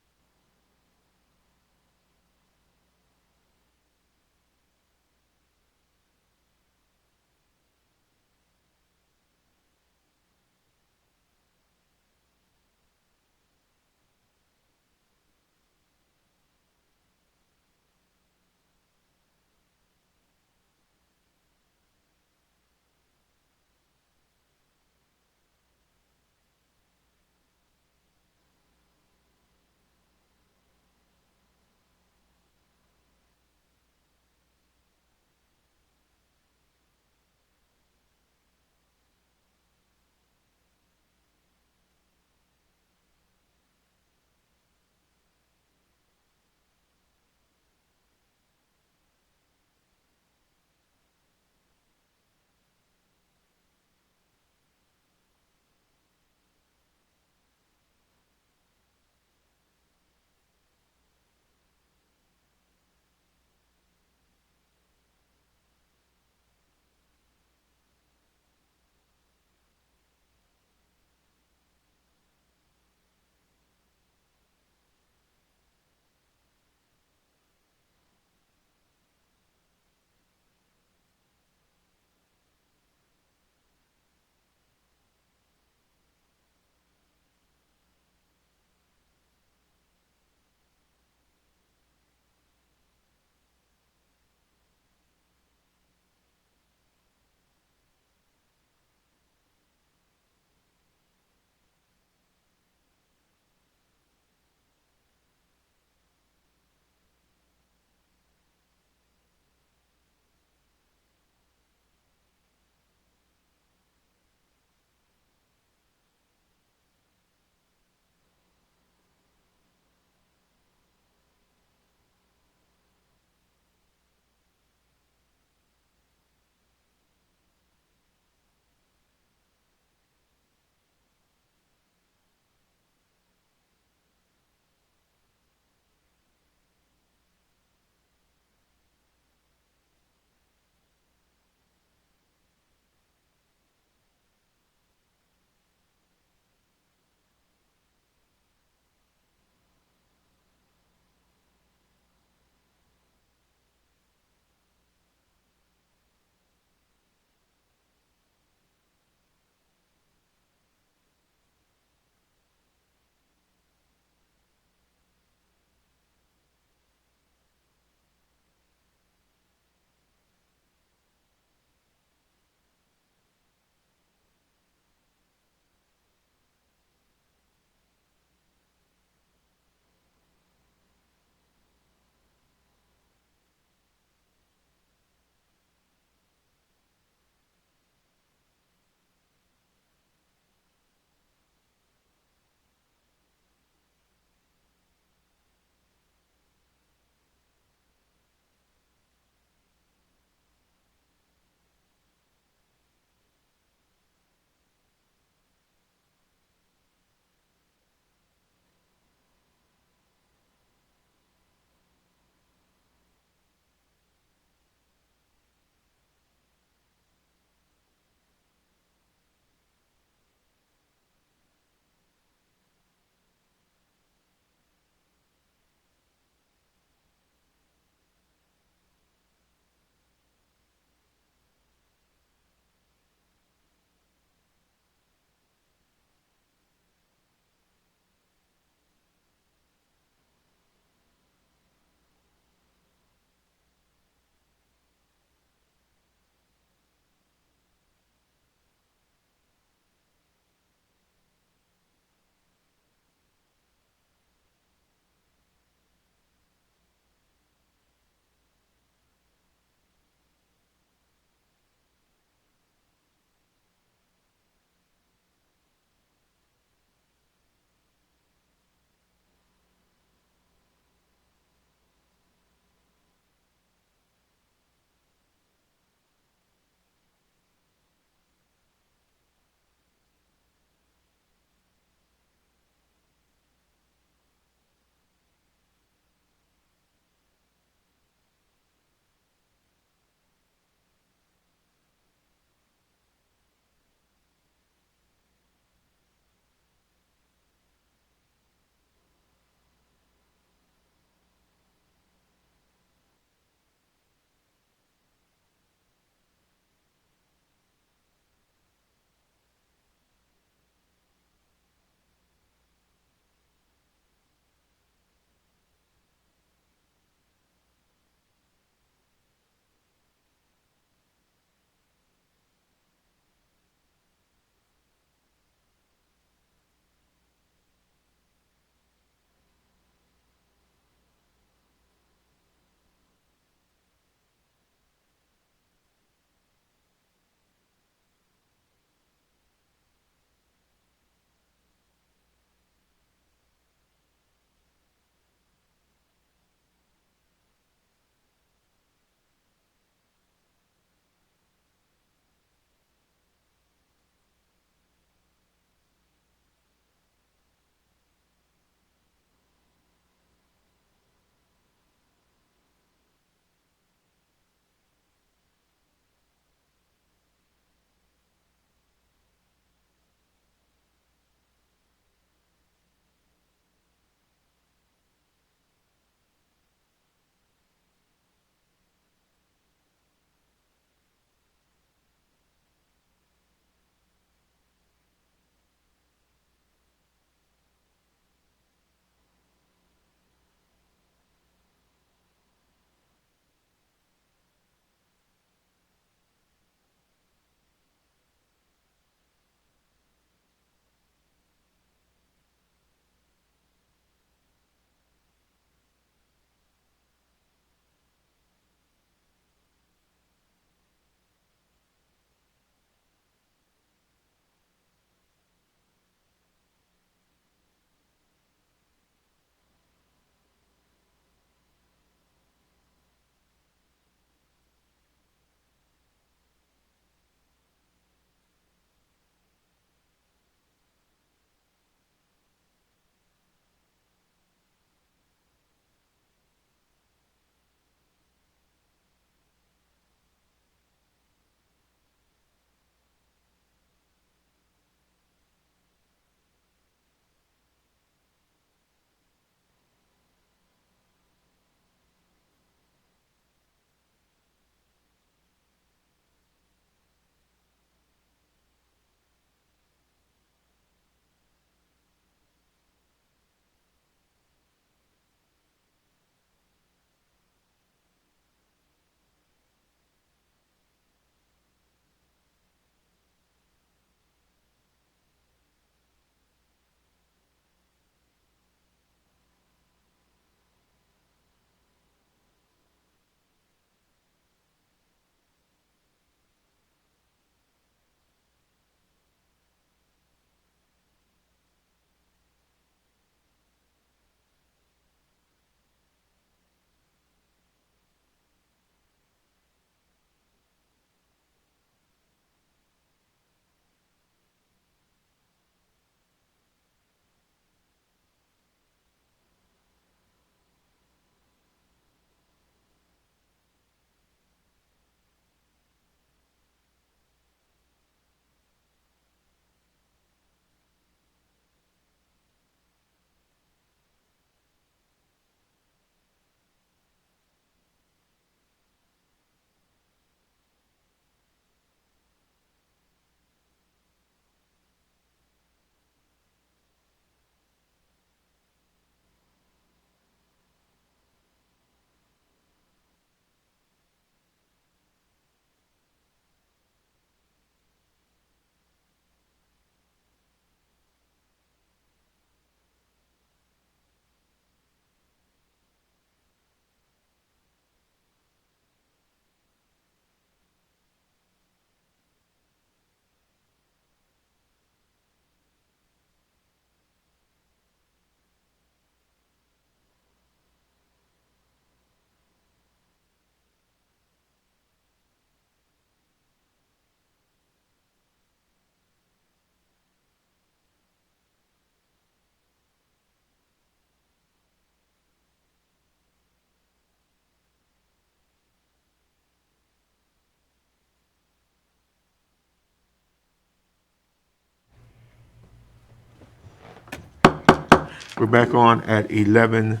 We're back on at 11:09.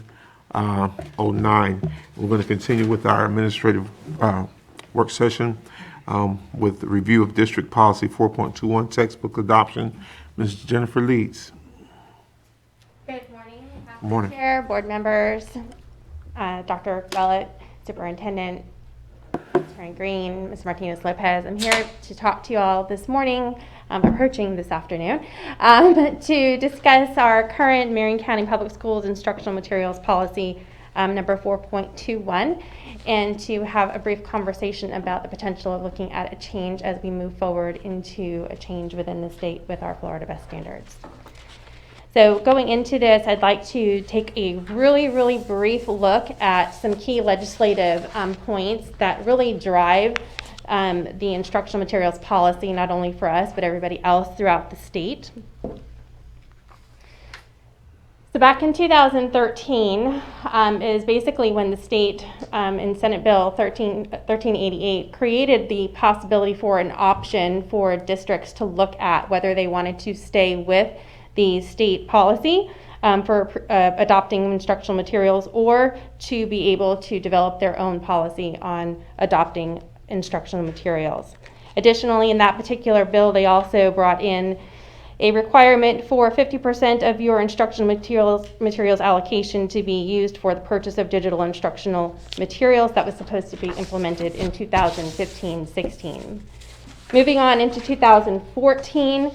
We're going to continue with our administrative work session with the review of District Policy 4.21 textbook adoption. Ms. Jennifer Leeds. Good morning. Morning. Chair, board members, Dr. Gullett, Superintendent, Attorney Green, Ms. Martinez Lopez. I'm here to talk to you all this morning, approaching this afternoon, to discuss our current Marion County Public Schools instructional materials policy number 4.21, and to have a brief conversation about the potential of looking at a change as we move forward into a change within the state with our Florida Best Standards. So going into this, I'd like to take a really brief look at some key legislative points that really drive the instructional materials policy, not only for us, but everybody else throughout the state. So back in 2013 is basically when the state in Senate Bill 1388 created the possibility for an option for districts to look at whether they wanted to stay with the state policy for adopting instructional materials or to be able to develop their own policy on adopting instructional materials. Additionally, in that particular bill, they also brought in a requirement for 50% of your instructional materials allocation to be used for the purchase of digital instructional materials. That was supposed to be implemented in 2015-16. Moving on into 2014,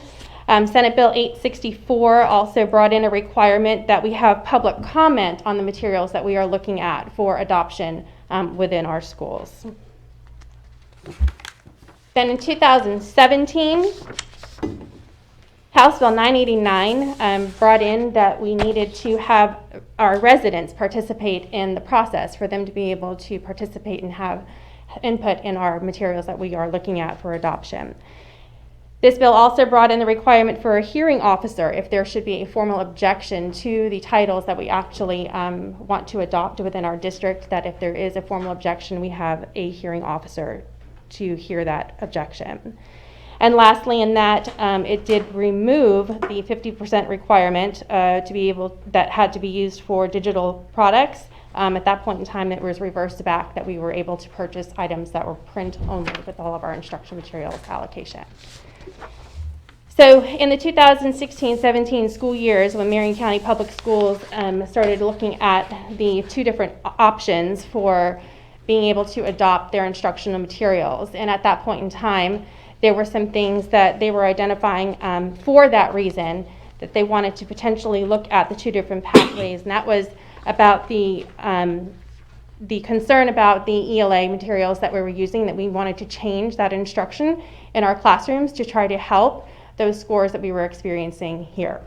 Senate Bill 864 also brought in a requirement that we have public comment on the materials that we are looking at for adoption within our schools. Then in 2017, House Bill 989 brought in that we needed to have our residents participate in the process for them to be able to participate and have input in our materials that we are looking at for adoption. This bill also brought in the requirement for a hearing officer if there should be a formal objection to the titles that we actually want to adopt within our district, that if there is a formal objection, we have a hearing officer to hear that objection. And lastly, in that, it did remove the 50% requirement to be able, that had to be used for digital products. At that point in time, it was reversed back that we were able to purchase items that were print only with all of our instructional materials allocation. So in the 2016-17 school years, when Marion County Public Schools started looking at the two different options for being able to adopt their instructional materials, and at that point in time, there were some things that they were identifying for that reason, that they wanted to potentially look at the two different pathways, and that was about the concern about the ELA materials that we were using, that we wanted to change that instruction in our classrooms to try to help those scores that we were experiencing here.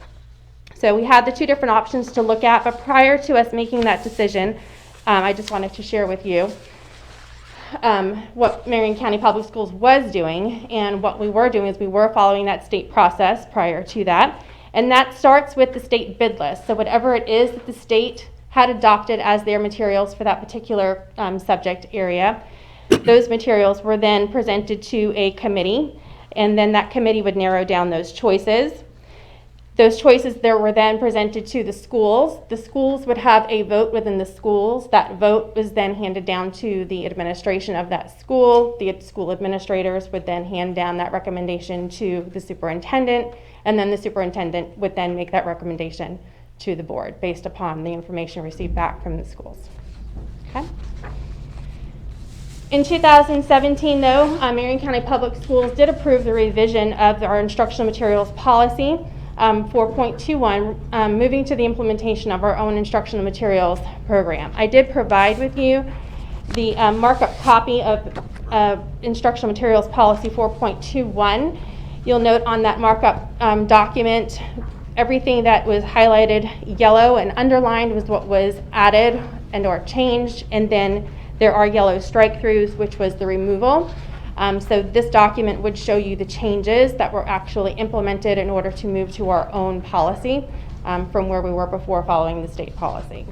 So we had the two different options to look at, but prior to us making that decision, I just wanted to share with you what Marion County Public Schools was doing, and what we were doing is we were following that state process prior to that, and that starts with the state bid list. So whatever it is that the state had adopted as their materials for that particular subject area, those materials were then presented to a committee, and then that committee would narrow down those choices. Those choices there were then presented to the schools. The schools would have a vote within the schools. That vote was then handed down to the administration of that school. The school administrators would then hand down that recommendation to the superintendent, and then the superintendent would then make that recommendation to the board based upon the information received back from the schools. Okay. In 2017, though, Marion County Public Schools did approve the revision of our instructional materials policy 4.21, moving to the implementation of our own instructional materials program. I did provide with you the markup copy of instructional materials policy 4.21. You'll note on that markup document, everything that was highlighted yellow and underlined was what was added and or changed, and then there are yellow strike-throughs, which was the removal. So this document would show you the changes that were actually implemented in order to move to our own policy from where we were before following the state policy.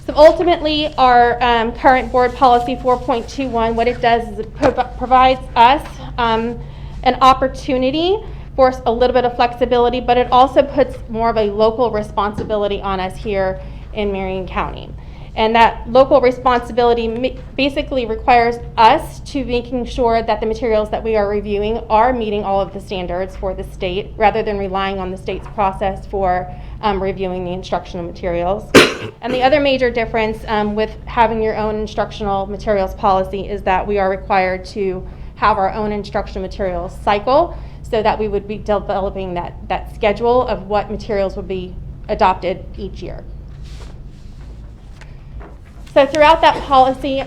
So ultimately, our current board policy 4.21, what it does is it provides us an opportunity for a little bit of flexibility, but it also puts more of a local responsibility on us here in Marion County. And that local responsibility basically requires us to making sure that the materials that we are reviewing are meeting all of the standards for the state, rather than relying on the state's process for reviewing the instructional materials. And the other major difference with having your own instructional materials policy is that we are required to have our own instructional materials cycle, so that we would be developing that schedule of what materials would be adopted each year. So throughout that policy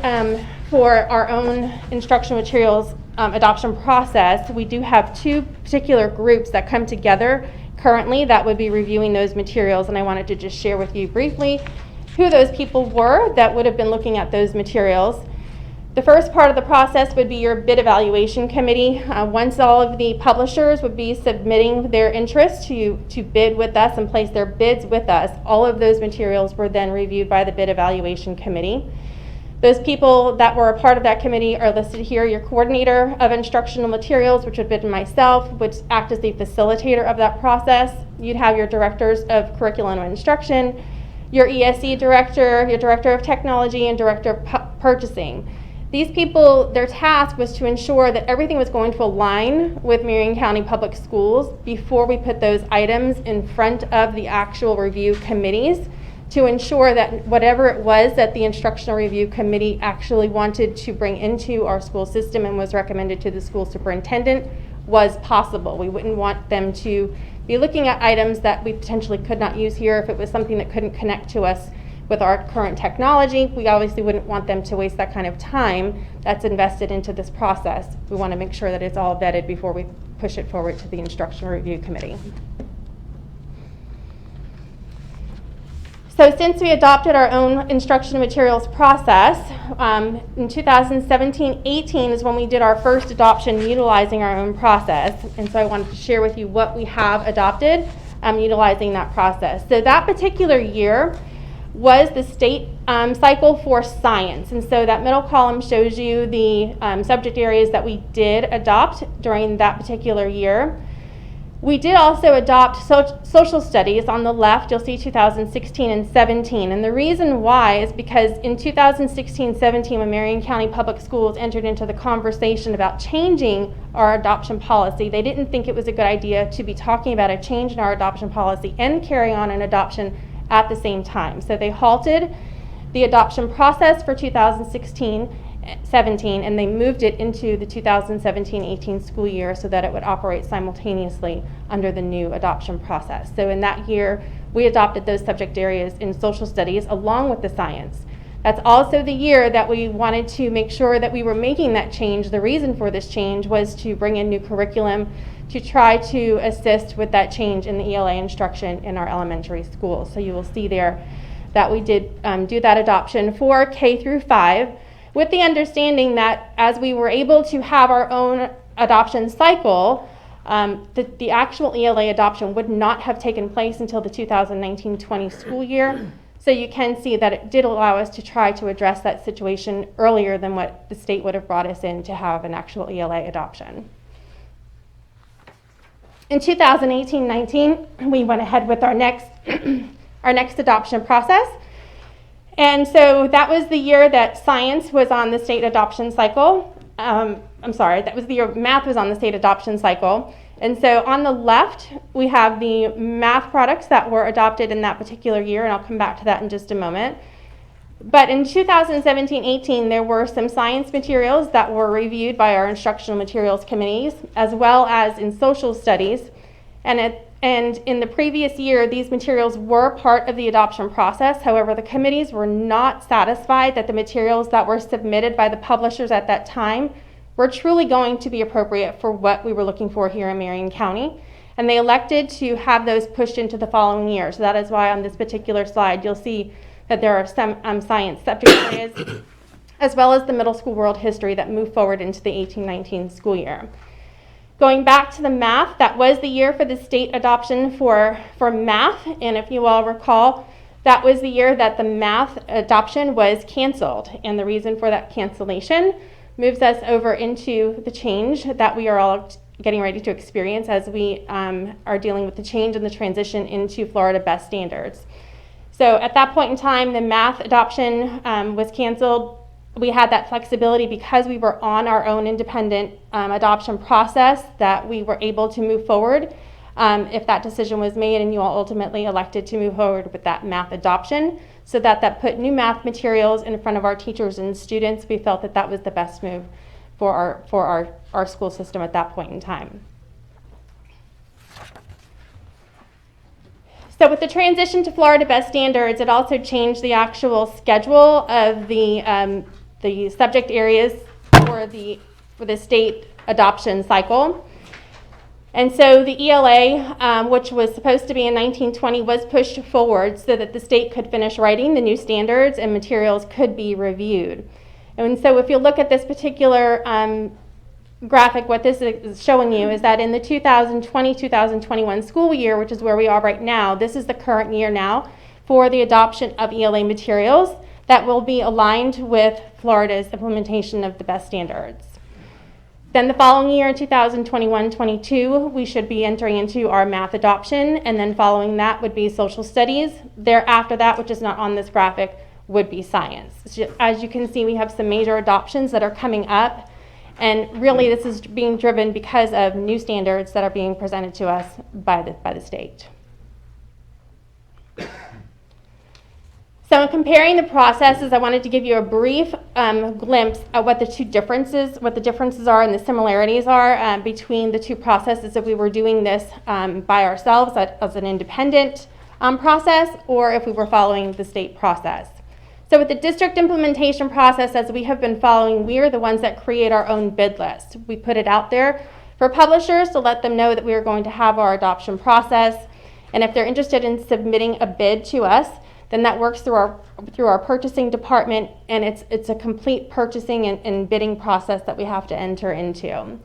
for our own instructional materials adoption process, we do have two particular groups that come together currently that would be reviewing those materials, and I wanted to just share with you briefly who those people were that would have been looking at those materials. The first part of the process would be your bid evaluation committee. Once all of the publishers would be submitting their interest to bid with us and place their bids with us, all of those materials were then reviewed by the bid evaluation committee. Those people that were a part of that committee are listed here. Your coordinator of instructional materials, which would have been myself, would act as the facilitator of that process. You'd have your directors of curriculum and instruction, your ESE director, your director of technology, and director of purchasing. These people, their task was to ensure that everything was going to align with Marion County Public Schools before we put those items in front of the actual review committees, to ensure that whatever it was that the instructional review committee actually wanted to bring into our school system and was recommended to the school superintendent was possible. We wouldn't want them to be looking at items that we potentially could not use here if it was something that couldn't connect to us with our current technology. We obviously wouldn't want them to waste that kind of time that's invested into this process. We want to make sure that it's all vetted before we push it forward to the instructional review committee. So since we adopted our own instructional materials process, in 2017-18 is when we did our first adoption utilizing our own process. And so I wanted to share with you what we have adopted utilizing that process. So that particular year was the state cycle for science. And so that middle column shows you the subject areas that we did adopt during that particular year. We did also adopt social studies. On the left, you'll see 2016 and 17. And the reason why is because in 2016-17, when Marion County Public Schools entered into the conversation about changing our adoption policy, they didn't think it was a good idea to be talking about a change in our adoption policy and carry on an adoption at the same time. So they halted the adoption process for 2016-17, and they moved it into the 2017-18 school year so that it would operate simultaneously under the new adoption process. So in that year, we adopted those subject areas in social studies along with the science. That's also the year that we wanted to make sure that we were making that change. The reason for this change was to bring in new curriculum to try to assist with that change in the ELA instruction in our elementary schools. So you will see there that we did do that adoption for K through 5, with the understanding that as we were able to have our own adoption cycle, the actual ELA adoption would not have taken place until the 2019-20 school year. So you can see that it did allow us to try to address that situation earlier than what the state would have brought us in to have an actual ELA adoption. In 2018-19, we went ahead with our next adoption process. And so that was the year that science was on the state adoption cycle. That was the year math was on the state adoption cycle. And so on the left, we have the math products that were adopted in that particular year, and I'll come back to that in just a moment. But in 2017-18, there were some science materials that were reviewed by our instructional materials committees, as well as in social studies. And in the previous year, these materials were part of the adoption process. However, the committees were not satisfied that the materials that were submitted by the publishers at that time were truly going to be appropriate for what we were looking for here in Marion County. And they elected to have those pushed into the following year. So that is why on this particular slide, you'll see that there are some science subject areas, as well as the middle school world history that move forward into the 18-19 school year. Going back to the math, that was the year for the state adoption for math, and if you all recall, that was the year that the math adoption was canceled, and the reason for that cancellation moves us over into the change that we are all getting ready to experience as we are dealing with the change and the transition into Florida best standards. So at that point in time, the math adoption was canceled. We had that flexibility because we were on our own independent adoption process that we were able to move forward if that decision was made and you all ultimately elected to move forward with that math adoption, so that put new math materials in front of our teachers and students. We felt that that was the best move for our school system at that point in time. So with the transition to Florida Best Standards, it also changed the actual schedule of the subject areas for the state adoption cycle. And so the ELA, which was supposed to be in 1920, was pushed forward so that the state could finish writing the new standards and materials could be reviewed. And so if you look at this particular graphic, what this is showing you is that in the 2020-2021 school year, which is where we are right now, this is the current year now for the adoption of ELA materials that will be aligned with Florida's implementation of the best standards. Then the following year, in 2021-22, we should be entering into our math adoption, and then following that would be social studies. Thereafter that, which is not on this graphic, would be science. As you can see, we have some major adoptions that are coming up, and really this is being driven because of new standards that are being presented to us by the state. So in comparing the processes, I wanted to give you a brief glimpse at what the differences are and the similarities are between the two processes if we were doing this by ourselves as an independent process, or if we were following the state process. So with the district implementation process, as we have been following, we are the ones that create our own bid list. We put it out there for publishers to let them know that we are going to have our adoption process, and if they're interested in submitting a bid to us, then that works through our purchasing department, and it's a complete purchasing and bidding process that we have to enter into.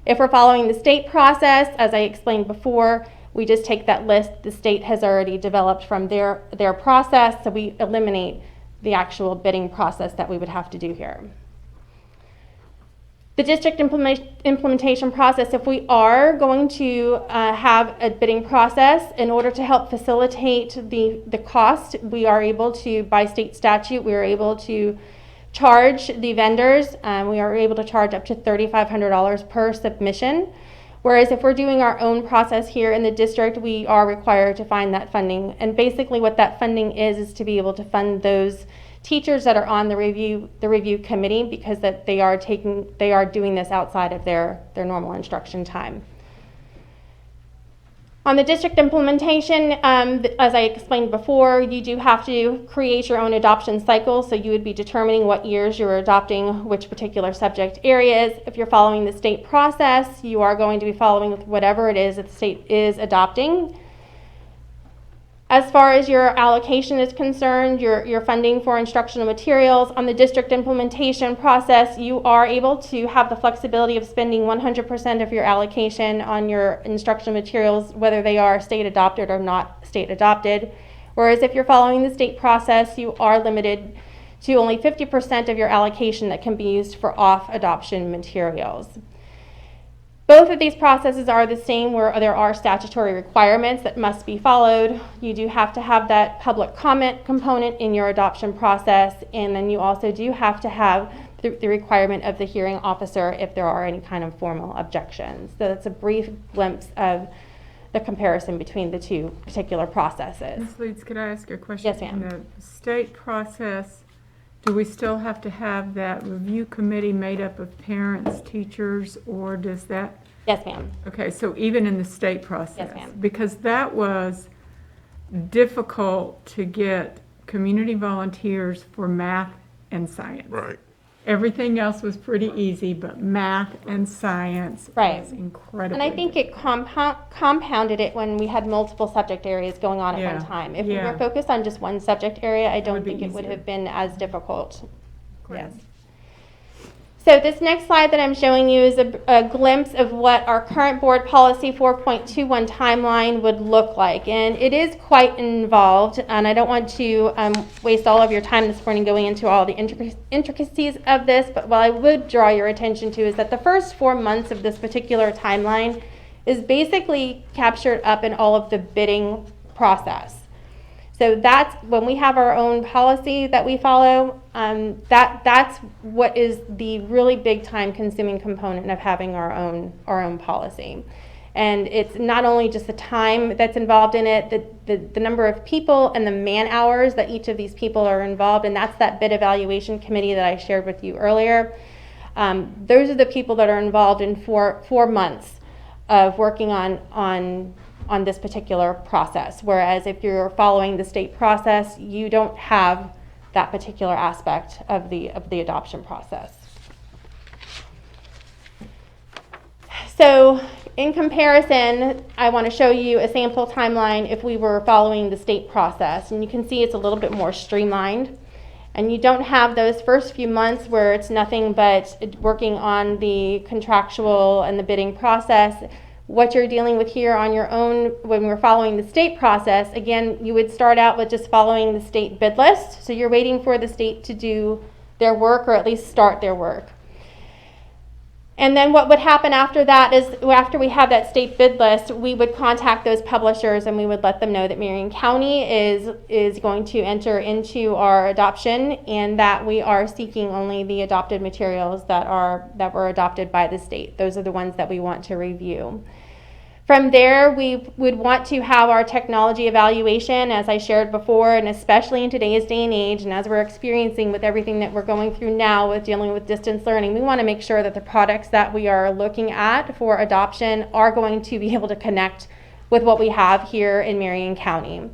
If we're following the state process, as I explained before, we just take that list the state has already developed from their process, so we eliminate the actual bidding process that we would have to do here. The district implementation process, if we are going to have a bidding process, in order to help facilitate the cost, we are able to, by state statute, we are able to charge the vendors, we are able to charge up to $3,500 per submission. Whereas if we're doing our own process here in the district, we are required to find that funding. And basically what that funding is to be able to fund those teachers that are on the review committee, because that they are doing this outside of their normal instruction time. On the district implementation, as I explained before, you do have to create your own adoption cycle, so you would be determining what years you're adopting which particular subject areas. If you're following the state process, you are going to be following whatever it is that the state is adopting. As far as your allocation is concerned, your funding for instructional materials, on the district implementation process, you are able to have the flexibility of spending 100% of your allocation on your instructional materials, whether they are state adopted or not state adopted. Whereas if you're following the state process, you are limited to only 50% of your allocation that can be used for off-adoption materials. Both of these processes are the same, where there are statutory requirements that must be followed. You do have to have that public comment component in your adoption process, and then you also do have to have the requirement of the hearing officer if there are any kind of formal objections. So that's a brief glimpse of the comparison between the two particular processes. Ms. Leeds, could I ask you a question? Yes, ma'am. In the state process, do we still have to have that review committee made up of parents, teachers, or does that? Yes, ma'am. Okay, so even in the state process? Yes, ma'am. Because that was difficult to get community volunteers for math and science. Right. Everything else was pretty easy, but math and science was incredible. And I think it compounded it when we had multiple subject areas going on at one time. If we were focused on just one subject area, I don't think it would have been as difficult. Yes. So this next slide that I'm showing you is a glimpse of what our current board policy 4.21 timeline would look like. And it is quite involved, and I don't want to waste all of your time this morning going into all the intricacies of this, but what I would draw your attention to is that the first 4 months of this particular timeline is basically captured up in all of the bidding process. So that's when we have our own policy that we follow. That's what is the really big time-consuming component of having our own policy. And it's not only just the time that's involved in it, the number of people and the man hours that each of these people are involved, and that's that bid evaluation committee that I shared with you earlier. Those are the people that are involved in 4 months of working on this particular process. Whereas if you're following the state process, you don't have that particular aspect of the adoption process. So in comparison, I want to show you a sample timeline if we were following the state process. And you can see it's a little bit more streamlined. And you don't have those first few months where it's nothing but working on the contractual and the bidding process. What you're dealing with here on your own when we're following the state process, again, you would start out with just following the state bid list. So you're waiting for the state to do their work, or at least start their work. And then what would happen after that is, after we have that state bid list, we would contact those publishers and we would let them know that Marion County is going to enter into our adoption, and that we are seeking only the adopted materials that were adopted by the state. Those are the ones that we want to review. From there, we would want to have our technology evaluation, as I shared before, and especially in today's day and age, and as we're experiencing with everything that we're going through now with dealing with distance learning, we want to make sure that the products that we are looking at for adoption are going to be able to connect with what we have here in Marion County.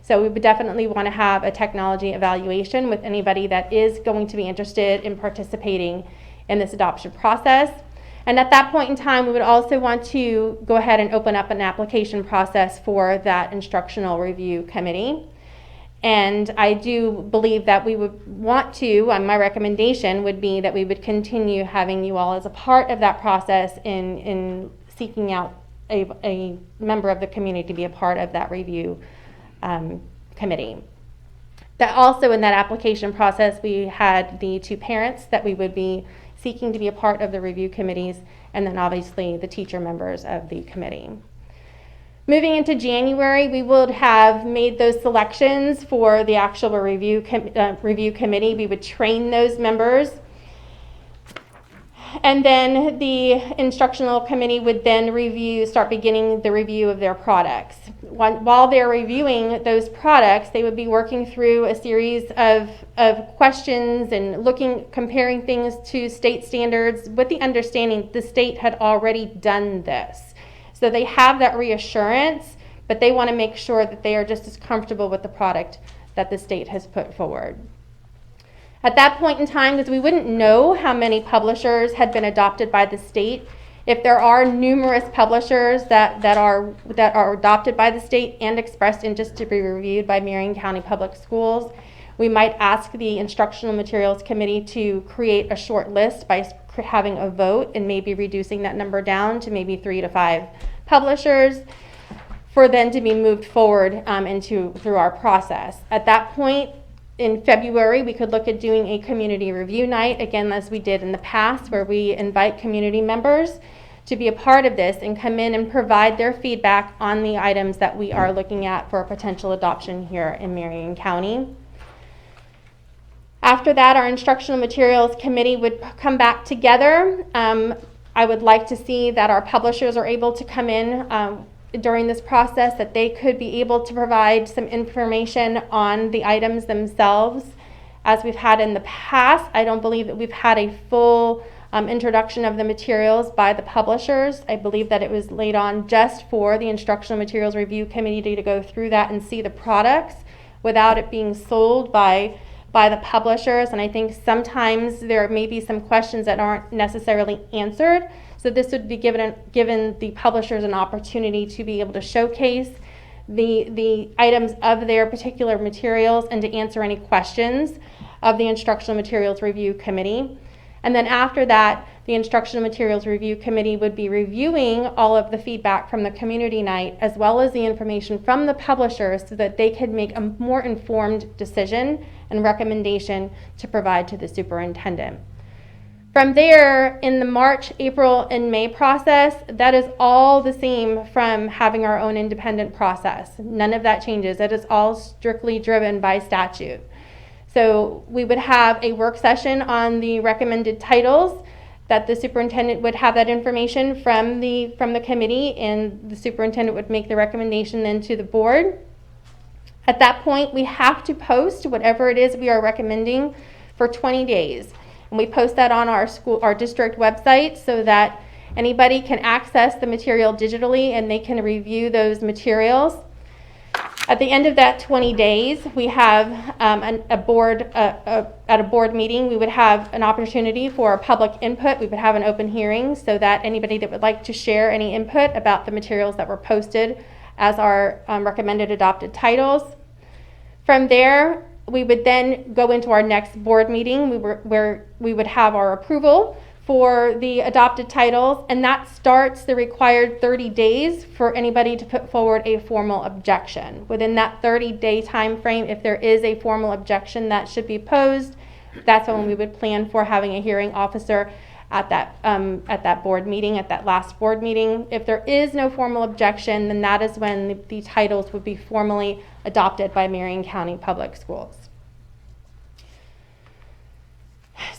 So we would definitely want to have a technology evaluation with anybody that is going to be interested in participating in this adoption process. And at that point in time, we would also want to go ahead and open up an application process for that instructional review committee. And I do believe that we would want to, my recommendation would be that we would continue having you all as a part of that process in seeking out a member of the community to be a part of that review committee. That also in that application process, we had the 2 parents that we would be seeking to be a part of the review committees, and then obviously the teacher members of the committee. Moving into January, we would have made those selections for the actual review committee. We would train those members. And then the instructional committee would then start beginning the review of their products. While they're reviewing those products, they would be working through a series of questions and comparing things to state standards with the understanding the state had already done this. So they have that reassurance, but they want to make sure that they are just as comfortable with the product that the state has put forward. At that point in time, because we wouldn't know how many publishers had been adopted by the state, if there are numerous publishers that are adopted by the state and expressed interest to be reviewed by Marion County Public Schools, we might ask the Instructional Materials Committee to create a short list by having a vote and maybe reducing that number down to maybe 3 to 5 publishers for then to be moved forward through our process. At that point, in February, we could look at doing a community review night, again, as we did in the past, where we invite community members to be a part of this and come in and provide their feedback on the items that we are looking at for potential adoption here in Marion County. After that, our Instructional Materials Committee would come back together. I would like to see that our publishers are able to come in during this process, that they could be able to provide some information on the items themselves. As we've had in the past, I don't believe that we've had a full introduction of the materials by the publishers. I believe that it was laid on just for the Instructional Materials Review Committee to go through that and see the products without it being sold by the publishers. And I think sometimes there may be some questions that aren't necessarily answered. So this would be given the publishers an opportunity to be able to showcase the items of their particular materials and to answer any questions of the Instructional Materials Review Committee. And then after that, the Instructional Materials Review Committee would be reviewing all of the feedback from the community night, as well as the information from the publishers, so that they could make a more informed decision and recommendation to provide to the superintendent. From there, in the March, April, and May process, that is all the same from having our own independent process. None of that changes. That is all strictly driven by statute. So we would have a work session on the recommended titles, that the superintendent would have that information from the committee, and the superintendent would make the recommendation then to the board. At that point, we have to post whatever it is we are recommending for 20 days. And we post that on our district website so that anybody can access the material digitally and they can review those materials. At the end of that 20 days, we have at a board meeting, we would have an opportunity for public input. We would have an open hearing so that anybody that would like to share any input about the materials that were posted as our recommended adopted titles. From there, we would then go into our next board meeting where we would have our approval for the adopted titles, and that starts the required 30 days for anybody to put forward a formal objection. Within that 30-day time frame, if there is a formal objection that should be posed, that's when we would plan for having a hearing officer at that board meeting, at that last board meeting. If there is no formal objection, then that is when the titles would be formally adopted by Marion County Public Schools.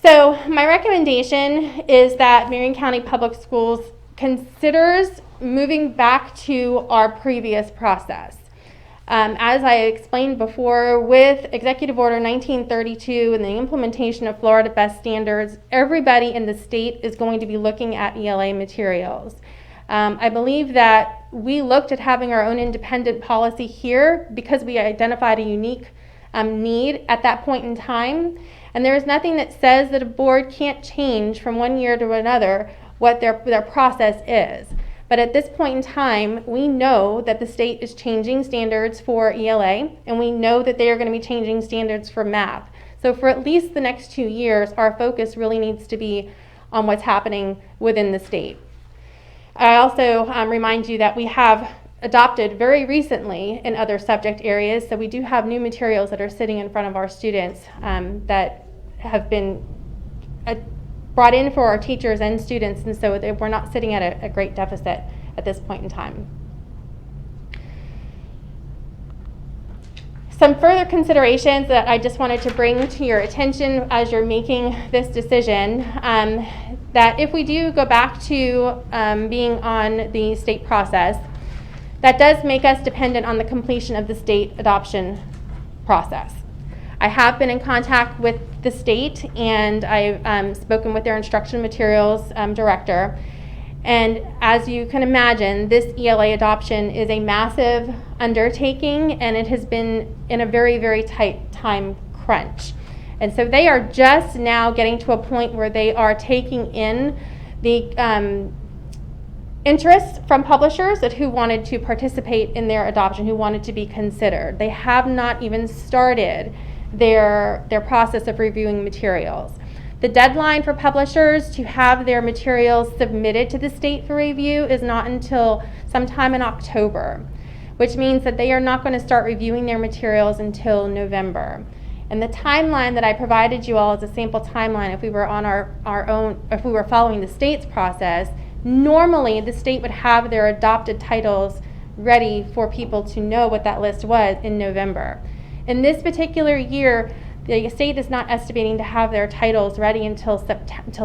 So my recommendation is that Marion County Public Schools considers moving back to our previous process. As I explained before, with Executive Order 1932 and the implementation of Florida Best Standards, everybody in the state is going to be looking at ELA materials. I believe that we looked at having our own independent policy here because we identified a unique need at that point in time. And there is nothing that says that a board can't change from one year to another what their process is. But at this point in time, we know that the state is changing standards for ELA, and we know that they are going to be changing standards for math. So for at least the next 2 years, our focus really needs to be on what's happening within the state. I also remind you that we have adopted very recently in other subject areas, so we do have new materials that are sitting in front of our students that have been brought in for our teachers and students, and so we're not sitting at a great deficit at this point in time. Some further considerations that I just wanted to bring to your attention as you're making this decision, that if we do go back to being on the state process, that does make us dependent on the completion of the state adoption process. I have been in contact with the state, and I've spoken with their instruction materials director. And as you can imagine, this ELA adoption is a massive undertaking, and it has been in a very, very tight time crunch. And so they are just now getting to a point where they are taking in the interest from publishers that who wanted to participate in their adoption, who wanted to be considered. They have not even started their process of reviewing materials. The deadline for publishers to have their materials submitted to the state for review is not until sometime in October, which means that they are not going to start reviewing their materials until November. And the timeline that I provided you all is a sample timeline. If we were on our own, if we were following the state's process, normally the state would have their adopted titles ready for people to know what that list was in November. In this particular year, the state is not estimating to have their titles ready until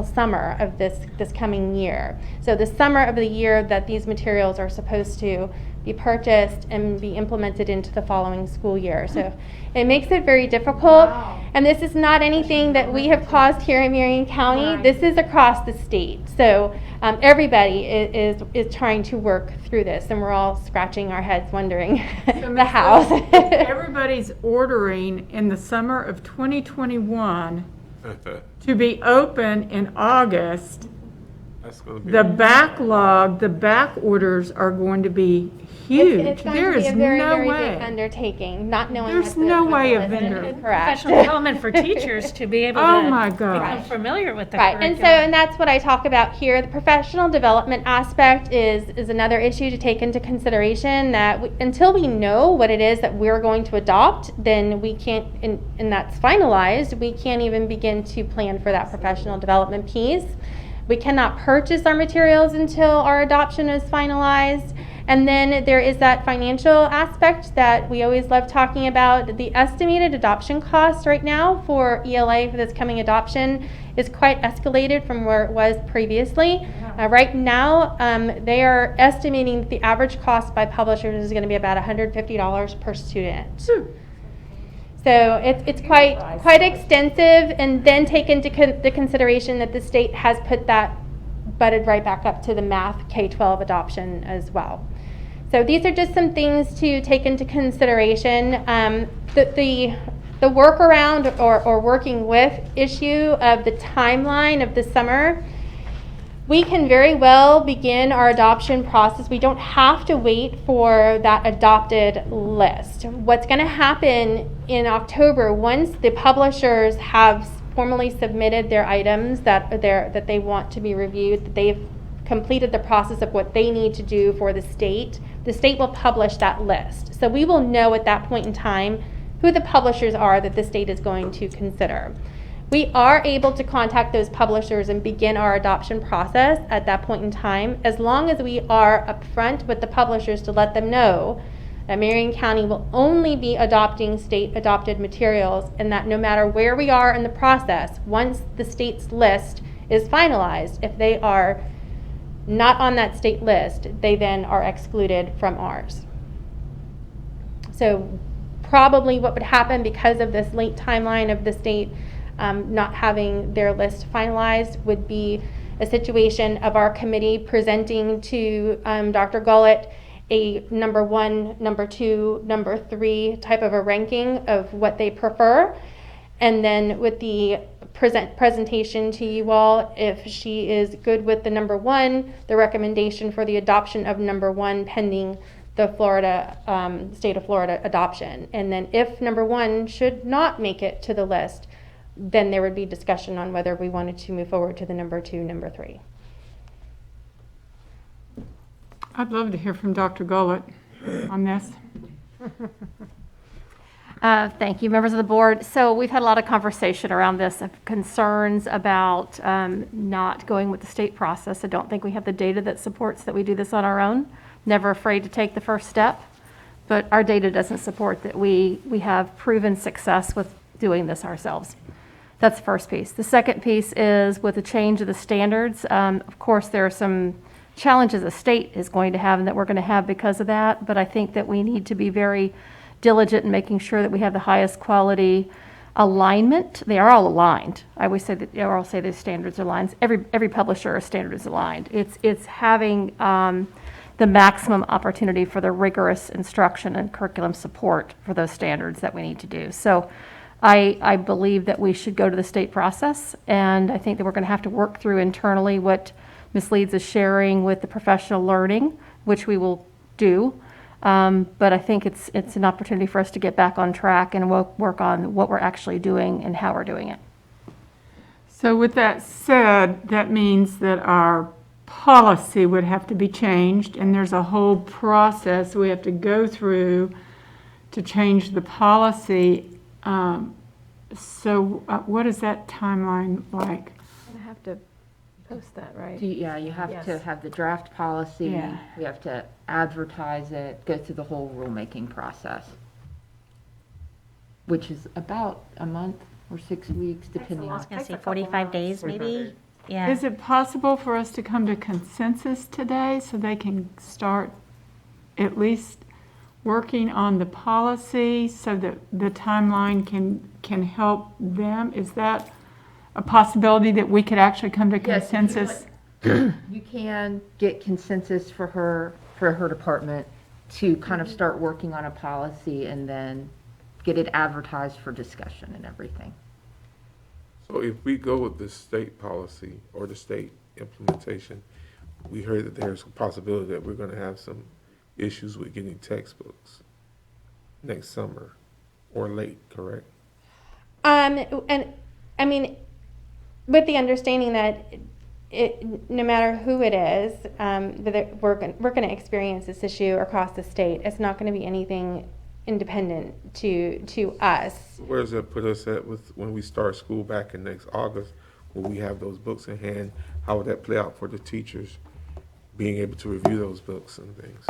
summer of this coming year. So the summer of the year that these materials are supposed to be purchased and be implemented into the following school year. So it makes it very difficult. Wow. And this is not anything that we have caused here in Marion County. Right. This is across the state. So everybody is trying to work through this, and we're all scratching our heads wondering the how. Everybody's ordering in the summer of 2021 to be open in August. The backlog, the back orders are going to be huge. It's going There to be is a very, no very way. big undertaking, not knowing. There's what the- no what way the a list is. vendor- Correct. Professional development for teachers to be able Oh to my become gosh. familiar with the Right, curriculum. and that's what I talk about here. The professional development aspect is another issue to take into consideration, that until we know what it is that we're going to adopt, then we can't, and that's finalized, we can't even begin to plan for that professional development piece. We cannot purchase our materials until our adoption is finalized. And then there is that financial aspect that we always love talking about. The estimated adoption cost right now for ELA for this coming adoption is quite escalated from where it was previously. Right now, they are estimating that the average cost by publishers is going to be about $150 per student. So it's quite extensive, and then take into the consideration that the state has put that butted right back up to the math K-12 adoption as well. So these are just some things to take into consideration. The workaround or working with issue of the timeline of the summer, we can very well begin our adoption process. We don't have to wait for that adopted list. What's going to happen in October, once the publishers have formally submitted their items that they want to be reviewed, that they've completed the process of what they need to do for the state will publish that list. So we will know at that point in time who the publishers are that the state is going to consider. We are able to contact those publishers and begin our adoption process at that point in time, as long as we are upfront with the publishers to let them know that Marion County will only be adopting state-adopted materials, and that no matter where we are in the process, once the state's list is finalized, if they are not on that state list, they then are excluded from ours. So probably what would happen, because of this late timeline of the state not having their list finalized, would be a situation of our committee presenting to Dr. Gullett a number 1, number 2, number 3 type of a ranking of what they prefer. And then with the presentation to you all, if she is good with the number 1, the recommendation for the adoption of number 1 pending the Florida, state of Florida adoption. And then if number 1 should not make it to the list, then there would be discussion on whether we wanted to move forward to the number 2, number 3. I'd love to hear from Dr. Gullett on this. Thank you, members of the board. So we've had a lot of conversation around this, of concerns about not going with the state process. I don't think we have the data that supports that we do this on our own. Never afraid to take the first step, but our data doesn't support that we have proven success with doing this ourselves. That's the first piece. The second piece is with the change of the standards. Of course, there are some challenges the state is going to have and that we're going to have because of that, but I think that we need to be very diligent in making sure that we have the highest quality alignment. They are all aligned. I always say that, or I'll say the standards are aligned. Every publisher standard is aligned. It's having the maximum opportunity for the rigorous instruction and curriculum support for those standards that we need to do. So I believe that we should go to the state process, and I think that we're going to have to work through internally what Ms. Leeds is sharing with the professional learning, which we will do. But I think it's an opportunity for us to get back on track and work on what we're actually doing and how we're doing it. So with that said, that means that our policy would have to be changed, and there's a whole process we have to go through to change the policy. What is that timeline like? I have to post that, right? Yeah, you have to Yes. have the draft policy, Yeah. we have to advertise it, go through the whole rulemaking process, which is about a month or 6 weeks, depending I on. was going to say 45 days, maybe? Yeah. Is it possible for us to come to consensus today so they can start at least working on the policy so that the timeline can help them? Is that a possibility that we could actually come to Yes, if you consensus? You can get consensus for her department to kind of start working on a policy and then get it advertised for discussion and everything. So if we go with the state policy or the state implementation, we heard that there's a possibility that we're gonna have some issues with getting textbooks next summer or late, correct? And I mean, with the understanding that no matter who it is, that we're going to experience this issue across the state. It's not going to be anything independent to us. Where does that put us at with when we start school back in next August? Will we have those books in hand? How would that play out for the teachers being able to review those books and things?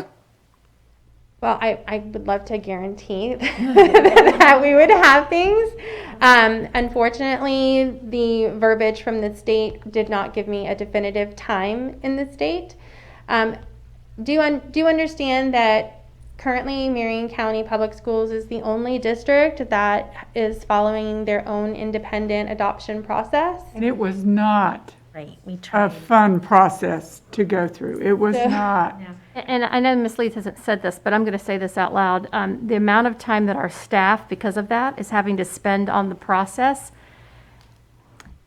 Well, I would love to guarantee that we would have things. Unfortunately, the verbiage from the state did not give me a definitive time in the state. Do you understand that currently Marion County Public Schools is the only district that is following their own independent adoption process? And it was not Right, we a tried. fun process to go through. It was not. And I know Ms. Leeds hasn't said this, but I'm going to say this out loud. The amount of time that our staff, because of that, is having to spend on the process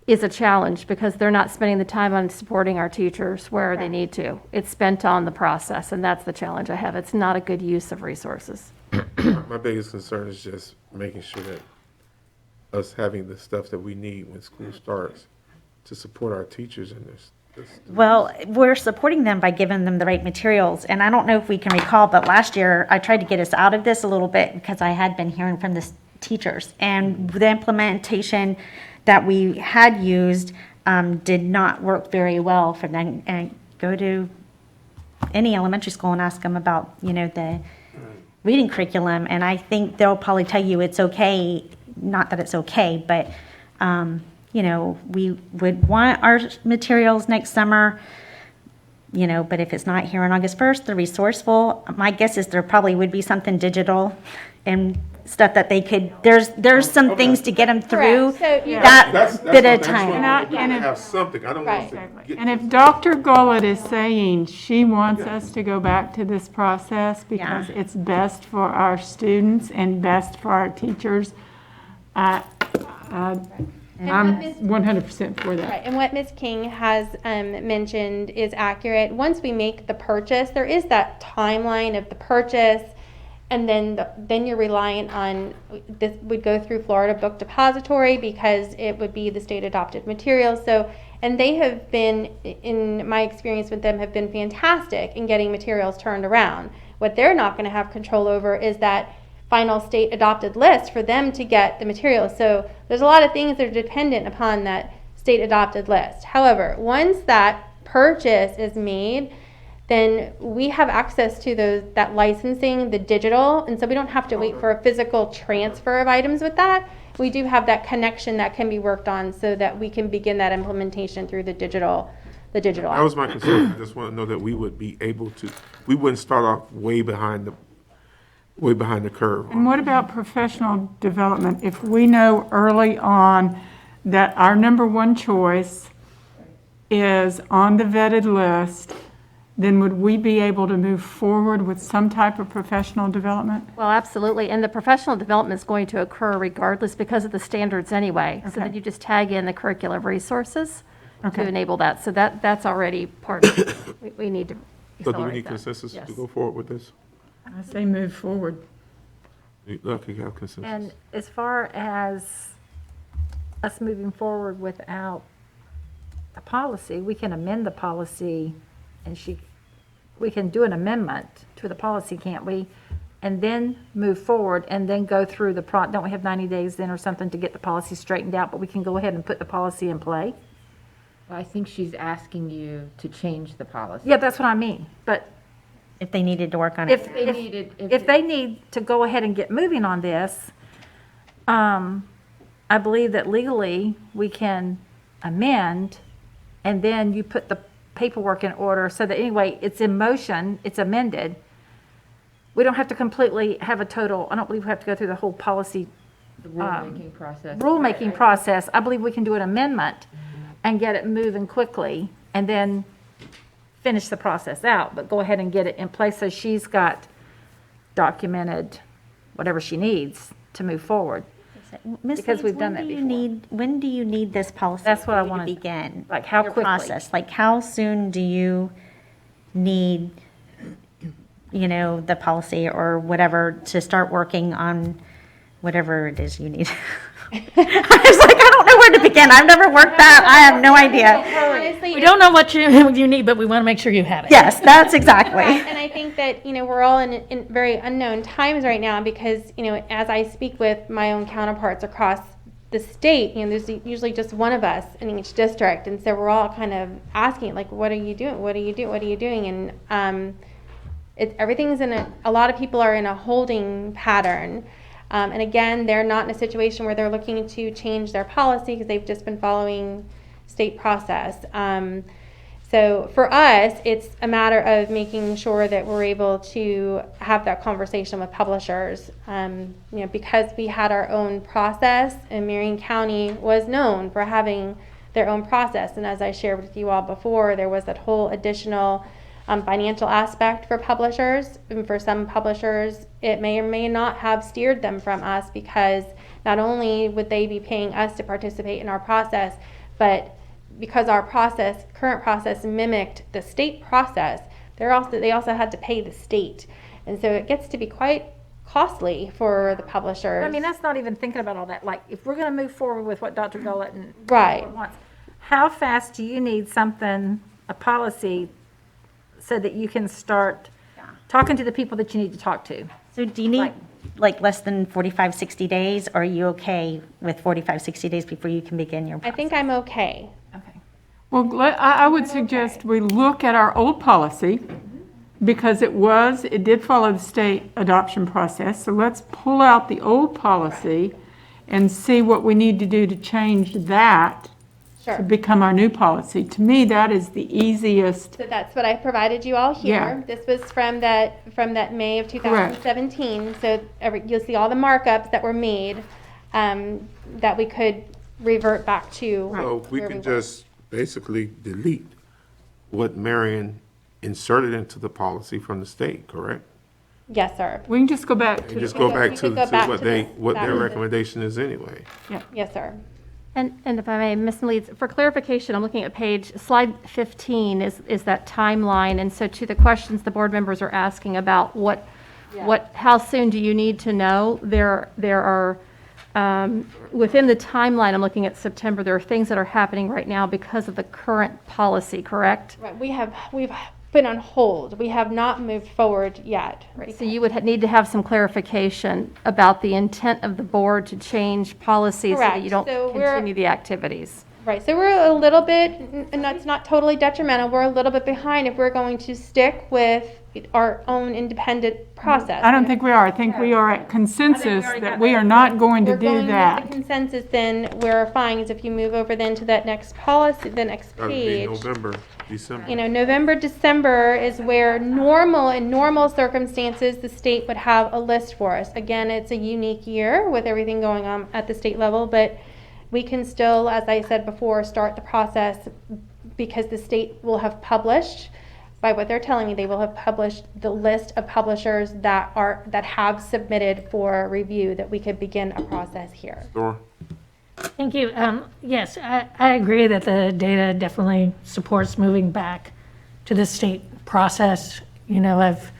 is a challenge because they're not spending the time on supporting our teachers where they need to. It's spent on the process, and that's the challenge I have. It's not a good use of resources. My biggest concern is just making sure that us having the stuff that we need when school starts to support our teachers in this. Well, we're supporting them by giving them the right materials. And I don't know if we can recall, but last year I tried to get us out of this a little bit because I had been hearing from the teachers. And the implementation that we had used did not work very well for them. And go to any elementary school and ask them about, the reading curriculum. And I think they'll probably tell you it's okay, not that it's okay, but we would want our materials next summer, but if it's not here on August 1st, they're resourceful. My guess is there probably would be something digital and stuff that they could, there's some things to get them through Correct. So you- that bit of time. And if- Have something, I don't want us to get. And if Dr. Gullett is saying she wants us to go back to this process because it's best for our students and best for our teachers, I'm 100% for that. Right, and what Ms. King has mentioned is accurate. Once we make the purchase, there is that timeline of the purchase, and then you're reliant on, this would go through Florida Book Depository because it would be the state adopted material. So, and they have been, in my experience with them, have been fantastic in getting materials turned around. What they're not going to have control over is that final state adopted list for them to get the materials. So there's a lot of things that are dependent upon that state adopted list. However, once that purchase is made, then we have access to that licensing, the digital, and so we don't have to wait for a physical transfer of items with that. We do have that connection that can be worked on so that we can begin that implementation through the digital. That was my concern. I just want to know that we would be able to, we wouldn't start off way behind the curve. And what about professional development? If we know early on that our number one choice is on the vetted list, then would we be able to move forward with some type of professional development? Well, absolutely, and the professional development is going to occur regardless because of the standards anyway. So Okay. then you just tag in the curriculum resources to Okay. enable that. So that's already part of it. We need to So do we accelerate need that. consensus Yes. to go forward with this? I say move forward. Look, you have consensus. And as far as us moving forward without a policy, we can amend the policy and we can do an amendment to the policy, can't we? And then move forward and then go through don't we have 90 days then or something to get the policy straightened out, but we can go ahead and put the policy in play? Well, I think she's asking you to change the policy. Yeah, that's what I mean, but If they needed to work on it. if they need to go ahead and get moving on this, I believe that legally we can amend and then you put the paperwork in order so that anyway, it's in motion, it's amended. We don't have to completely have a total, I don't believe we have to go through the whole policy The rulemaking process. rulemaking process. I believe we can do an amendment and get it moving quickly and then finish the process out, but go ahead and get it in place so she's got documented whatever she needs to move forward. Ms. Because Leeds, we've done when that do you before. when do you need this policy? That's what I for you to wanted- begin. like, how your quickly? process? Like how soon do you need the policy or whatever to start working on whatever it is you need. I was like, I don't know where to begin. I've never worked that. I have no idea. Honestly, We don't know what you need, but we want to make sure you have it. Yes, that's exactly. Right, and I think that, we're all in very unknown times right now because, as I speak with my own counterparts across the state, there's usually just one of us in each district. And so we're all kind of asking, like, what are you doing? What are you doing? What are you doing? And everything's a lot of people are in a holding pattern. And again, they're not in a situation where they're looking to change their policy because they've just been following state process. So for us, it's a matter of making sure that we're able to have that conversation with publishers. Because we had our own process, and Marion County was known for having their own process. And as I shared with you all before, there was that whole additional financial aspect for publishers. And for some publishers, it may or may not have steered them from us because not only would they be paying us to participate in our process, but because our current process mimicked the state process, they also had to pay the state. And so it gets to be quite costly for the publishers. I mean, that's not even thinking about all that. Like, if we're going to move forward with what Dr. Gullett and Right. wants, how fast do you need a policy, so that you can start talking to the people that you need to talk to? So do you need like less than 45, 60 days? Or are you okay with 45, 60 days before you can begin your I process? think I'm okay. Well, I would suggest we look at our old policy because it did follow the state adoption process. So let's pull out the old policy and see what we need to do to change that Sure. to become our new policy. To me, that is the easiest. So that's what I provided you all here. Yeah. This was from that May of 2017. So you'll see all the markups that were made that we could revert back to. So we where can were. just basically delete what Marion inserted into the policy from the state, correct? Yes, sir. We can just go back And to. just we go could- back we to could go back what to they, this. what That their was it. recommendation is anyway. Yes, sir. And if I may, Ms. Leeds, for clarification, I'm looking at slide 15 is that timeline. And so to the questions the board members are asking about how soon do you need to know? There are, within the timeline, I'm looking at September, there are things that are happening right now because of the current policy, correct? Right. We've been on hold. We have not moved forward yet. So you would need to have some clarification about the intent of the board to change policies so that you don't Correct. So we're- continue the activities. Right, so we're a little bit, and that's not totally detrimental, we're a little bit behind if we're going to stick with our own independent process. I don't think we are. I think we are at consensus that we are not going to We're do going with that. the consensus, then we're fine, is if you move over then to that next policy, the next That would be page. November, December. November, December is where in normal circumstances, the state would have a list for us. Again, it's a unique year with everything going on at the state level, but we can still, as I said before, start the process because the state will have published, by what they're telling me, they will have published the list of publishers that have submitted for review, that we could begin a process here. Sure. Thank you. Yes, I agree that the data definitely supports moving back to the state process. I've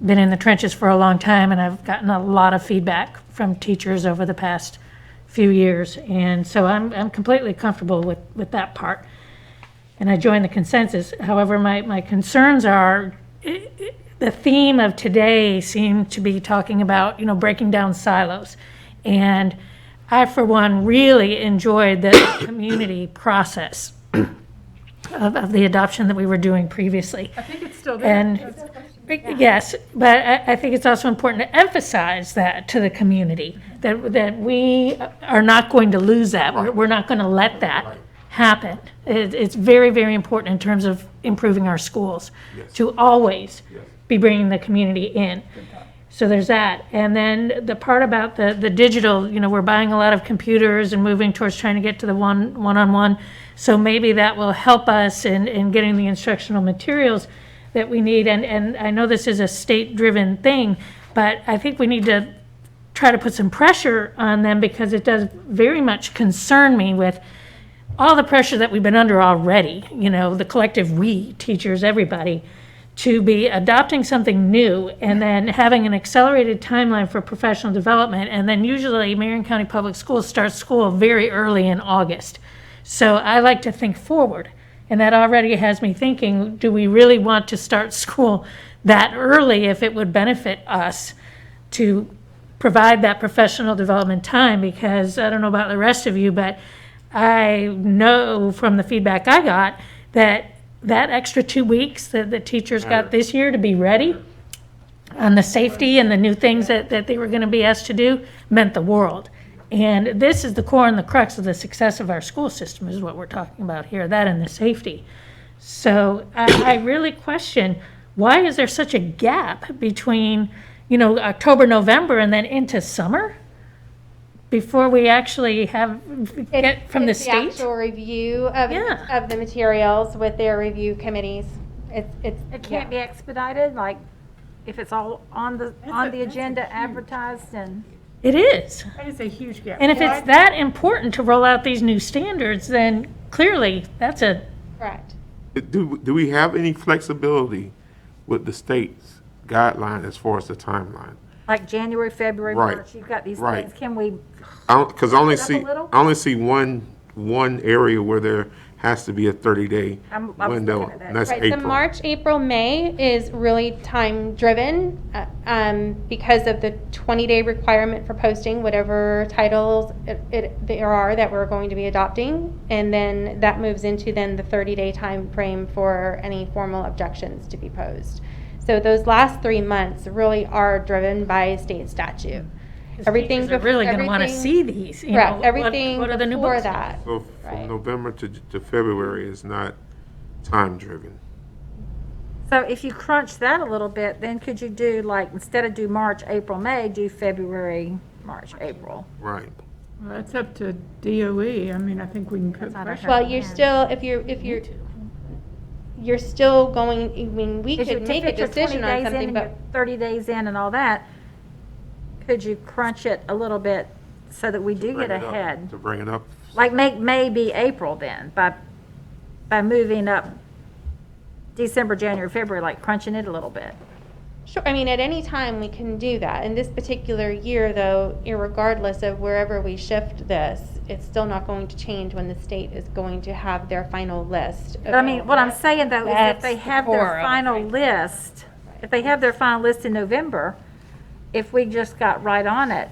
been in the trenches for a long time, and I've gotten a lot of feedback from teachers over the past few years, and so I'm completely comfortable with that part. And I join the consensus. However, my concerns are the theme of today seemed to be talking about, breaking down silos. And I, for one, really enjoyed the community process of the adoption that we were doing previously. I think it's still there. And yes, but I think it's also important to emphasize that to the community, that we are not going to lose that. We're not going to let that happen. It's very, very important in terms of improving our schools to always be bringing the community in. So there's that. And then the part about the digital, we're buying a lot of computers and moving towards trying to get to the one-on-one. So maybe that will help us in getting the instructional materials that we need. And I know this is a state-driven thing, but I think we need to try to put some pressure on them because it does very much concern me with all the pressure that we've been under already, the collective we, teachers, everybody, to be adopting something new and then having an accelerated timeline for professional development. And then usually Marion County Public Schools starts school very early in August. So I like to think forward. And that already has me thinking, do we really want to start school that early if it would benefit us to provide that professional development time? Because I don't know about the rest of you, but I know from the feedback I got that extra 2 weeks that the teachers got this year to be ready on the safety and the new things that they were going to be asked to do meant the world. And this is the core and the crux of the success of our school system is what we're talking about here, that and the safety. So I really question, why is there such a gap between, October, November, and then into summer before we actually get from the It's state? actual review of the materials with their review committees. It can't be expedited, like if it's all on the agenda advertised and. It is. That is a huge gap. And if it's that important to roll out these new standards, then clearly that's Correct. Do we have any flexibility with the state's guideline as far as the timeline? Like January, February, Right. March, you've got these Right. things. Can we, Because I only Up a see, little? I only see one area where there has to be a 30-day I was window, looking at that. and that's Right, April. so March, April, May is really time-driven because of the 20-day requirement for posting whatever titles there are that we're going to be adopting. And then that moves into then the 30-day time frame for any formal objections to be posed. So those last 3 months really are driven by state statute. Everything are really going to want to see these. Correct, everything what are the new before books? that. So Right. from November to February is not time-driven. so if you crunch that a little bit, then could you do like, instead of do March, April, May, do February, March, April? Right. Well, that's up to DOE. I mean, I think we can put pressure. Well, you're still, if you're still going, I mean, we If you- could make a if you're 20 decision on days in something, and but you're 30 days in and all that, could you crunch it a little bit so that we do Bring get it up- ahead? To bring it up. Like make May be April then, by moving up December, January, February, like crunching it a little bit. sure, I mean, at any time we can do that. In this particular year, though, irregardless of wherever we shift this, it's still not going to change when the state is going to have their final list. But I mean, what I'm saying though is if That's they the have core their of it, final list, if they have their final list in November, if we just got right on it,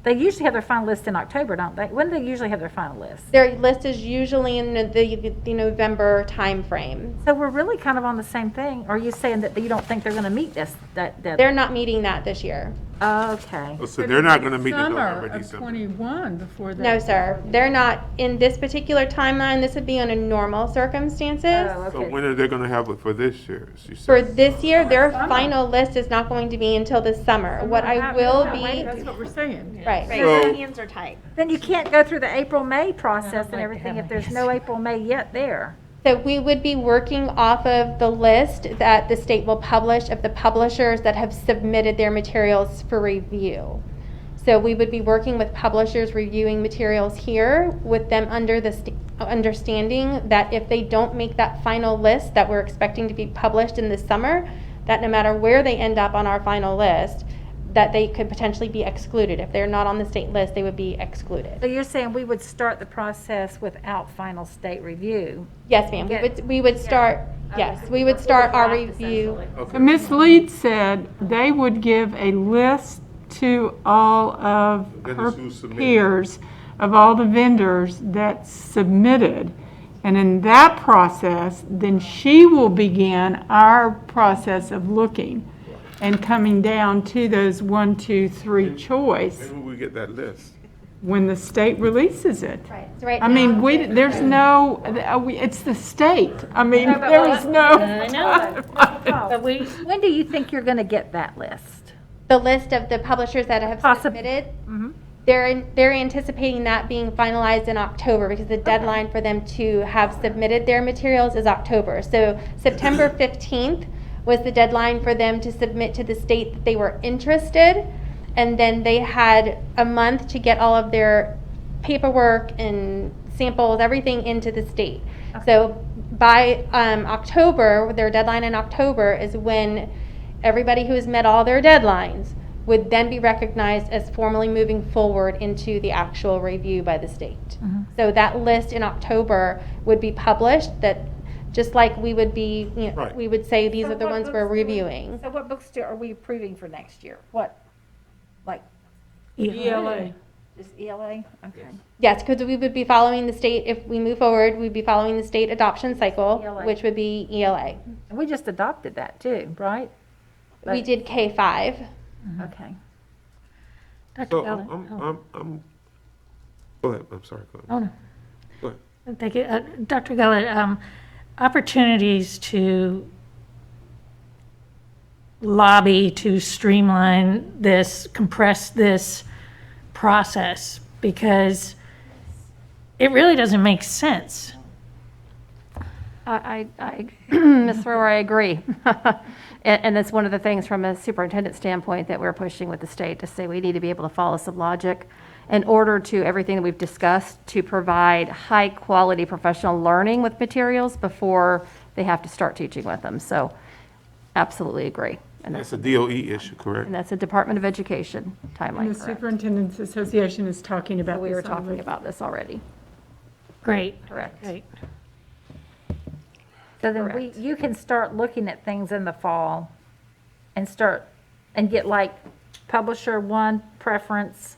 they usually have their final list in October, don't they? When do they usually have their final list? Their list is usually in the November timeframe. So we're really kind of on the same thing. Are you saying that you don't think they're going to meet that They're not meeting that this year. Okay. So they're not going to meet the Summer November, of December. 21 before that. No, sir. They're not, in this particular timeline, this would be under normal circumstances. Oh, So okay. when are they going to have it for this year? You For said? this year, their final list is not going to be until the summer. What I will be, That's what we're saying. right. So- Hands are tight. Then you can't go through the April, May process and like to everything have if my there's no April, May yet there. So we would be working off of the list that the state will publish of the publishers that have submitted their materials for review. So we would be working with publishers reviewing materials here with them under the understanding that if they don't make that final list that we're expecting to be published in the summer, that no matter where they end up on our final list, that they could potentially be excluded. If they're not on the state list, they would be excluded. So you're saying we would start the process without final state review? Yes, ma'am. We would start, yes, we would start our review. So Ms. Lead said they would give a list to all of her Vendors who submitted. peers of all the vendors that submitted. And in that process, then she will begin our process of looking and coming down to those 1, 2, 3 choice Maybe we get that list. when the state releases it. Right, so right I mean, now- there's no, it's the state. I mean, there is no. I know. But we, When do you think you're going to get that list? The list of the publishers that have submitted, they're anticipating that being finalized in October because the deadline for them to have submitted their materials is October. So September 15th was the deadline for them to submit to the state that they were interested. And then they had a month to get all of their paperwork and samples, everything into the state. So by October, their deadline in October is when everybody who has met all their deadlines would then be recognized as formally moving forward into the actual review by the state. So that list in October would be published, that just like we would be, you know, Right. we would say these are the ones we're reviewing. So what books are we approving for next year? What, like ELA. just ELA? Okay. Yes, because we would be following the state, if we move forward, we'd be following the state adoption cycle, ELA. which would be ELA. And we just adopted that too, right? We did K-5. Okay. Dr. So, Gellert. go ahead, I'm sorry, go ahead. Oh, no. Go ahead. Thank you. Dr. Gellert, opportunities to lobby to streamline this, compress this process, because it really doesn't make sense. Ms. Thrower, I agree. And that's one of the things from a superintendent standpoint that we're pushing with the state to say we need to be able to follow some logic in order to everything that we've discussed to provide high quality professional learning with materials before they have to start teaching with them. So absolutely agree. And That's a DOE issue, correct? that's a Department of Education And timeline, the correct? Superintendent's Association is talking about We this were talking already. about this already. Great. Correct. Great. So then Correct. you can start looking at things in the fall and get like publisher 1 preference,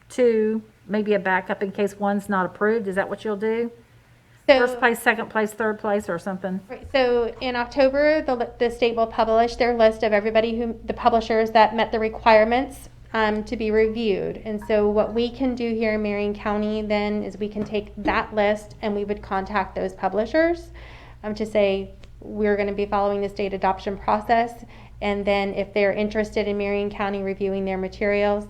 2, maybe a backup in case one's not approved. Is that what you'll do? First place, second place, third place, or something? Right, so in October, the state will publish their list of everybody the publishers that met the requirements to be reviewed. And so what we can do here in Marion County then is we can take that list and we would contact those publishers to say, we're going to be following the state adoption process. And then if they're interested in Marion County reviewing their materials,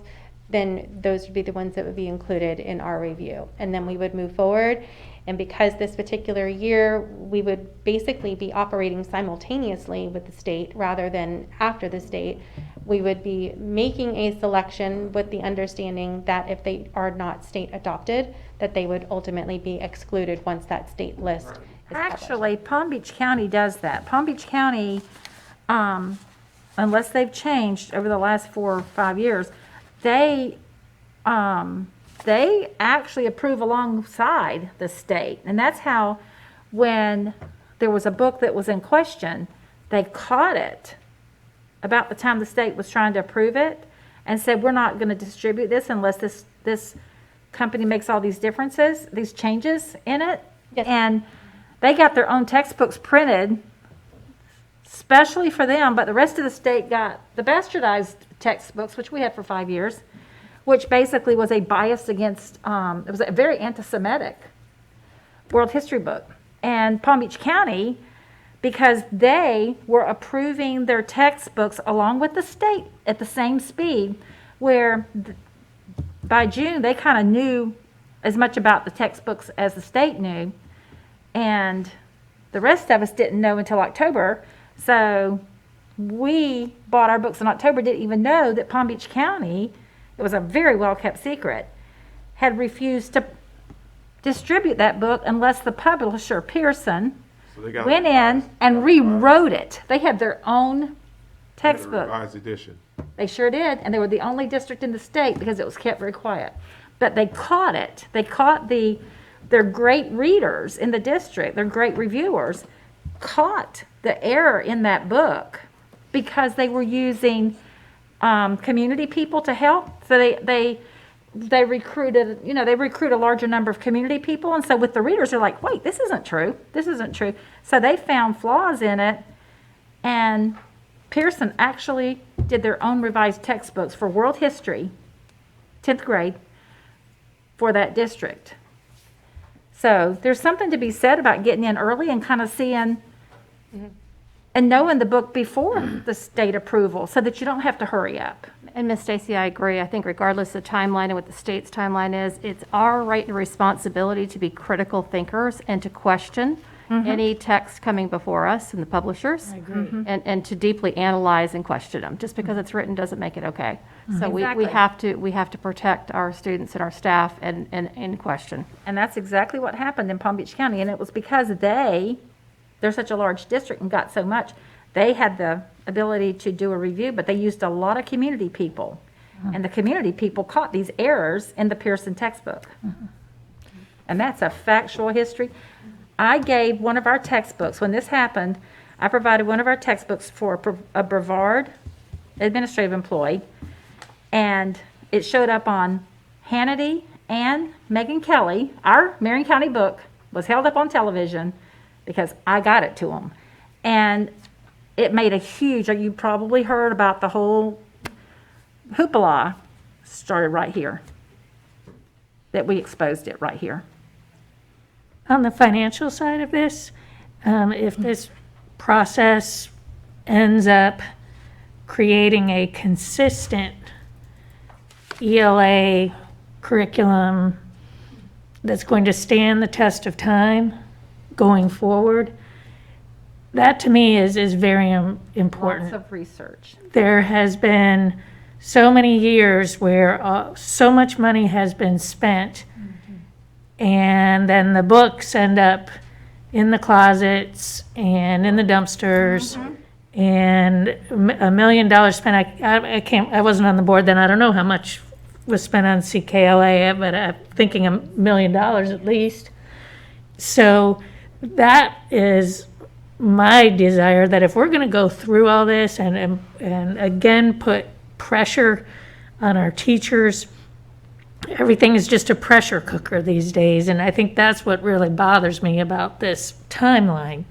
then those would be the ones that would be included in our review. And then we would move forward. And because this particular year, we would basically be operating simultaneously with the state rather than after the state, we would be making a selection with the understanding that if they are not state adopted, that they would ultimately be excluded once that state list is published. Actually, Palm Beach County does that. Palm Beach County, unless they've changed over the last 4 or 5 years, they actually approve alongside the state. And that's how, when there was a book that was in question, they caught it about the time the state was trying to approve it and said, we're not going to distribute this unless this company makes all these differences, these changes in it. Yes. And they got their own textbooks printed specially for them, but the rest of the state got the bastardized textbooks, which we had for 5 years, which basically was a bias against, it was a very anti-Semitic world history book. And Palm Beach County, because they were approving their textbooks along with the state at the same speed, where by June, they kind of knew as much about the textbooks as the state knew. And the rest of us didn't know until October. So we bought our books in October, didn't even know that Palm Beach County, it was a very well-kept secret, had refused to distribute that book unless the publisher, Pearson, went in and rewrote it. They had their own textbook. Revised edition. They sure did, and they were the only district in the state because it was kept very quiet. But they caught it. They caught their great readers in the district, their great reviewers, caught the error in that book because they were using community people to help. So they recruited, they recruit a larger number of community people. And so with the readers, they're like, wait, this isn't true. This isn't true. So they found flaws in it. And Pearson actually did their own revised textbooks for world history, 10th grade, for that district. So there's something to be said about getting in early and kind of seeing and knowing the book before the state approval so that you don't have to hurry up. And Ms. Stacy, I agree. I think regardless of timeline and what the state's timeline is, it's our right and responsibility to be critical thinkers and to question any text coming before us and the publishers. I agree. And to deeply analyze and question them. Just because it's written doesn't make it okay. So Exactly. we have to protect our students and our staff and question. And that's exactly what happened in Palm Beach County. And it was because they they're such a large district and got so much, they had the ability to do a review, but they used a lot of community people. And the community people caught these errors in the Pearson textbook. And that's a factual history. I gave one of our textbooks, when this happened, I provided one of our textbooks for a Brevard administrative employee, and it showed up on Hannity and Megyn Kelly. Our Marion County book was held up on television because I got it to them. And it made a huge, you probably heard about the whole hoopla started right here, that we exposed it right here. On the financial side of this, if this process ends up creating a consistent ELA curriculum that's going to stand the test of time going forward, that to me is very important. Lots of research. There has been so many years where so much money has been spent, and then the books end up in the closets and in the dumpsters, and $1 million spent. I wasn't on the board then. I don't know how much was spent on CKLA, but I'm thinking $1 million at least. So that is my desire, that if we're going to go through all this and again put pressure on our teachers, everything is just a pressure cooker these days. And I think that's what really bothers me about this timeline,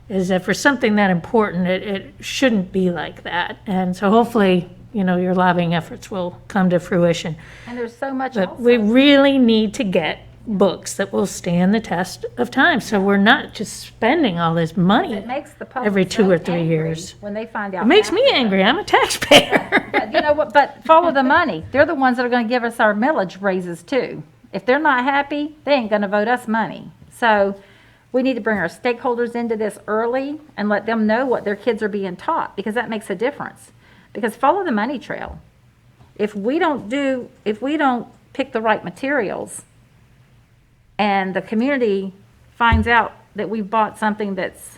is that for something that important, it shouldn't be like that. And so hopefully, your lobbying efforts will come to fruition. And there's so much But also. we really need to get books that will stand the test of time, so we're not just spending all this money It makes the public every 2 so or 3 angry years. when they find out. It makes me after. angry. I'm a taxpayer. But you know what, but follow the money. They're the ones that are gonna give us our millage raises too. If they're not happy, they ain't gonna vote us money. So we need to bring our stakeholders into this early and let them know what their kids are being taught, because that makes a difference. Because follow the money trail. If we don't pick the right materials, and the community finds out that we've bought something that's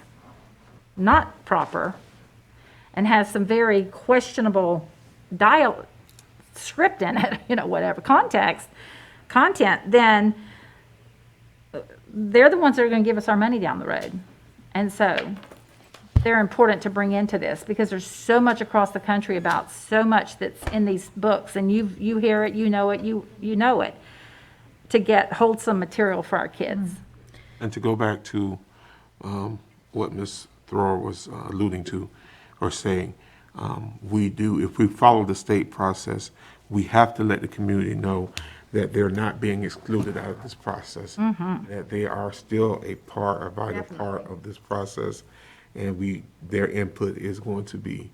not proper and has some very questionable script in it, whatever, content, then they're the ones that are going to give us our money down the road. And so they're important to bring into this, because there's so much across the country about so much that's in these books, and you hear it, you know it, you know it, to get wholesome material for our kids. And to go back to what Ms. Thrower was alluding to or saying, if we follow the state process, we have to let the community know that they're not being excluded out of this process, that they are still a vital part of this process, and their input is going to be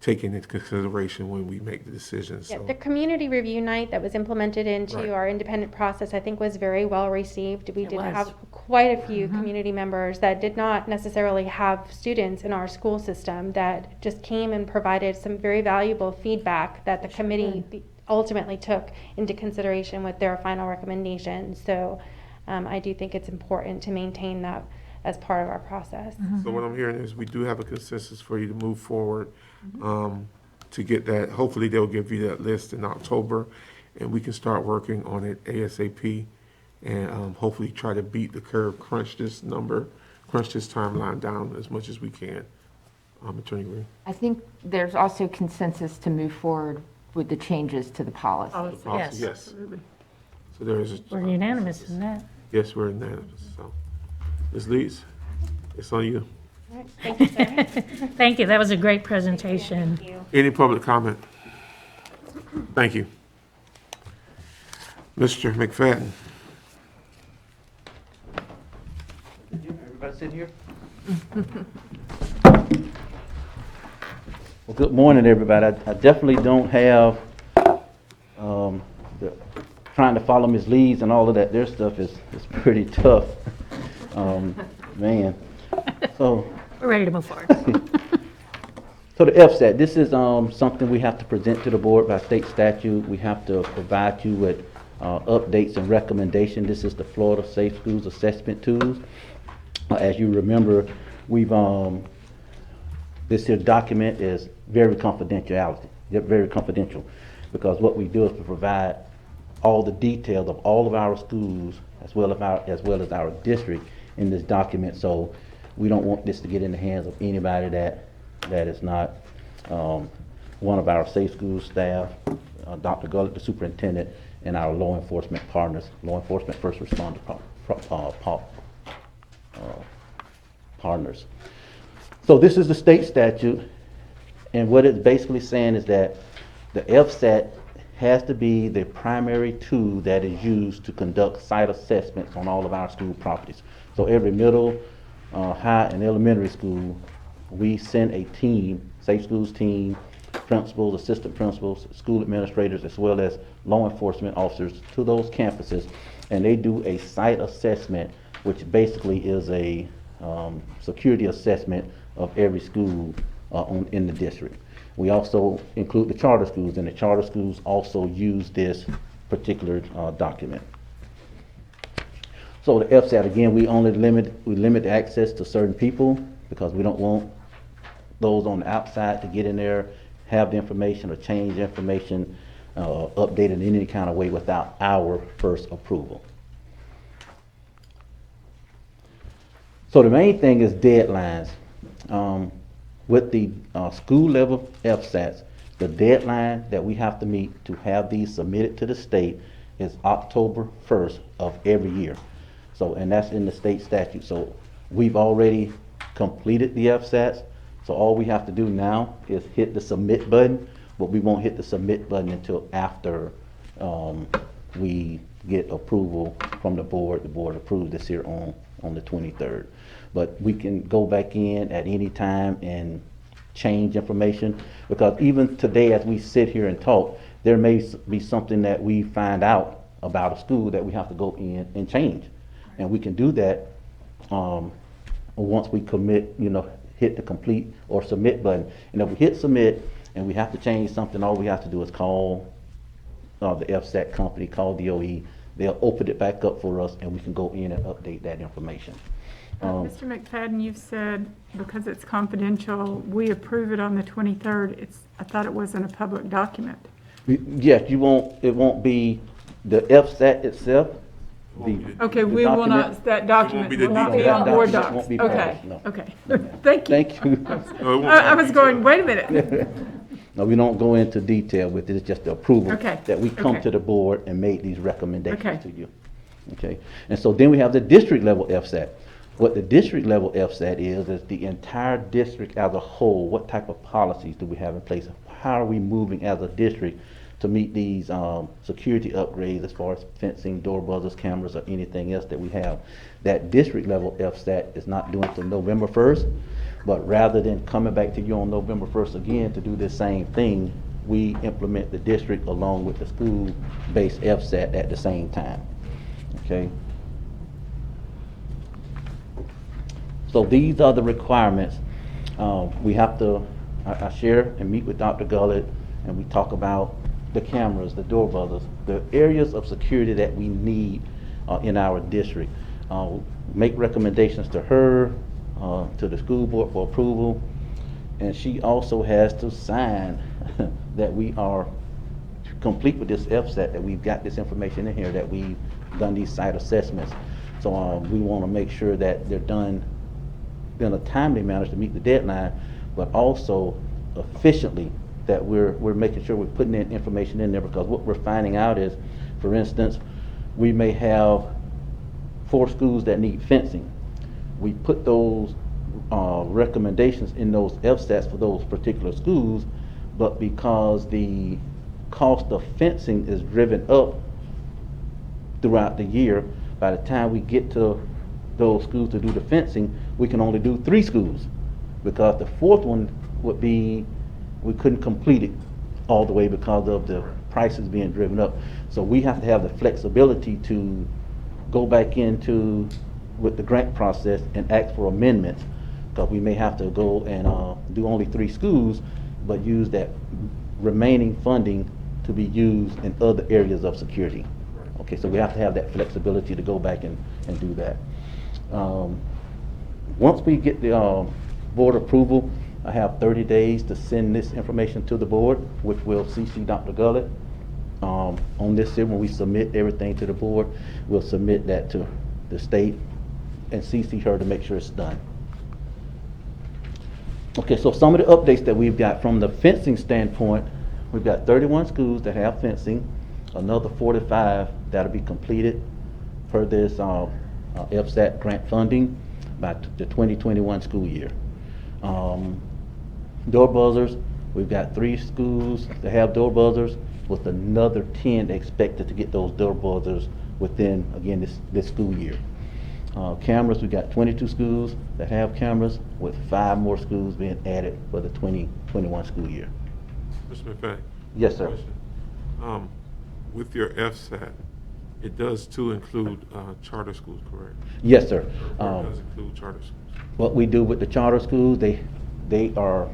taken into consideration when we make the decisions. Yeah, So the community review night that was implemented into Right. our independent process, I think, was very well received. We did was. have quite a few community members that did not necessarily have students in our school system that just came and provided some very valuable feedback that the committee ultimately took into consideration with their final recommendations. So I do think it's important to maintain that as part of our process. So what I'm hearing is we do have a consensus for you to move forward, to get that. Hopefully they'll give you that list in October, and we can start working on it ASAP, and hopefully try to beat the curve, crunch this timeline down as much as we can. Attorney Green. I think there's also consensus to move forward with the changes to the policy. Policy, yes. So there is, We're unanimous in that. yes, we're unanimous. So, Ms. Leeds, it's on you. All right, thank you, sir. Thank you. That was a great presentation. Thank you. Any public comment? Thank you. Mr. McFadden. Everybody sit here? Well, good morning, everybody. I definitely don't have, trying to follow Ms. Leeds and all of that. Their stuff is pretty tough. Man. So. We're ready to move forward. So the FSAT, this is something we have to present to the board by state statute. We have to provide you with updates and recommendations. This is the Florida Safe Schools Assessment Tools. As you remember, we've, this here document is very confidential, because what we do is to provide all the details of all of our schools as well as our district in this document. So we don't want this to get in the hands of anybody that is not one of our Safe Schools staff, Dr. Gullett, the superintendent, and our law enforcement partners, law enforcement first responder partners. So this is the state statute, and what it's basically saying is that the FSAT has to be the primary tool that is used to conduct site assessments on all of our school properties. So every middle, high, and elementary school, we send a team, Safe Schools team, principals, assistant principals, school administrators, as well as law enforcement officers to those campuses, and they do a site assessment, which basically is a security assessment of every school in the district. We also include the charter schools, and the charter schools also use this particular document. So the FSAT, again, we limit the access to certain people because we don't want those on the outside to get in there, have the information or change information, update it in any kind of way without our first approval. So the main thing is deadlines. With the school level FSATs, the deadline that we have to meet to have these submitted to the state is October 1st of every year. So, and that's in the state statute. So we've already completed the FSATs. So all we have to do now is hit the submit button, but we won't hit the submit button until after we get approval from the board. The board approves this here on the 23rd. But we can go back in at any time and change information, because even today as we sit here and talk, there may be something that we find out about a school that we have to go in and change. And we can do that once we commit, hit the complete or submit button. And if we hit submit and we have to change something, all we have to do is call the FSAT company, call DOE. They'll open it back up for us and we can go in and update that information. Mr. McFadden, you've said because it's confidential, we approve it on the 23rd. I thought it wasn't a public document. Yes, it won't be the FSAT itself. Okay, we will not, that document will not be on board docs. Okay, okay. Thank you. Thank you. I was going, wait a minute. No, we don't go into detail with it. It's just the approval Okay, that we come okay. to the board and made these recommendations Okay. to you. Okay, and so then we have the district level FSAT. What the district level FSAT is the entire district as a whole. What type of policies do we have in place? How are we moving as a district to meet these security upgrades as far as fencing, door buzzers, cameras, or anything else that we have? That district level FSAT is not due until November 1st, but rather than coming back to you on November 1st again to do the same thing, we implement the district along with the school-based FSAT at the same time. Okay. So these are the requirements. We have to, I share and meet with Dr. Gullett, and we talk about the cameras, the door buzzers, the areas of security that we need in our district. Make recommendations to her, to the school board for approval, and she also has to sign that we are complete with this FSAT, that we've got this information in here, that we've done these site assessments. So we want to make sure that they're done in a timely manner to meet the deadline, but also efficiently, that we're making sure we're putting that information in there, because what we're finding out is, for instance, we may have 4 schools that need fencing. We put those recommendations in those FSATs for those particular schools, but because the cost of fencing is driven up throughout the year, by the time we get to those schools to do the fencing, we can only do 3 schools, because the 4th one would be, we couldn't complete it all the way because of the prices being driven up. So we have to have the flexibility to go back into with the grant process and ask for amendments, because we may have to go and do only 3 schools, but use that remaining funding to be used in other areas of security. Okay, so we have to have that flexibility to go back and do that. once we get the board approval, I have 30 days to send this information to the board, which will CC Dr. Gullett. On this year, when we submit everything to the board, we'll submit that to the state and CC her to make sure it's done. Okay, so some of the updates that we've got from the fencing standpoint, we've got 31 schools that have fencing, another 45 that'll be completed per this FSAT grant funding by the 2021 school year. Door buzzers, we've got 3 schools that have door buzzers, with another 10 expected to get those door buzzers within, again, this school year. Cameras, we got 22 schools that have cameras, with 5 more schools being added for the 2021 school year. Mr. McFadden? Yes, sir. Question. With your FSAT, it does too include charter schools, correct? Yes, sir. It does include charter schools. What we do with the charter schools, they are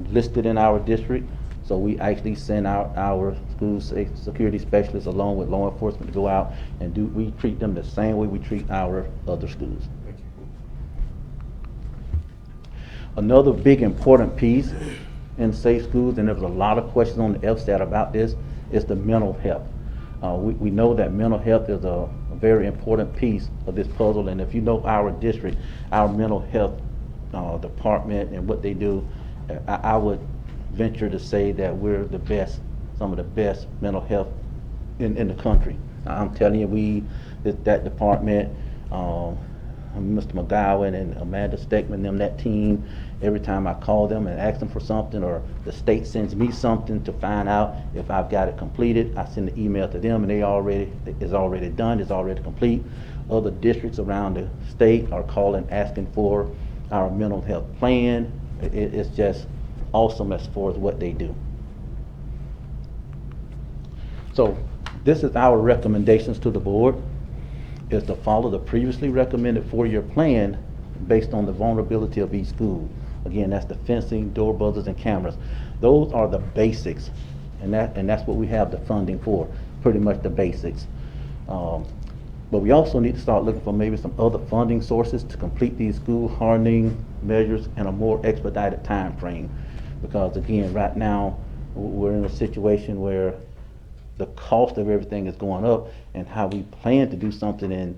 listed in our district, so we actually send out our school security specialists along with law enforcement to go out and we treat them the same way we treat our other schools. Thank you. Another big important piece in safe schools, and there was a lot of questions on the FSAT about this, is the mental health. We know that mental health is a very important piece of this puzzle, and if you know our district, our mental health department and what they do, I would venture to say that we're the best, some of the best mental health in the country. I'm telling you, that department, Mr. McGowan and Amanda Steckman, that team, every time I call them and ask them for something, or the state sends me something to find out if I've got it completed, I send an email to them and it's already done, it's already complete. Other districts around the state are calling, asking for our mental health plan. It's just awesome as far as what they do. So this is our recommendations to the board, is to follow the previously recommended 4-year plan based on the vulnerability of each school. Again, that's the fencing, door buzzers, and cameras. Those are the basics, and that's what we have the funding for, pretty much the basics. But we also need to start looking for maybe some other funding sources to complete these school hardening measures in a more expedited time frame. Because again, right now, we're in a situation where the cost of everything is going up, and how we plan to do something in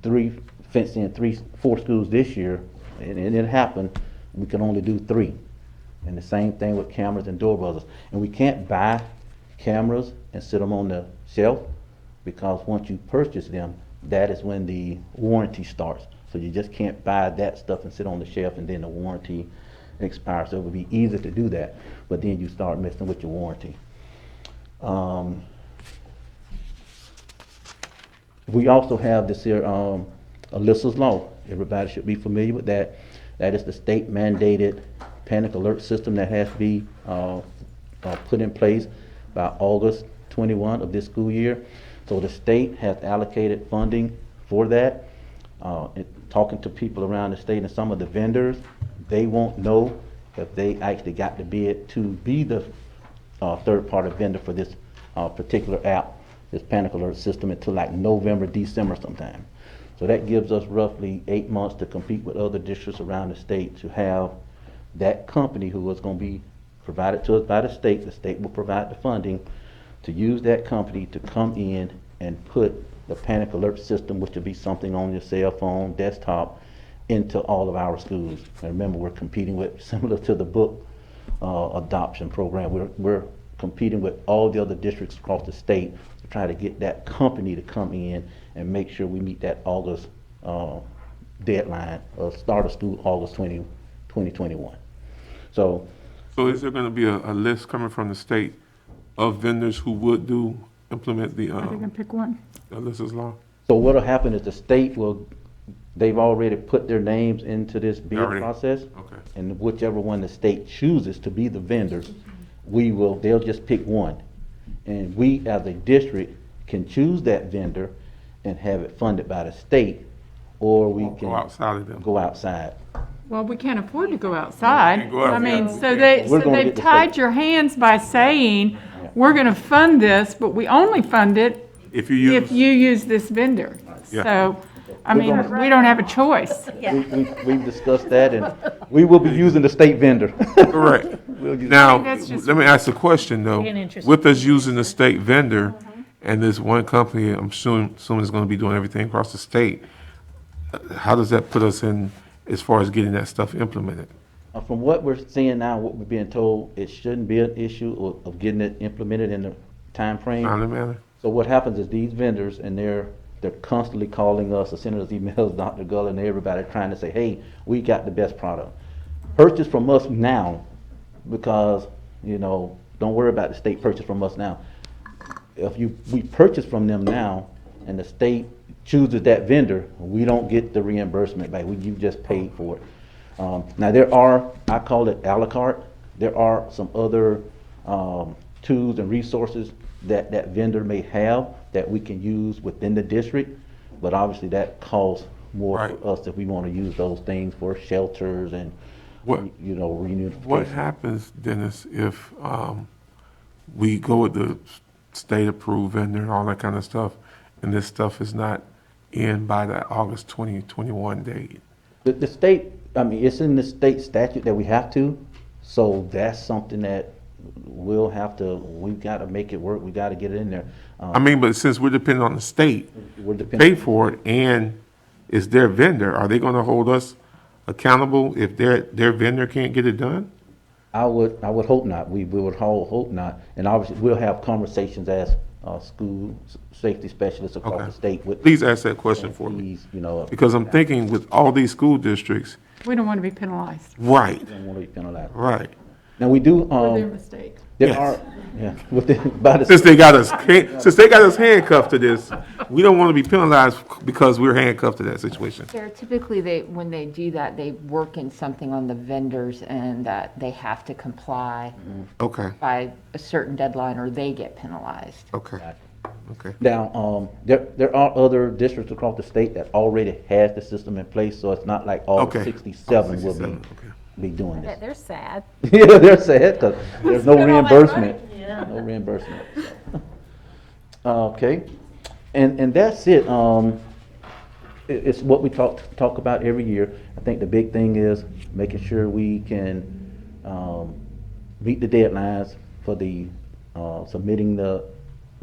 4 schools this year, and it happened, we can only do 3. And the same thing with cameras and door buzzers. And we can't buy cameras and sit them on the shelf, because once you purchase them, that is when the warranty starts. So you just can't buy that stuff and sit on the shelf and then the warranty expires. So it would be easy to do that, but then you start messing with your warranty. We also have this here, Alyssa's Law. Everybody should be familiar with that. That is the state mandated panic alert system that has to be put in place by August 21 of this school year. So the state has allocated funding for that. Talking to people around the state and some of the vendors, they won't know if they actually got the bid to be the third-party vendor for this particular app, this panic alert system, until like November, December sometime. So that gives us roughly 8 months to compete with other districts around the state to have that company, who is going to be provided to us by the state will provide the funding, to use that company to come in and put the panic alert system, which would be something on your cell phone, desktop, into all of our schools. And remember, we're competing with, similar to the book adoption program, we're competing with all the other districts across the state to try to get that company to come in and make sure we meet that August deadline of start of school, August 2021. So is there going to be a list coming from the state of vendors who would implement the Are they gonna pick one? Alyssa's Law? So what'll happen is the state they've already put their names into this bid process. Okay. And whichever one the state chooses to be the vendor, they'll just pick one. And we, as a district, can choose that vendor and have it funded by the state, or we can go outside of them. Go outside. Well, we can't afford to go outside. Go out I mean, there. so they've tied your hands by saying, we're gonna fund this, but we only fund it If you if you use this vendor. Yeah. So I mean, we don't have a choice. We've discussed that, and we will be using the state vendor. Correct. We'll use- Now, That's just- let me ask a question, though. Being interesting. With us using the state vendor, and this one company, I'm assuming is gonna be doing everything across the state, how does that put us in as far as getting that stuff implemented? From what we're seeing now, what we're being told, it shouldn't be an issue of getting it implemented in the timeframe. Timely manner? So what happens is these vendors, and they're constantly calling us or sending us emails, Dr. Gull and everybody, trying to say, hey, we got the best product. Purchase from us now, because, don't worry about the state purchase from us now. If we purchase from them now, and the state chooses that vendor, we don't get the reimbursement back. You just paid for it. Now there are, I call it a la carte. There are some other tools and resources that vendor may have that we can use within the district, but obviously that costs more Right. for us if we want to use those things for shelters and, What- reunification. What happens, Dennis, if we go with the state-approved vendor and all that kind of stuff, and this stuff is not in by the August 2021 date? The state, it's in the state statute that we have to, so that's something that we've got to make it work, we got to get it in there. I mean, but since we're depending on the state, We're to depending- pay for it, and it's their vendor, are they gonna hold us accountable if their vendor can't get it done? I would hope not. We would hope not. And obviously, we'll have conversations as school safety specialists across Okay. the state with. Please ask that question for me, these, because I'm thinking with all these school districts, We don't want to be penalized right, don't want to be penalized. right. Now, we do, for their mistake. there Yes. are, by the. Since they got us handcuffed to this, we don't want to be penalized because we're handcuffed to that situation. They're typically, when they do that, they work in something on the vendors and that they have to comply Okay, by a certain deadline or they get penalized. okay, okay. Now, there are other districts across the state that already has the system in place, so it's not like all Okay. 67 will 67, be doing this. They're sad. Yeah, they're sad because there's no reimbursement. No reimbursement. Okay, and that's it. It's what we talk about every year. I think the big thing is making sure we can meet the deadlines for the submitting the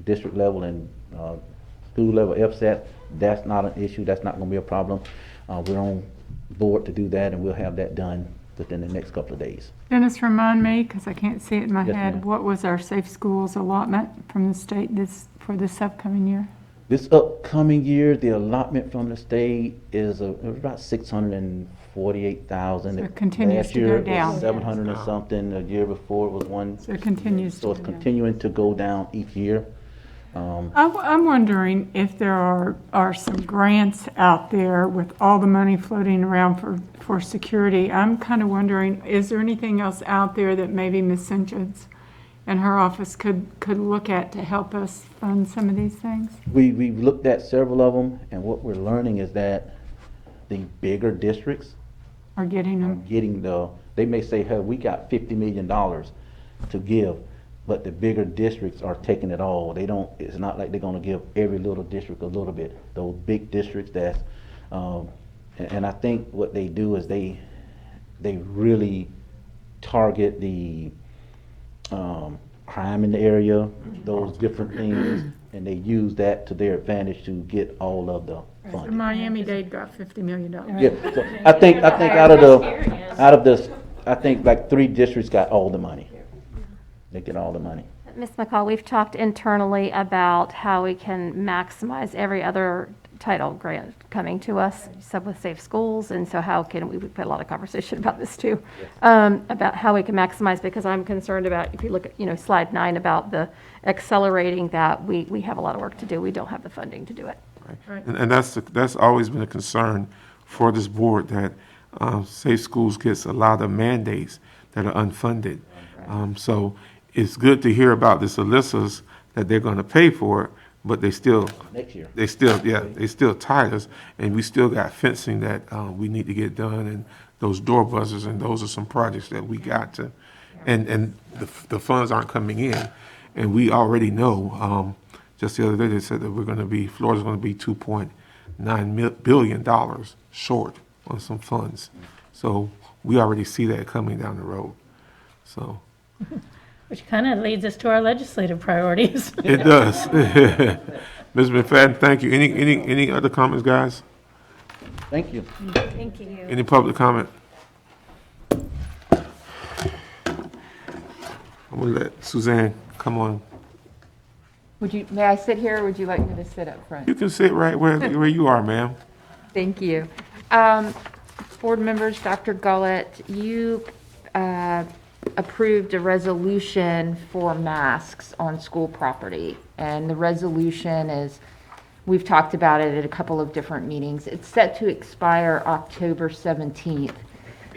district level and school level FSAT. That's not an issue. That's not going to be a problem. We're on board to do that, and we'll have that done within the next couple of days. Dennis, remind me, because I can't see it in my Yes, head, ma'am. what was our safe schools allotment from the state for this upcoming year? This upcoming year, the allotment from the state is about 648,000. So it continues Last to year go it was down. 700 and something. The year before it was one. So it continues So to it's go down. continuing to go down each year. I'm wondering if there are some grants out there with all the money floating around for security. I'm kind of wondering, is there anything else out there that maybe Ms. Sinchins and her office could look at to help us fund some of these things? We've looked at several of them, and what we're learning is that the bigger districts Or getting them? getting they may say, hey, we got $50 million to give, but the bigger districts are taking it all. It's not like they're gonna give every little district a little bit. Those big districts and I think what they do is they really target the crime in the area, those different things, and they use that to their advantage to get all of the So funding. Miami-Dade got $50 million. Yeah, so I think out of this, I think like 3 districts got all the money. They get all the money. Ms. McCall, we've talked internally about how we can maximize every other title grant coming to us, sub with Safe Schools, and so how can we've had a lot of conversation about this too, about how we can maximize, because I'm concerned about, if you look at, slide 9 about the accelerating that, we have a lot of work to do. We don't have the funding to do it. Right. And that's always been a concern for this board, that Safe Schools gets a lot of mandates that are unfunded. So it's good to hear about this Alyssa's, that they're gonna pay for it, but they still, Next year. they still tied us, and we still got fencing that we need to get done, and those door buzzers, and those are some projects that we got to, and the funds aren't coming in, and we already know, just the other day, they said that Florida's gonna be billion short on some funds. So we already see that coming down the road. So Which kind of leads us to our legislative priorities. it does. Ms. McFadden, thank you. Any other comments, guys? Thank you. Thank you. Any public comment? I'm gonna let Suzanne come on. May I sit here, or would you like me to sit up front? You can sit right where you are, ma'am. Thank you. Board members, Dr. Gullett, you approved a resolution for masks on school property. And the resolution is, we've talked about it at a couple of different meetings. It's set to expire October 17th.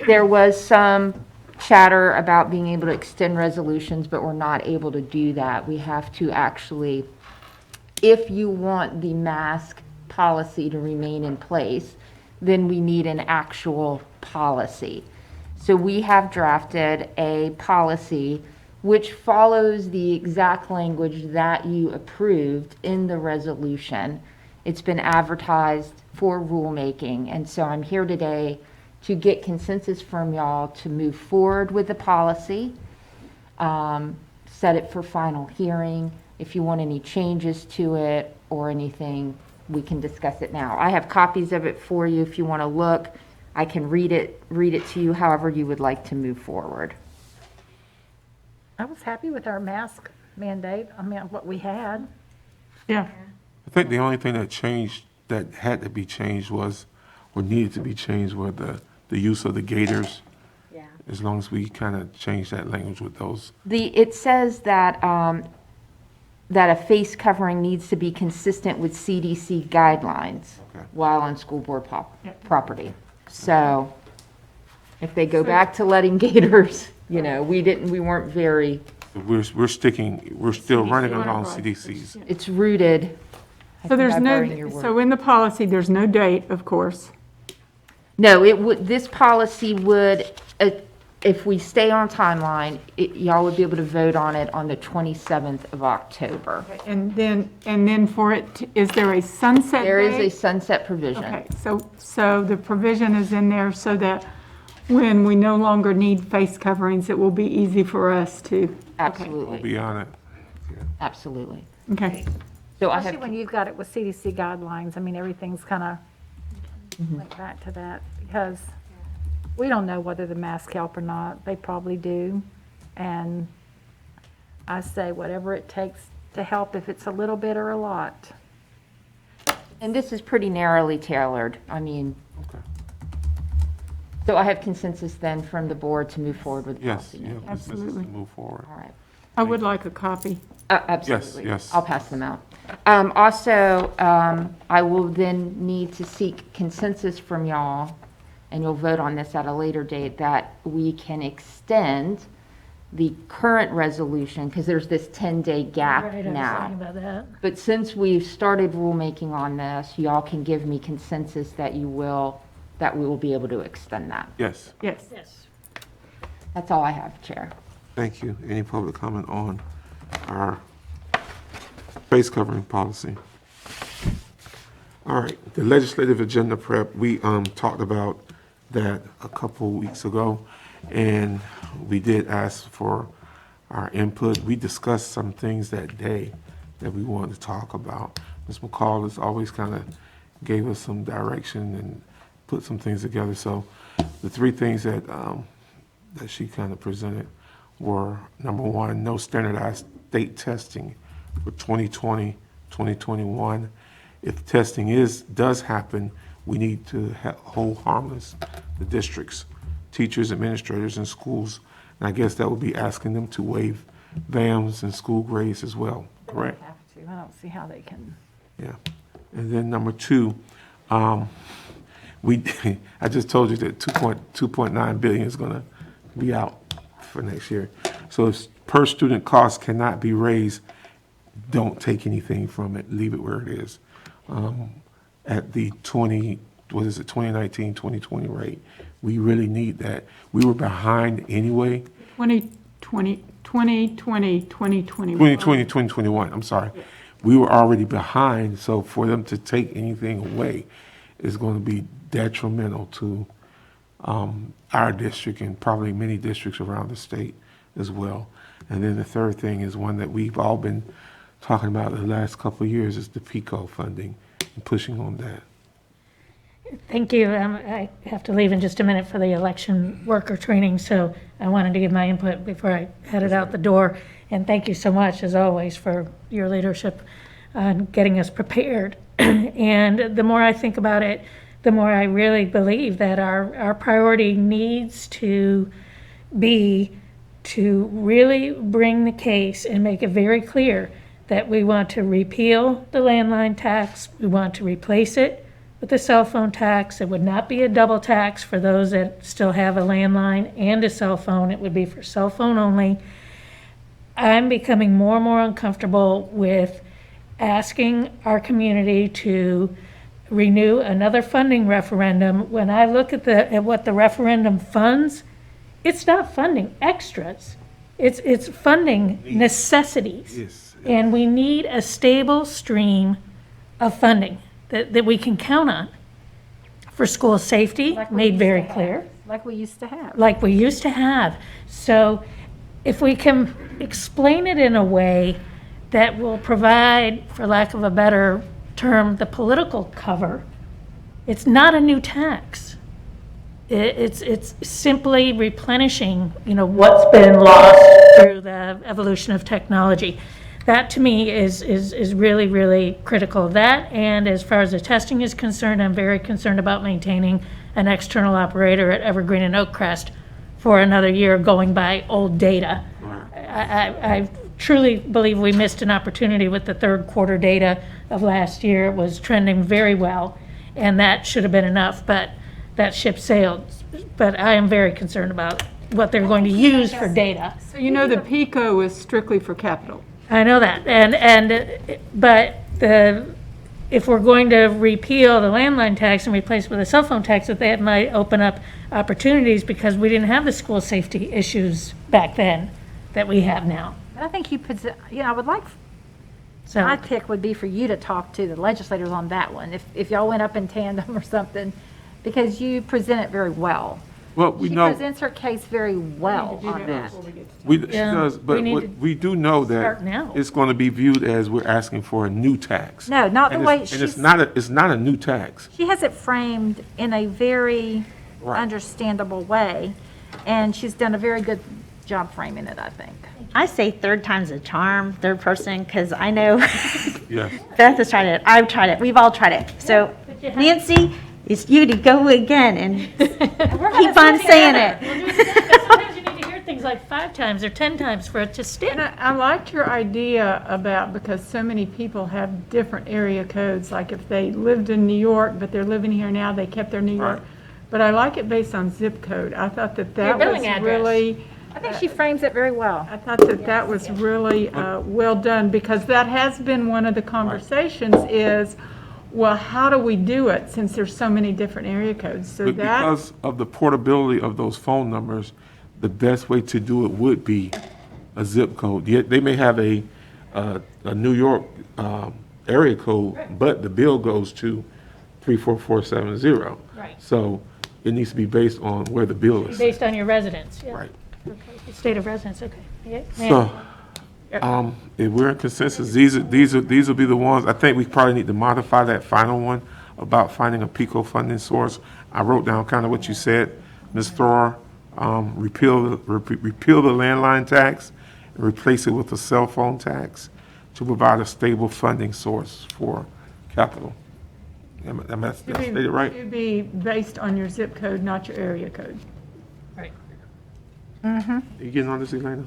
There was some chatter about being able to extend resolutions, but we're not able to do that. We have to actually, if you want the mask policy to remain in place, then we need an actual policy. So we have drafted a policy which follows the exact language that you approved in the resolution. It's been advertised for rulemaking, and so I'm here today to get consensus from y'all to move forward with the policy, set it for final hearing. If you want any changes to it or anything, we can discuss it now. I have copies of it for you if you want to look. I can read it to you however you would like to move forward. I was happy with our mask mandate, I mean, what we had. Yeah. I think the only thing that changed, that had to be changed was, or needed to be changed, were the use of the gaiters. Yeah. As long as we kind of change that language with those. It says that, that a face covering needs to be consistent with CDC guidelines Okay. while on school board property. So if they go back to letting gators, we weren't very, We're still running along CDC's. it's rooted. I So think there's I borrowed your no, word. so in the policy, there's no date, of course. No, this policy would, if we stay on timeline, y'all would be able to vote on it on the 27th of October. And then for it, is there a sunset There is a date? sunset provision. Okay, so the provision is in there so that when we no longer need face coverings, it will be easy for us to. We'll Absolutely, be on it. absolutely. Okay. So I Especially have, when you've got it with CDC guidelines, I mean, everything's kind of went back to that, because we don't know whether the masks help or not. They probably do. And I say whatever it takes to help, if it's a little bit or a lot. and this is pretty narrowly tailored, I mean. So I have consensus then from the board to move forward with the Yes, policy. yeah, let's Absolutely. move forward. All right. I would like a copy. Absolutely. yes. I'll pass them out. Also, I will then need to seek consensus from y'all, and you'll vote on this at a later date, that we can extend the current resolution, because there's this 10-day gap Right, I was thinking now. about that. But since we've started rulemaking on this, y'all can give me consensus that we will be able to extend that. Yes, Yes. Yes. That's all I have, Chair. thank you. Any public comment on our face covering policy? All right, the legislative agenda prep, we talked about that a couple weeks ago, and we did ask for our input. We discussed some things that day that we wanted to talk about. Ms. McCall has always kind of gave us some direction and put some things together. So the three things that that she kind of presented were, number one, no standardized state testing for 2020, 2021. If testing does happen, we need to hold harmless the districts, teachers, administrators, and schools. And I guess that would be asking them to waive VAMs and school grades as well, correct? They have to. I don't see how they can. Yeah. And then number two, I just told you that 2.9 billion is gonna be out for next year. So if per student costs cannot be raised, don't take anything from it, leave it where it is. At the 2019, 2020 rate, we really need that. We were behind anyway. 2020, 2021. 2020, 2021, I'm sorry. we were already behind, so for them to take anything away is going to be detrimental to our district and probably many districts around the state as well. And then the third thing is one that we've all been talking about the last couple of years is the PICO funding and pushing on that. Thank you. I have to leave in just a minute for the election worker training, so I wanted to give my input before I headed out the door. And thank you so much, as always, for your leadership on getting us prepared. And the more I think about it, the more I really believe that our priority needs to be to really bring the case and make it very clear that we want to repeal the landline tax, we want to replace it with the cell phone tax. It would not be a double tax for those that still have a landline and a cell phone. It would be for cell phone only. I'm becoming more and more uncomfortable with asking our community to renew another funding referendum. When I look at what the referendum funds, it's not funding extras. It's funding necessities. Yes. And we need a stable stream of funding that we can count on for school safety, Like we made used very to have. clear. Like we used to have. Like we used to have. So if we can explain it in a way that will provide, for lack of a better term, the political cover, it's not a new tax. It's simply replenishing, what's been lost through the evolution of technology. That to me is really, really critical. That, and as far as the testing is concerned, I'm very concerned about maintaining an external operator at Evergreen and Oakcrest for another year going by old data. I truly believe we missed an opportunity with the third quarter data of last year. It was trending very well, and that should have been enough, but that ship sailed. But I am very concerned about what they're going to use for data. So the PICO is strictly for capital. I know that, but if we're going to repeal the landline tax and replace it with a cell phone tax, that might open up opportunities because we didn't have the school safety issues back then that we have now. I think I would like, So my pick would be for you to talk to the legislators on that one, if y'all went up in tandem or something, because you present it very well. Well, we She know, presents her case very well on that. she Yeah, does, but we need we do know that start now. it's going to be viewed as we're asking for a new tax. No, not the And way it's- and it's not a new tax. she has it framed in a very Right. understandable way, and she's done a very good job framing it, I think. I say third time's a charm, third person, because I know Yes. Beth has tried it, I've tried it, we've all tried it. So Nancy, it's you to go again and keep on saying it. Sometimes you need to hear things like 5 times or 10 times for it to stick. And I liked your idea about, because so many people have different area codes, like if they lived in New York, but they're living here now, they kept their New York. Right. But I like it based on zip code. I thought that Your that was billing address. really, I think she frames it very well. I thought that that was really well done, because that has been one of the conversations is, well, how do we do it since there's so many different area codes? So But that, because of the portability of those phone numbers, the best way to do it would be a zip code. Yet they may have a New York area code, but the bill goes to 34470. Right. So it needs to be based on where the bill is. Based on your residence, yeah. Right. Okay. State of residence, okay. Yeah. So, if we're in consensus, these will be the ones, I think we probably need to modify that final one about finding a PICO funding source. I wrote down kind of what you said, Ms. Thor, repeal the landline tax and replace it with a cell phone tax to provide a stable funding source for capital. Am I stated right? should be based on your zip code, not your area code. Right. You getting on this, Elena?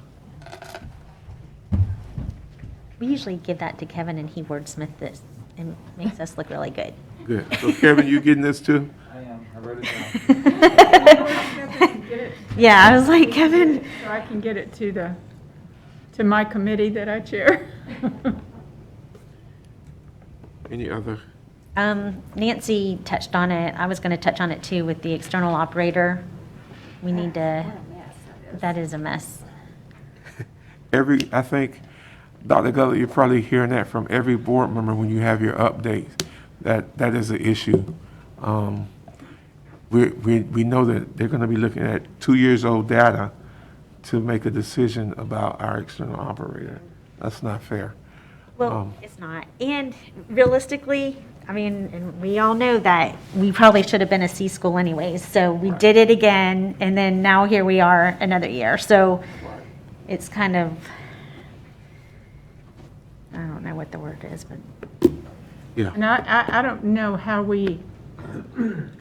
We usually give that to Kevin and he wordsmith this and makes us look really good. Good. So Kevin, you getting this too? I am. I wrote it down. Yeah, I was like, Kevin. So I can get it to my committee that I chair. Any other? Nancy touched on it. I was going to touch on it too with the external operator. We need to, that is a mess. I think Dr. Gully, you're probably hearing that from every board member when you have your updates, that is an issue. We know that they're gonna be looking at 2 years old data to make a decision about our external operator. That's not fair. Well, it's not. And realistically, I mean, and we all know that we probably should have been a C school anyways. So we did it again, and then now here we are another year. So it's kind of, I don't know what the word is, but. Yeah. And I don't know how we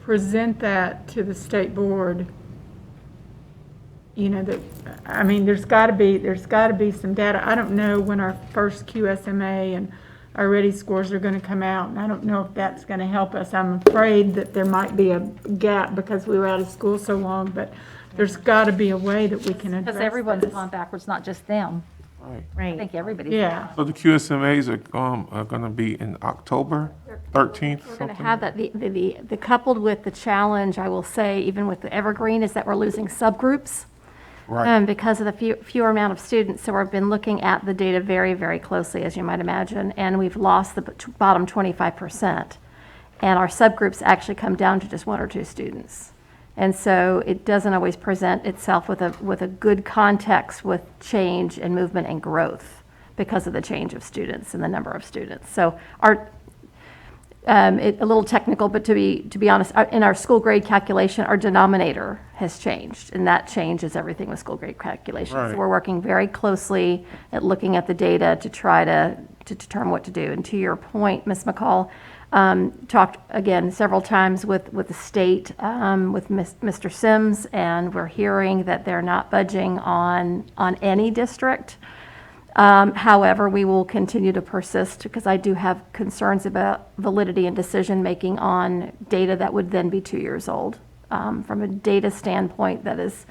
present that to the state board. You know, that, I mean, there's got to be some data. I don't know when our first QSMA and our ready scores are going to come out, and I don't know if that's going to help us. I'm afraid that there might be a gap because we were out of school so long, but there's got to be a way that we can address Because everyone's this. gone backwards, not just them. I Right. think everybody's. Yeah. So the QSMAs are gonna be in October 13th, We're going to something? have that, the coupled with the challenge, I will say, even with the Evergreen, is that we're losing subgroups. Right. Because of the fewer amount of students. So we've been looking at the data very, very closely, as you might imagine, and we've lost the bottom 25%. And our subgroups actually come down to just 1 or 2 students. And so it doesn't always present itself with a good context with change and movement and growth because of the change of students and the number of students. So a little technical, but to be honest, in our school grade calculation, our denominator has changed, and that changes everything with school grade calculation. Right. So we're working very closely at looking at the data to try to determine what to do. And to your point, Ms. McCall, talked again several times with the state, with Mr. Sims, and we're hearing that they're not budging on any district. However, we will continue to persist because I do have concerns about validity and decision-making on data that would then be 2 years old. From a data standpoint, that is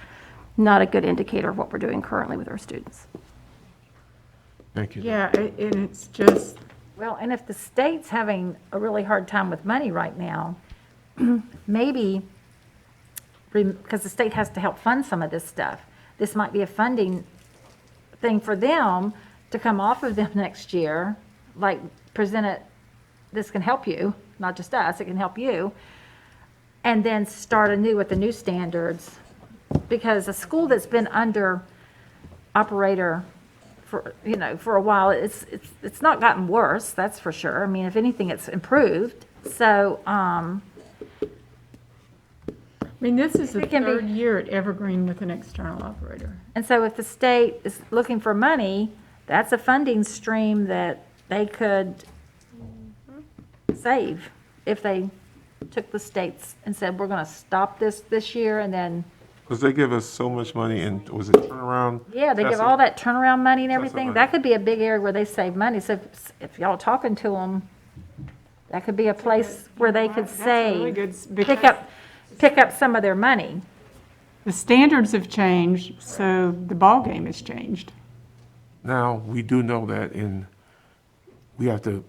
not a good indicator of what we're doing currently with our students. Thank you. Yeah, and it's just, Well, and if the state's having a really hard time with money right now, maybe, because the state has to help fund some of this stuff, this might be a funding thing for them to come off of them next year, like present it, this can help you, not just us, it can help you, and then start anew with the new standards. Because a school that's been under operator for a while, it's not gotten worse, that's for sure. I mean, if anything, it's improved. So, I mean, this is the It can be- third year at Evergreen with an external operator. and so if the state is looking for money, that's a funding stream that they could save if they took the states and said, we're gonna stop this year, and then, Because they give us so much money in, was it turnaround? yeah, they give Testing? all that turnaround money and everything. money. That could be a big area where they save money. So if y'all talking to them, that could be a place where they could That's a really good save, because pick up some of their money. the standards have changed, so the ballgame has changed. Now, we do know that we have to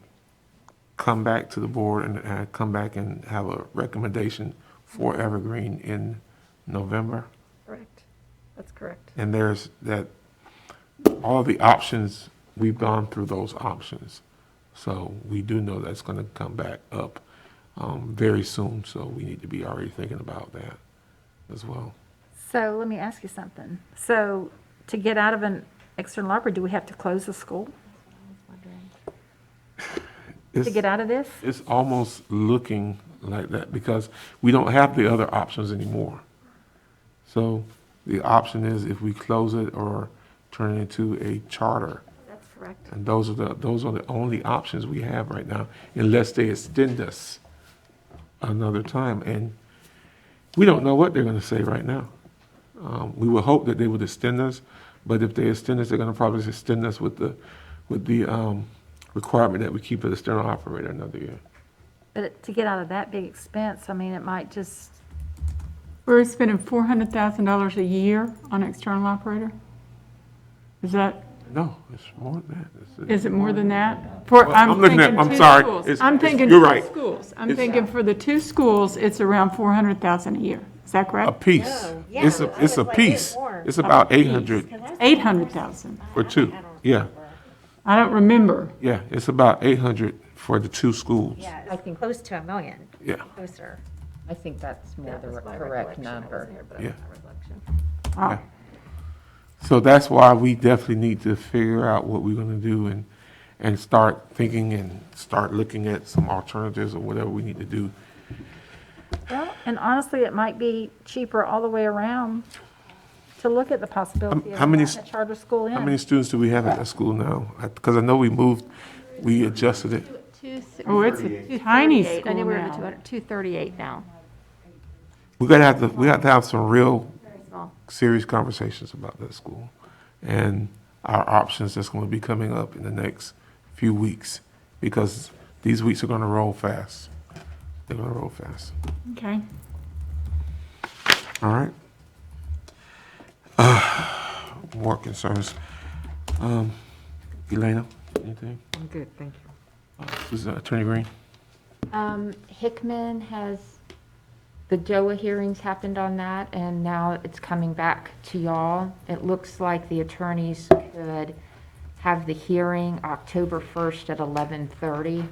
come back to the board and come back and have a recommendation for Evergreen in November. Correct. That's correct. And there's that, all the options, we've gone through those options. So we do know that's going to come back up very soon. So we need to be already thinking about that as well. So let me ask you something. So to get out of an external operator, do we have to close the school to get out of this? It's almost looking like that because we don't have the other options anymore. So the option is if we close it or turn it into a charter. That's correct. And those are the only options we have right now, unless they extend us another time. And we don't know what they're going to say right now. We would hope that they would extend us, but if they extend us, they're going to probably extend us with the requirement that we keep an external operator another year. But to get out of that big expense, I mean, it might just, We're spending $400,000 a year on external operator? Is that, No, it's more than that. is it more than that? Well, I'm looking at- I'm two sorry. schools. It's- I'm it's- thinking you're two right. schools. I'm It's- thinking for the 2 schools, it's around $400,000 a year. Is that correct? A piece. It's a piece. It's about 800 $800,000. for 2. Yeah. I don't remember. Yeah, it's about 800 for the two schools. Yeah, I think close to $1 million. Yeah. Closer. I think that's more the correct number. Yeah. Oh, Yeah. So that's why we definitely need to figure out what we're gonna do and start thinking and start looking at some alternatives or whatever we need to do. Well, and honestly, it might be cheaper all the way around to look at the possibility of How many a charter school in. How many students do we have at that school now? Because I know we adjusted it. Oh, it's a tiny 238. I school know we're now. at 238 now. We have to have some real Small. serious conversations about that school and our options that's going to be coming up in the next few weeks, because these weeks are going to roll fast. They're going to roll fast. Okay. All right. More concerns. Elena, anything? I'm good, thank you. Is Attorney Green? Hickman the JOA hearings happened on that, and now it's coming back to y'all. It looks like the attorneys could have the hearing October 1st at 11:30.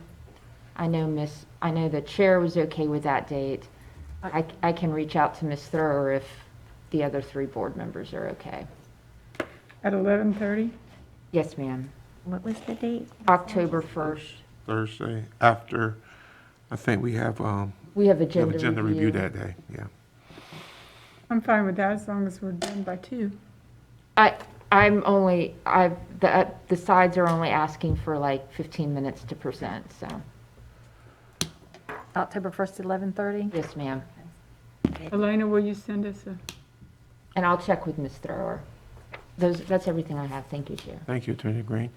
I know the chair was okay with that date. I can reach out to Ms. Thrower if the other 3 board members are okay. At 11:30? Yes, ma'am. What was the date? October 1st. Thursday, after, I think we have agenda review that day, yeah. I'm fine with that as long as we're done by 2. The sides are only asking for like 15 minutes to present, so. October 1st, 11:30? Yes, ma'am. Elena, will you send us a? And I'll check with Ms. Thrower. That's everything I have. Thank you, Chair. Thank you, Attorney Green.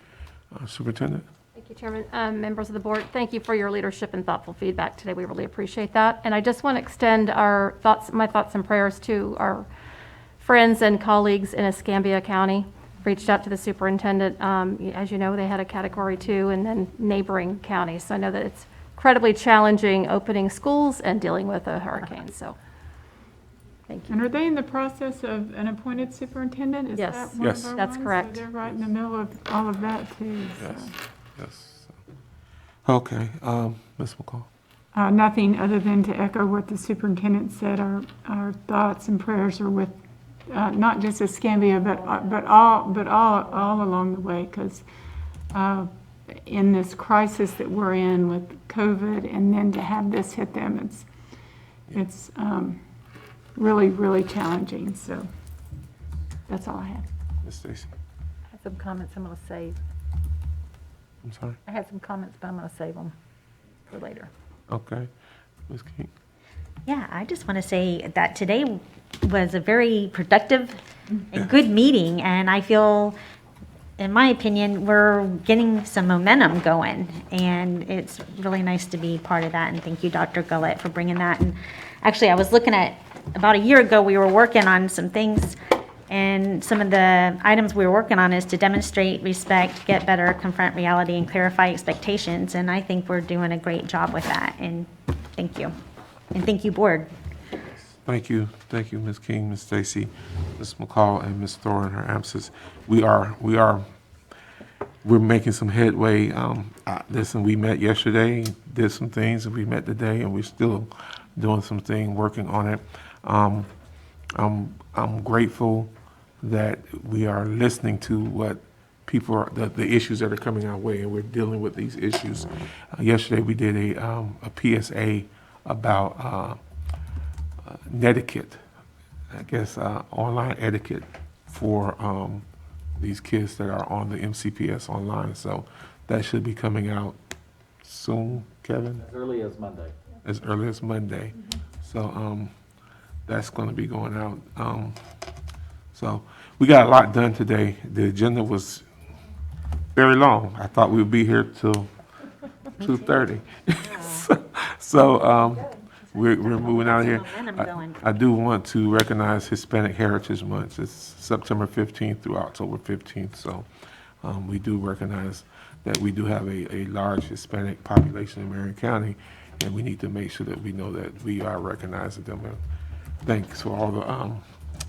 Superintendent? Thank you, Chairman. Members of the board, thank you for your leadership and thoughtful feedback today. We really appreciate that. And I just want to extend my thoughts and prayers to our friends and colleagues in Escambia County. Reached out to the superintendent. As you know, they had a Category 2 and then neighboring counties. So I know that it's incredibly challenging opening schools and dealing with a hurricane. So thank you. And are they in the process of an appointed superintendent? Is Yes. that one Yes. of our That's ones? correct. So they're right in the middle of all of that too. so. Yes, yes. Okay, Ms. McCall? Nothing other than to echo what the superintendent said. Our thoughts and prayers are with not just Escambia, but all along the way, because in this crisis that we're in with COVID, and then to have this hit them, it's really, really challenging. So that's all I have. Ms. Stacy? I have some comments I'm going to save. I'm sorry? I had some comments, but I'm going to save them for later. Okay. Ms. King? Yeah, I just want to say that today was a very productive and good meeting, and I feel, in my opinion, we're getting some momentum going, and it's really nice to be part of that, and thank you, Dr. Gullett, for bringing that. And actually, I was looking at, about a year ago, we were working on some things, and some of the items we were working on is to demonstrate respect, get better, confront reality, and clarify expectations, and I think we're doing a great job with that, and thank you. And thank you, board. Thank you, Ms. King, Ms. Stacy, Ms. McCall, and Ms. Thor in her absence. We're making some headway. Listen, we met yesterday, did some things, and we met today, and we're still doing some things, working on it. I'm grateful that we are listening to what people are, the issues that are coming our way, and we're dealing with these issues. Yesterday, we did a PSA about netiquette, I guess, online etiquette for these kids that are on the MCPS online. So that should be coming out soon, Kevin? As early as Monday. As early as Monday. So that's going to be going out. So we got a lot done today. The agenda was very long. I thought we'd be here till 2:30. So we're moving out of here. I do want to recognize Hispanic Heritage Month. It's September 15th through October 15th. So we do recognize that we do have a large Hispanic population in Marion County, and we need to make sure that we know that we are recognizing them. And thanks for all the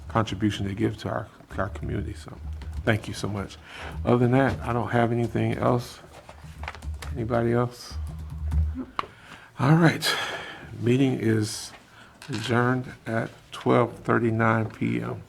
contribution they give to our community. So Thank you so much. Other than that, I don't have anything else. Anybody else? All right, meeting is adjourned at 12:39 PM.